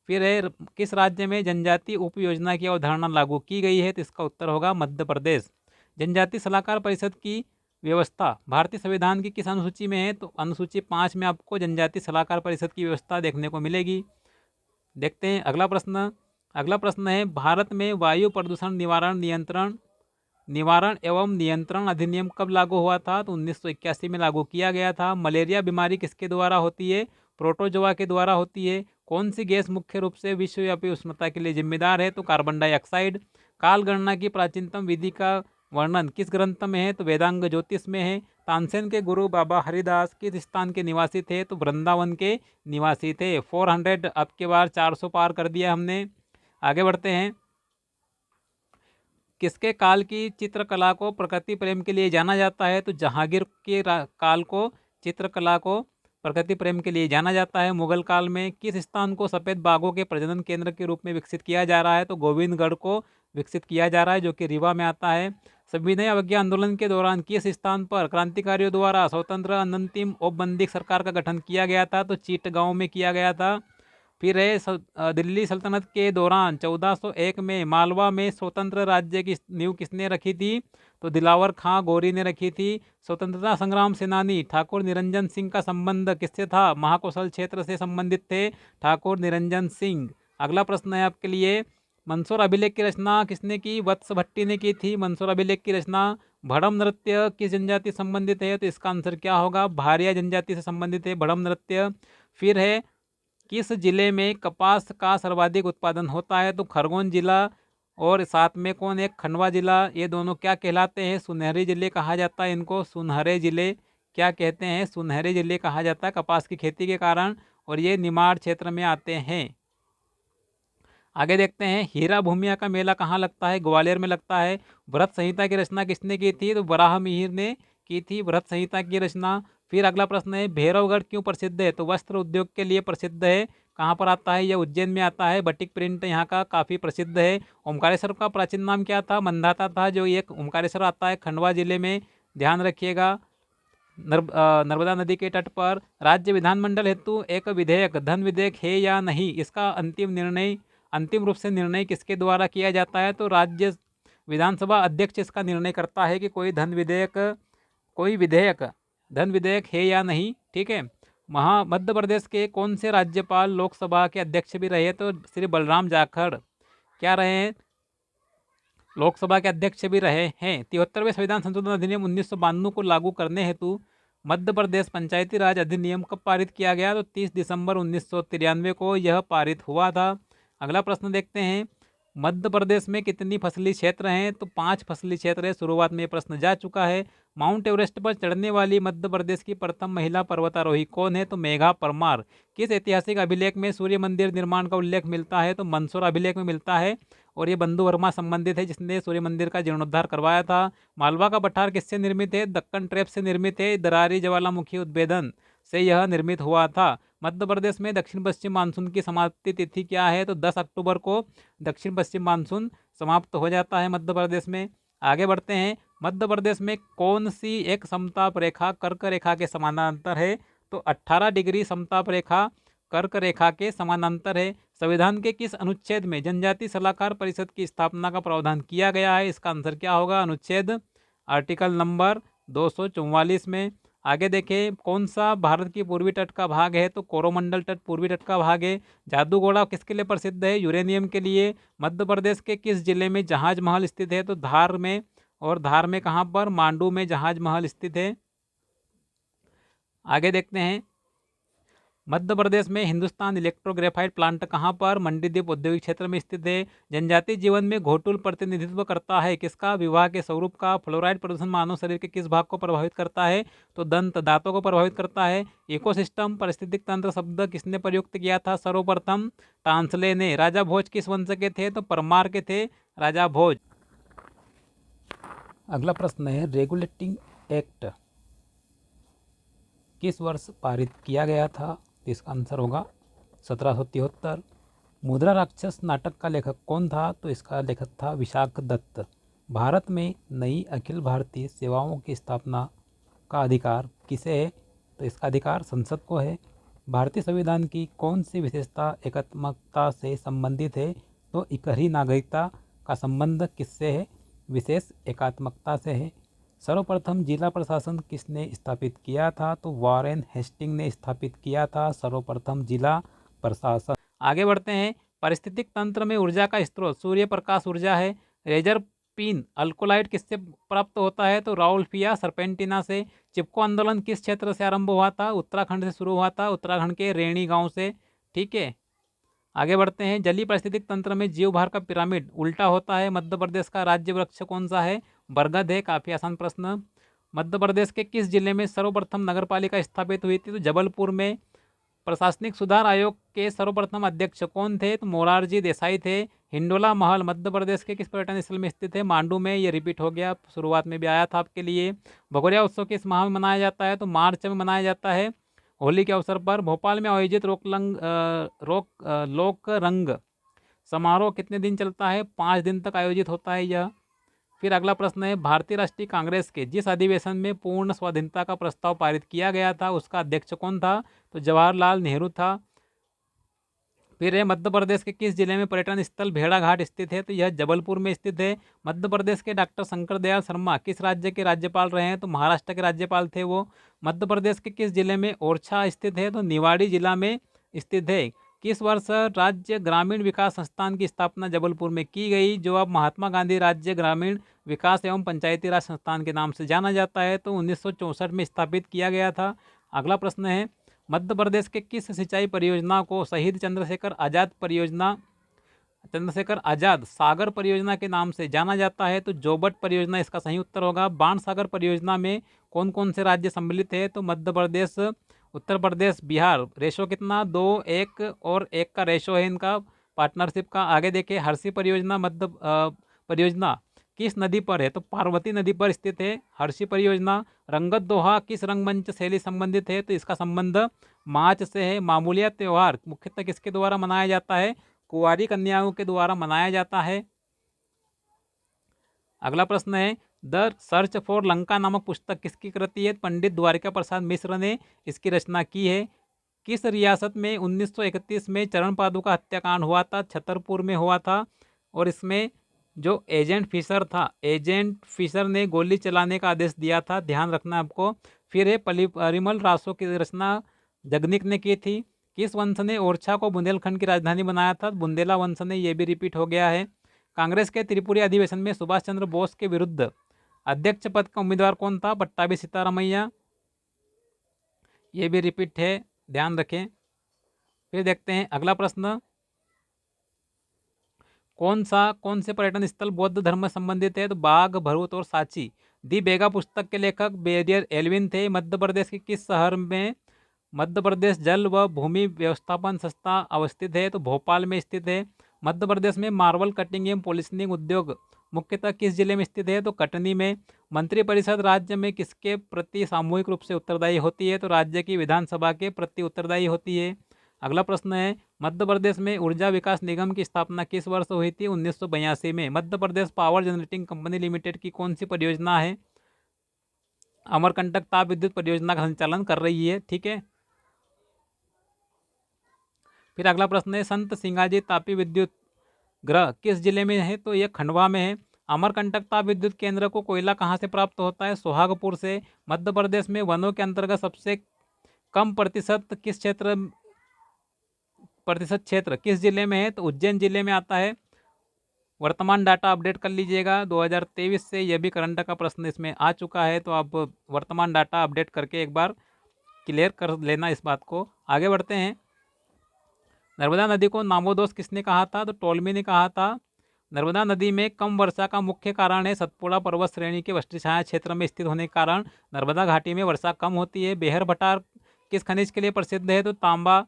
फिर है किस राज्य में जनजातीय उप योजना की अवधारणा लागू की गई है, तो इसका उत्तर होगा मध्य प्रदेश। जनजातीय सलाहकार परिषद की व्यवस्था भारतीय संविधान की किस अनुसूची में है, तो अनुसूची 5 में आपको जनजातीय सलाहकार परिषद की व्यवस्था देखने को मिलेगी। देखते हैं अगला प्रश्न। अगला प्रश्न है भारत में वायु प्रदूषण निवारण एवं नियंत्रण अधिनियम कब लागू हुआ था, तो 1981 में लागू किया गया था। मलेरिया बीमारी किसके द्वारा होती है, प्रोटोजोआ के द्वारा होती है। कौन सी गैस मुख्य रूप से विश्वव्यापी उष्णता के लिए जिम्मेदार है, तो कार्बन डाइऑक्साइड। काल गणना की प्राचीनतम विधि का वर्णन किस ग्रंथ में है, तो वेदांग ज्योतिष में है। तानसेन के गुरु बाबा हरिदास किस स्थान के निवासी थे, तो वृंदावन के निवासी थे। 400 अब के बार 400 पार कर दिया हमने। आगे बढ़ते हैं। किसके काल की चित्रकला को प्रकृति प्रेम के लिए जाना जाता है, तो जहांगीर के काल को चित्रकला को प्रकृति प्रेम के लिए जाना जाता है। मुगल काल में किस स्थान को सफ़ेद बाघों के प्रजनन केंद्र के रूप में विकसित किया जा रहा है, तो गोविंदगढ़ को विकसित किया जा रहा है, जो कि रीवा में आता है। सविनय अवज्ञा आंदोलन के दौरान किस स्थान पर क्रांतिकारियों द्वारा स्वतंत्र अनंतिम औपबंदिक सरकार का गठन किया गया था, तो चीटगांव में किया गया था। फिर है दिल्ली सल्तनत के दौरान 1401 में मालवा में स्वतंत्र राज्य की नींव किसने रखी थी, तो दिलावर खां गौरी ने रखी थी। स्वतंत्रता संग्राम सेनानी ठाकुर निरंजन सिंह का संबंध किससे था, महाकौशल क्षेत्र से संबंधित थे ठाकुर निरंजन सिंह। अगला प्रश्न है आपके लिए, मंसूर अभिलेख की रचना किसने की, वत्स भट्टी ने की थी मंसूर अभिलेख की रचना। भड़म नृत्य किस जनजाति से संबंधित है, तो इसका आंसर क्या होगा, भारिया जनजाति से संबंधित है भड़म नृत्य। फिर है किस जिले में कपास का सर्वाधिक उत्पादन होता है, तो खरगोन जिला। और साथ में कौन है, खंडवा जिला। ये दोनों क्या कहलाते हैं, सुनहरे जिले कहा जाता है इनको, सुनहरे जिले क्या कहते हैं, सुनहरे जिले कहा जाता है कपास की खेती के कारण, और ये निमाड़ क्षेत्र में आते हैं। आगे देखते हैं, हीरा भूमिया का मेला कहाँ लगता है, ग्वालियर में लगता है। व्रत संहिता की रचना किसने की थी, तो वराह मिहिर ने की थी व्रत संहिता की रचना। फिर अगला प्रश्न है, भैरवगढ़ क्यों प्रसिद्ध है, तो वस्त्र उद्योग के लिए प्रसिद्ध है। कहाँ पर आता है, यह उज्जैन में आता है। बटिक प्रिंट यहाँ का काफ़ी प्रसिद्ध है। ओमकारेश्वर का प्राचीन नाम क्या था, मंदाता था, जो एक ओमकारेश्वर आता है खंडवा जिले में, ध्यान रखिएगा। नर्मदा नदी के तट पर। राज्य विधानमंडल हेतु एक विधेयक धन विधेयक है या नहीं, इसका अंतिम रूप से निर्णय किसके द्वारा किया जाता है, तो राज्य विधानसभा अध्यक्ष इसका निर्णय करता है कि कोई विधेयक धन विधेयक है या नहीं। ठीक है। मध्य प्रदेश के कौन से राज्यपाल लोकसभा के अध्यक्ष भी रहे, तो श्री बलराम जाखड़ क्या रहे हैं, लोकसभा के अध्यक्ष भी रहे हैं। 73वें संविधान संशोधन अधिनियम 1992 को लागू करने हेतु मध्य प्रदेश पंचायती राज अधिनियम कब पारित किया गया, तो 30 दिसंबर 1993 को यह पारित हुआ था। अगला प्रश्न देखते हैं, मध्य प्रदेश में कितनी फसली क्षेत्र हैं, तो 5 फसली क्षेत्र है। शुरुआत में प्रश्न जा चुका है। माउंट एवरेस्ट पर चढ़ने वाली मध्य प्रदेश की प्रथम महिला पर्वतारोही कौन है, तो मेघा परमार। किस ऐतिहासिक अभिलेख में सूर्य मंदिर निर्माण का उल्लेख मिलता है, तो मंसूर अभिलेख में मिलता है, और ये बंधु वर्मा संबंधित है जिसने सूर्य मंदिर का जीर्णोद्धार करवाया था। मालवा का पठार किससे निर्मित है, दक्कन ट्रैप से निर्मित है। दरारी ज्वालामुखी उद्भेदन से यह निर्मित हुआ था। मध्य प्रदेश में दक्षिण पश्चिम मानसून की समाप्ति तिथि क्या है, तो 10 अक्टूबर को दक्षिण पश्चिम मानसून समाप्त हो जाता है मध्य प्रदेश में। आगे बढ़ते हैं, मध्य प्रदेश में कौन सी एक समताप रेखा कर्क रेखा के समानांतर है, तो 18 डिग्री समताप रेखा कर्क रेखा के समानांतर है। संविधान के किस अनुच्छेद में जनजाति सलाहकार परिषद की स्थापना का प्रावधान किया गया है, इसका आंसर क्या होगा, अनुच्छेद आर्टिकल नंबर 244 में। आगे देखें, कौन सा भारत की पूर्वी तट का भाग है, तो कोरोमंडल तट पूर्वी तट का भाग है। जादूगोड़ा किसके लिए प्रसिद्ध है, यूरेनियम के लिए। मध्य प्रदेश के किस जिले में जहाज महल स्थित है, तो धार में। और धार में कहाँ पर, मांडू में जहाज महल स्थित है। आगे देखते हैं, मध्य प्रदेश में हिंदुस्तान इलेक्ट्रोग्रेफाइट प्लांट कहाँ पर, मंडीदीप औद्योगिक क्षेत्र में स्थित है। जनजातीय जीवन में घोटुल प्रतिनिधित्व करता है किसका, विवाह के स्वरूप का। फ्लोराइड प्रदूषण मानव शरीर के किस भाग को प्रभावित करता है, तो दंत दांतों को प्रभावित करता है। इकोसिस्टम पारिस्थितिक तंत्र शब्द किसने प्रयुक्त किया था, सर्वप्रथम टांसले ने। राजा भोज किस वंश के थे, तो परमार के थे राजा भोज। अगला प्रश्न है, रेगुलेटिंग एक्ट किस वर्ष पारित किया गया था, इसका आंसर होगा 1773। मुद्रा राक्षस नाटक का लेखक कौन था, तो इसका लेखक था विशाख दत्त। भारत में नई अखिल भारतीय सेवाओं की स्थापना का अधिकार किसे है, तो इसका अधिकार संसद को है। भारतीय संविधान की कौन सी विशेषता एकात्मकता से संबंधित है? तो इकहरी नागरिकता का संबंध किससे है? विशेष एकात्मकता से है। सर्वप्रथम जिला प्रशासन किसने स्थापित किया था? तो वॉरेन हेस्टिंग ने स्थापित किया था सर्वप्रथम जिला प्रशासन। आगे बढ़ते हैं। पारिस्थितिक तंत्र में ऊर्जा का स्रोत सूर्य प्रकाश ऊर्जा है। रेजर पिन अल्कोलाइड किससे प्राप्त होता है? तो राउल्फिया सर्पेंटिना से। चिपको आंदोलन किस क्षेत्र से आरंभ हुआ था? उत्तराखंड से शुरू हुआ था, उत्तराखंड के रेणी गांव से। ठीक है, आगे बढ़ते हैं। जलीय पारिस्थितिक तंत्र में जीवभार का पिरामिड उल्टा होता है। मध्य प्रदेश का राज्य वृक्ष कौन सा है? बरगद है। काफी आसान प्रश्न। मध्य प्रदेश के किस जिले में सर्वप्रथम नगरपालिका स्थापित हुई थी? तो जबलपुर में। प्रशासनिक सुधार आयोग के सर्वप्रथम अध्यक्ष कौन थे? तो मोरारजी देसाई थे। हिंडोला महल मध्य प्रदेश के किस पर्यटन स्थल में स्थित है? मांडू में। ये रिपीट हो गया, शुरुआत में भी आया था आपके लिए। भगोरिया उत्सव किस माह में मनाया जाता है? तो मार्च में मनाया जाता है, होली के अवसर पर। भोपाल में आयोजित लोक रंग समारोह कितने दिन चलता है? 5 दिन तक आयोजित होता है यह। फिर अगला प्रश्न है, भारतीय राष्ट्रीय कांग्रेस के जिस अधिवेशन में पूर्ण स्वाधीनता का प्रस्ताव पारित किया गया था उसका अध्यक्ष कौन था? तो जवाहरलाल नेहरू था। फिर है, मध्य प्रदेश के किस जिले में पर्यटन स्थल भेड़ाघाट स्थित है? तो यह जबलपुर में स्थित है। मध्य प्रदेश के डॉक्टर शंकर दयाल शर्मा किस राज्य के राज्यपाल रहे हैं? तो महाराष्ट्र के राज्यपाल थे वो। मध्य प्रदेश के किस जिले में ओरछा स्थित है? तो निवाड़ी जिला में स्थित है। किस वर्ष राज्य ग्रामीण विकास संस्थान की स्थापना जबलपुर में की गई, जो अब महात्मा गांधी राज्य ग्रामीण विकास एवं पंचायती राज संस्थान के नाम से जाना जाता है? तो 1964 में स्थापित किया गया था। अगला प्रश्न है, मध्य प्रदेश के किस सिंचाई परियोजना को शहीद चंद्रशेखर आजाद सागर परियोजना के नाम से जाना जाता है? तो जोबट परियोजना इसका सही उत्तर होगा। बाण सागर परियोजना में कौन कौन से राज्य सम्मिलित है? तो मध्य प्रदेश, उत्तर प्रदेश, बिहार। रेशो कितना? 2, 1 और 1 का रेशो है इनका पार्टनरशिप का। आगे देखिए, हर्षी परियोजना परियोजना किस नदी पर है? तो पार्वती नदी पर स्थित है हर्षी परियोजना। रंगत दोहा किस रंगमंच शैली संबंधित है? तो इसका संबंध माच से है। मामूलिया त्यौहार मुख्यतः किसके द्वारा मनाया जाता है? कुंवारी कन्याओं के द्वारा मनाया जाता है। अगला प्रश्न है, द सर्च फॉर लंका नामक पुस्तक किसकी कृति है? पंडित द्वारिका प्रसाद मिश्र ने इसकी रचना की है। किस रियासत में 1931 में चरण पादुका हत्याकांड हुआ था? छतरपुर में हुआ था। और इसमें जो एजेंट फिशर ने गोली चलाने का आदेश दिया था, ध्यान रखना आपको। फिर है, परिमल रासो की रचना जगनिक ने की थी। किस वंश ने ओरछा को बुंदेलखंड की राजधानी बनाया था? बुंदेला वंश ने। यह भी रिपीट हो गया है। कांग्रेस के त्रिपुरी अधिवेशन में सुभाष चंद्र बोस के विरुद्ध अध्यक्ष पद का उम्मीदवार कौन था? पट्टाभी सीतारामैया। ये भी रिपीट है, ध्यान रखें। फिर देखते हैं अगला प्रश्न, कौन से पर्यटन स्थल बौद्ध धर्म से संबंधित है? तो बाघ, भरूच और सांची। दी बेगा पुस्तक के लेखक बेरियर एल्विन थे। मध्य प्रदेश के किस शहर में मध्य प्रदेश जल व भूमि व्यवस्थापन संस्था अवस्थित है? तो भोपाल में स्थित है। मध्य प्रदेश में मार्बल कटिंग एवं पॉलिशनिंग उद्योग मुख्यतः किस जिले में स्थित है? तो कटनी में। मंत्रिपरिषद राज्य में किसके प्रति सामूहिक रूप से उत्तरदायी होती है? तो राज्य की विधानसभा के प्रति उत्तरदायी होती है। अगला प्रश्न है, मध्य प्रदेश में ऊर्जा विकास निगम की स्थापना किस वर्ष हुई थी? 1982 में। Madhya Pradesh power generating company limited की कौन सी परियोजना है? अमरकंटक ताप विद्युत परियोजना का संचालन कर रही है। ठीक है। फिर अगला प्रश्न है, संत सिंगाजी तापी विद्युत ग्रह किस जिले में है? तो यह खंडवा में है। अमरकंटक ताप विद्युत केंद्र को कोयला कहाँ से प्राप्त होता है? सोहागपुर से। मध्य प्रदेश में वनों के अंतर्गत सबसे कम प्रतिशत क्षेत्र किस जिले में है? तो उज्जैन जिले में आता है। वर्तमान डाटा अपडेट कर लीजिएगा 2023 से। यह भी करंट का प्रश्न इसमें आ चुका है, तो आप वर्तमान डाटा अपडेट करके एक बार क्लियर कर लेना इस बात को। आगे बढ़ते हैं। नर्मदा नदी को नामोदोष किसने कहा था? तो टोलमी ने कहा था। नर्मदा नदी में कम वर्षा का मुख्य कारण है सतपुड़ा पर्वत श्रेणी के वृष्टि छाया क्षेत्र में स्थित होने के कारण नर्मदा घाटी में वर्षा कम होती है। बेहर भटार किस खनिज के लिए प्रसिद्ध है? तो तांबा।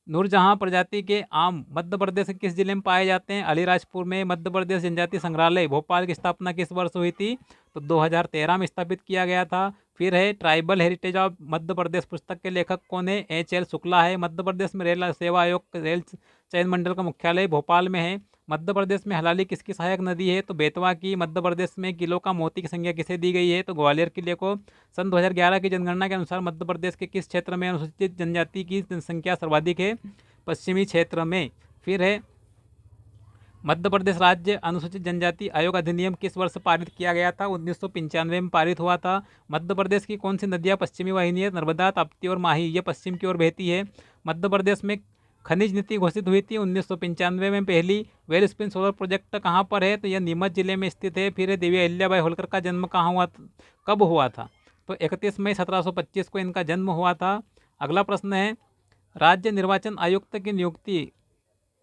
नूरजहां प्रजाति के आम मध्य प्रदेश के किस जिले में पाए जाते हैं? अलीराजपुर में। मध्य प्रदेश जनजातीय संग्रहालय भोपाल की स्थापना किस वर्ष हुई थी? तो 2013 में स्थापित किया गया था। फिर है, tribal heritage of Madhya Pradesh पुस्तक के लेखक कौन है? HL शुक्ला है। मध्य प्रदेश में रेल सेवा आयोग रेल चयन मंडल का मुख्यालय भोपाल में है। मध्य प्रदेश में हलाली किसकी सहायक नदी है? तो बेतवा की। मध्य प्रदेश में किलो का मोती की संख्या किसे दी गई है? तो ग्वालियर किले को। सन 2011 की जनगणना के अनुसार मध्य प्रदेश के किस क्षेत्र में अनुसूचित जनजाति की जनसंख्या सर्वाधिक है? पश्चिमी क्षेत्र में। फिर है मध्य प्रदेश राज्य अनुसूचित जनजाति आयोग अधिनियम किस वर्ष पारित किया गया था? 1995 में पारित हुआ था। मध्य प्रदेश की कौन सी नदियाँ पश्चिमी वाहिनी है? नर्मदा, ताप्ती और माही। ये पश्चिम की ओर बहती है। मध्य प्रदेश में खनिज नीति घोषित हुई थी 1995 में। पहली वेल स्पिन सोलर प्रोजेक्ट कहाँ पर है? तो यह नीमच जिले में स्थित है। फिर देवी अहिल्याबाई होलकर का जन्म कहाँ हुआ, कब हुआ था? तो 31 मई 1725 को इनका जन्म हुआ था। अगला प्रश्न है, राज्य निर्वाचन आयुक्त की नियुक्ति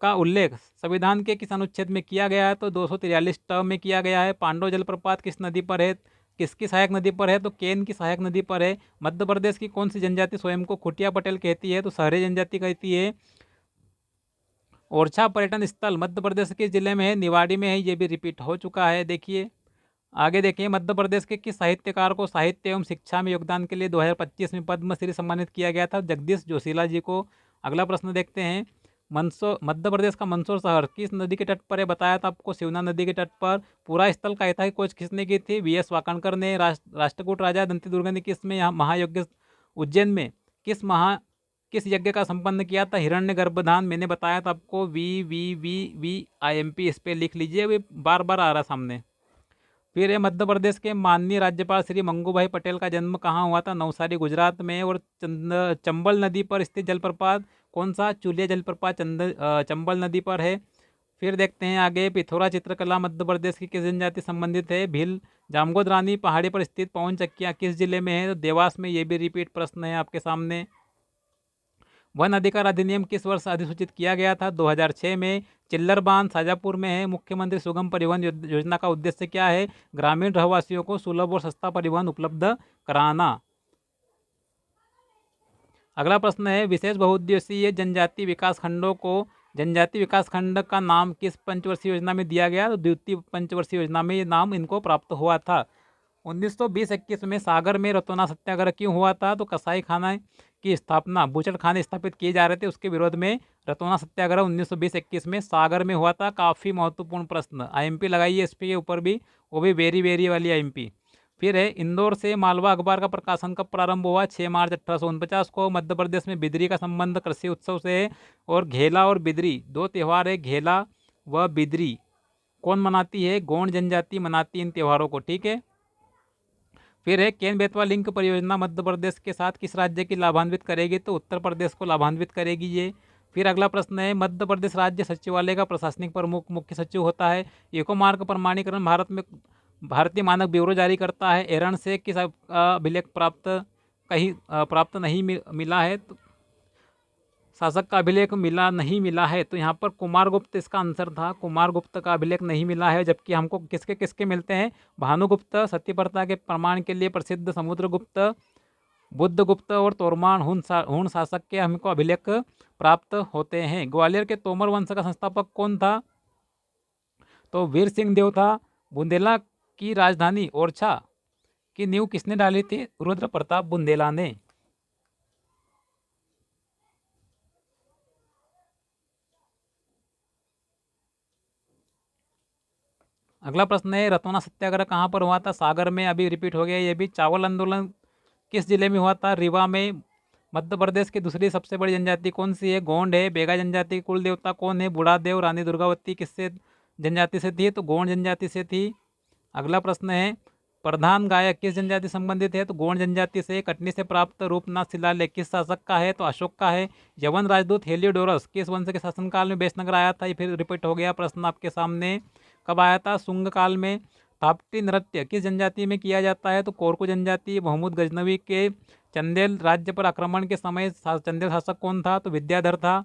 का उल्लेख संविधान के किस अनुच्छेद में किया गया है? तो 243 टर्म में किया गया है। पांडव जलप्रपात किस नदी पर है? किसकी सहायक नदी पर है? तो केन की सहायक नदी पर है। मध्य प्रदेश की कौन सी जनजाति स्वयं को खुटिया पटेल कहती है? तो सहरे जनजाति कहती है। ओरछा पर्यटन स्थल मध्य प्रदेश के जिले में है? निवाड़ी में है। ये भी रिपीट हो चुका है। देखिए आगे देखिए, मध्य प्रदेश के किस साहित्यकार को साहित्य एवं शिक्षा में योगदान के लिए 2025 में पद्मश्री सम्मानित किया गया था? जगदीश जोशीला जी को। अगला प्रश्न देखते हैं, मंदसौर मध्य प्रदेश का मंदसौर शहर किस नदी के तट पर है? बताया था आपको, शिवना नदी के तट पर। पूरा स्थल का ऐतिहासिक खोज किसने की थी? वीएस वाकणकर ने। राष्ट्रकूट राजा दंती दुर्गा ने किस में यहाँ महायज्ञ उज्जैन में किस यज्ञ का संपन्न किया था? हिरण्य गर्भधान। मैंने बताया था आपको, VVVVIMP इस पर लिख लीजिए, वे बार बार आ रहा सामने। फिर है मध्य प्रदेश के माननीय राज्यपाल श्री मंगूभाई पटेल का जन्म कहाँ हुआ था? नवसारी गुजरात में। और चंबल नदी पर स्थित जलप्रपात कौन सा? चुलिया जलप्रपात चंबल नदी पर है। फिर देखते हैं आगे, पिथौरा चित्रकला मध्य प्रदेश की किस जनजाति संबंधित है? भील। जामगोदरानी पहाड़ी पर स्थित पवन चक्कियाँ किस जिले में है? तो देवास में। ये भी रिपीट प्रश्न है आपके सामने। वन अधिकार अधिनियम किस वर्ष अधिसूचित किया गया था? 2006 में। चिल्लर बांध शाजापुर में है। मुख्यमंत्री सुगम परिवहन योजना का उद्देश्य क्या है? ग्रामीण रहवासियों को सुलभ और सस्ता परिवहन उपलब्ध कराना। अगला प्रश्न है, विशेष बहुउद्देशीय जनजाति विकास खंडों को जनजाति विकास खंड का नाम किस पंचवर्षीय योजना में दिया गया? तो द्वितीय पंचवर्षीय योजना में ये नाम इनको प्राप्त हुआ था। 1920-21 में सागर में रतौना सत्याग्रह क्यों हुआ था? तो कसाई खाना की स्थापना, बूचड़ खाने स्थापित किए जा रहे थे, उसके विरोध में रतौना सत्याग्रह 1920-21 में सागर में हुआ था। काफ़ी महत्वपूर्ण प्रश्न, IMP लगाइए इस के ऊपर भी, वो भी वेरी वेरी वाली IMP। फिर है, इंदौर से मालवा अखबार का प्रकाशन कब प्रारंभ हुआ? 6 मार्च 1849 को। मध्य प्रदेश में बिदरी का संबंध कृषि उत्सव से है। और घेला और बिदरी दो त्यौहार है, घेला व बिदरी कौन मनाती है? गोंड जनजाति मनाती इन त्योहारों को, ठीक है। फिर है, केन बेतवा लिंक परियोजना मध्य प्रदेश के साथ किस राज्य की लाभान्वित करेगी? तो उत्तर प्रदेश को लाभान्वित करेगी ये। फिर अगला प्रश्न है, मध्य प्रदेश राज्य सचिवालय का प्रशासनिक प्रमुख मुख्य सचिव होता है। इको मार्क प्रमाणीकरण भारतीय मानक ब्यूरो जारी करता है। एरन से किस अभिलेख प्राप्त नहीं मिला है? तो शासक का अभिलेख नहीं मिला है। तो यहाँ पर कुमारगुप्त इसका आंसर था, कुमारगुप्त का अभिलेख नहीं मिला है। जबकि हमको किसके किसके मिलते हैं? भानुगुप्त सत्यप्रता के प्रमाण के लिए प्रसिद्ध, समुद्रगुप्त, बुद्धगुप्त और तोरमान हुण शासक के हमको अभिलेख प्राप्त होते हैं। ग्वालियर के तोमर वंश का संस्थापक कौन था? तो वीर सिंह देव था। बुंदेला की राजधानी ओरछा की नींव किसने डाली थी? रुद्र प्रताप बुंदेला ने। अगला प्रश्न है, रतौना सत्याग्रह कहाँ पर हुआ था? सागर में, अभी रिपीट हो गया ये भी। चावल आंदोलन किस जिले में हुआ था? रीवा में। मध्य प्रदेश की दूसरी सबसे बड़ी जनजाति कौन सी है? गोंड है। बेगा जनजाति के कुल देवता कौन है? बूढ़ादेव। रानी दुर्गावती किससे जनजाति से थी? तो गोंड जनजाति से थी। अगला प्रश्न है, प्रधान गायक किस जनजाति संबंधित है? तो गोंड जनजाति से। कटनी से प्राप्त रूपनाथ शिलालेख किस शासक का है? तो अशोक का है। यवन राजदूत हेलियोडोरस किस वंश के शासनकाल में बेसनगर आया था? ये फिर रिपीट हो गया प्रश्न आपके सामने। कब आया था? शुंग काल में। थाप्टी नृत्य किस जनजाति में किया जाता है? तो कोरकू जनजाति। महमूद गजनवी के चंदेल राज्य पर आक्रमण के समय चंदेल शासक कौन था? तो विद्याधर था।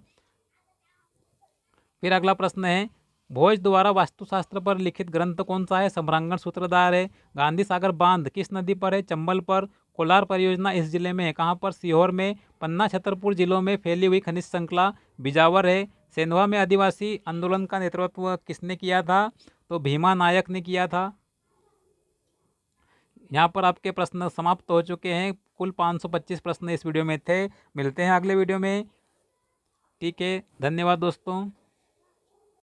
फिर अगला प्रश्न है, भोज द्वारा वास्तुशास्त्र पर लिखित ग्रंथ कौन सा है? सम्रांगण सूत्रधार है। गांधी सागर बांध किस नदी पर है? चंबल पर। कोलार परियोजना इस जिले में है, कहाँ पर? सीहोर में। पन्ना छतरपुर जिलों में फैली हुई खनिज श्रृंखला बिजावर है। सेंधवा में आदिवासी आंदोलन का नेतृत्व किसने किया था? तो भीमा नायक ने किया था। यहाँ पर आपके प्रश्न समाप्त हो चुके हैं। कुल 525 प्रश्न इस वीडियो में थे। मिलते हैं अगले वीडियो में, ठीक है। धन्यवाद दोस्तों।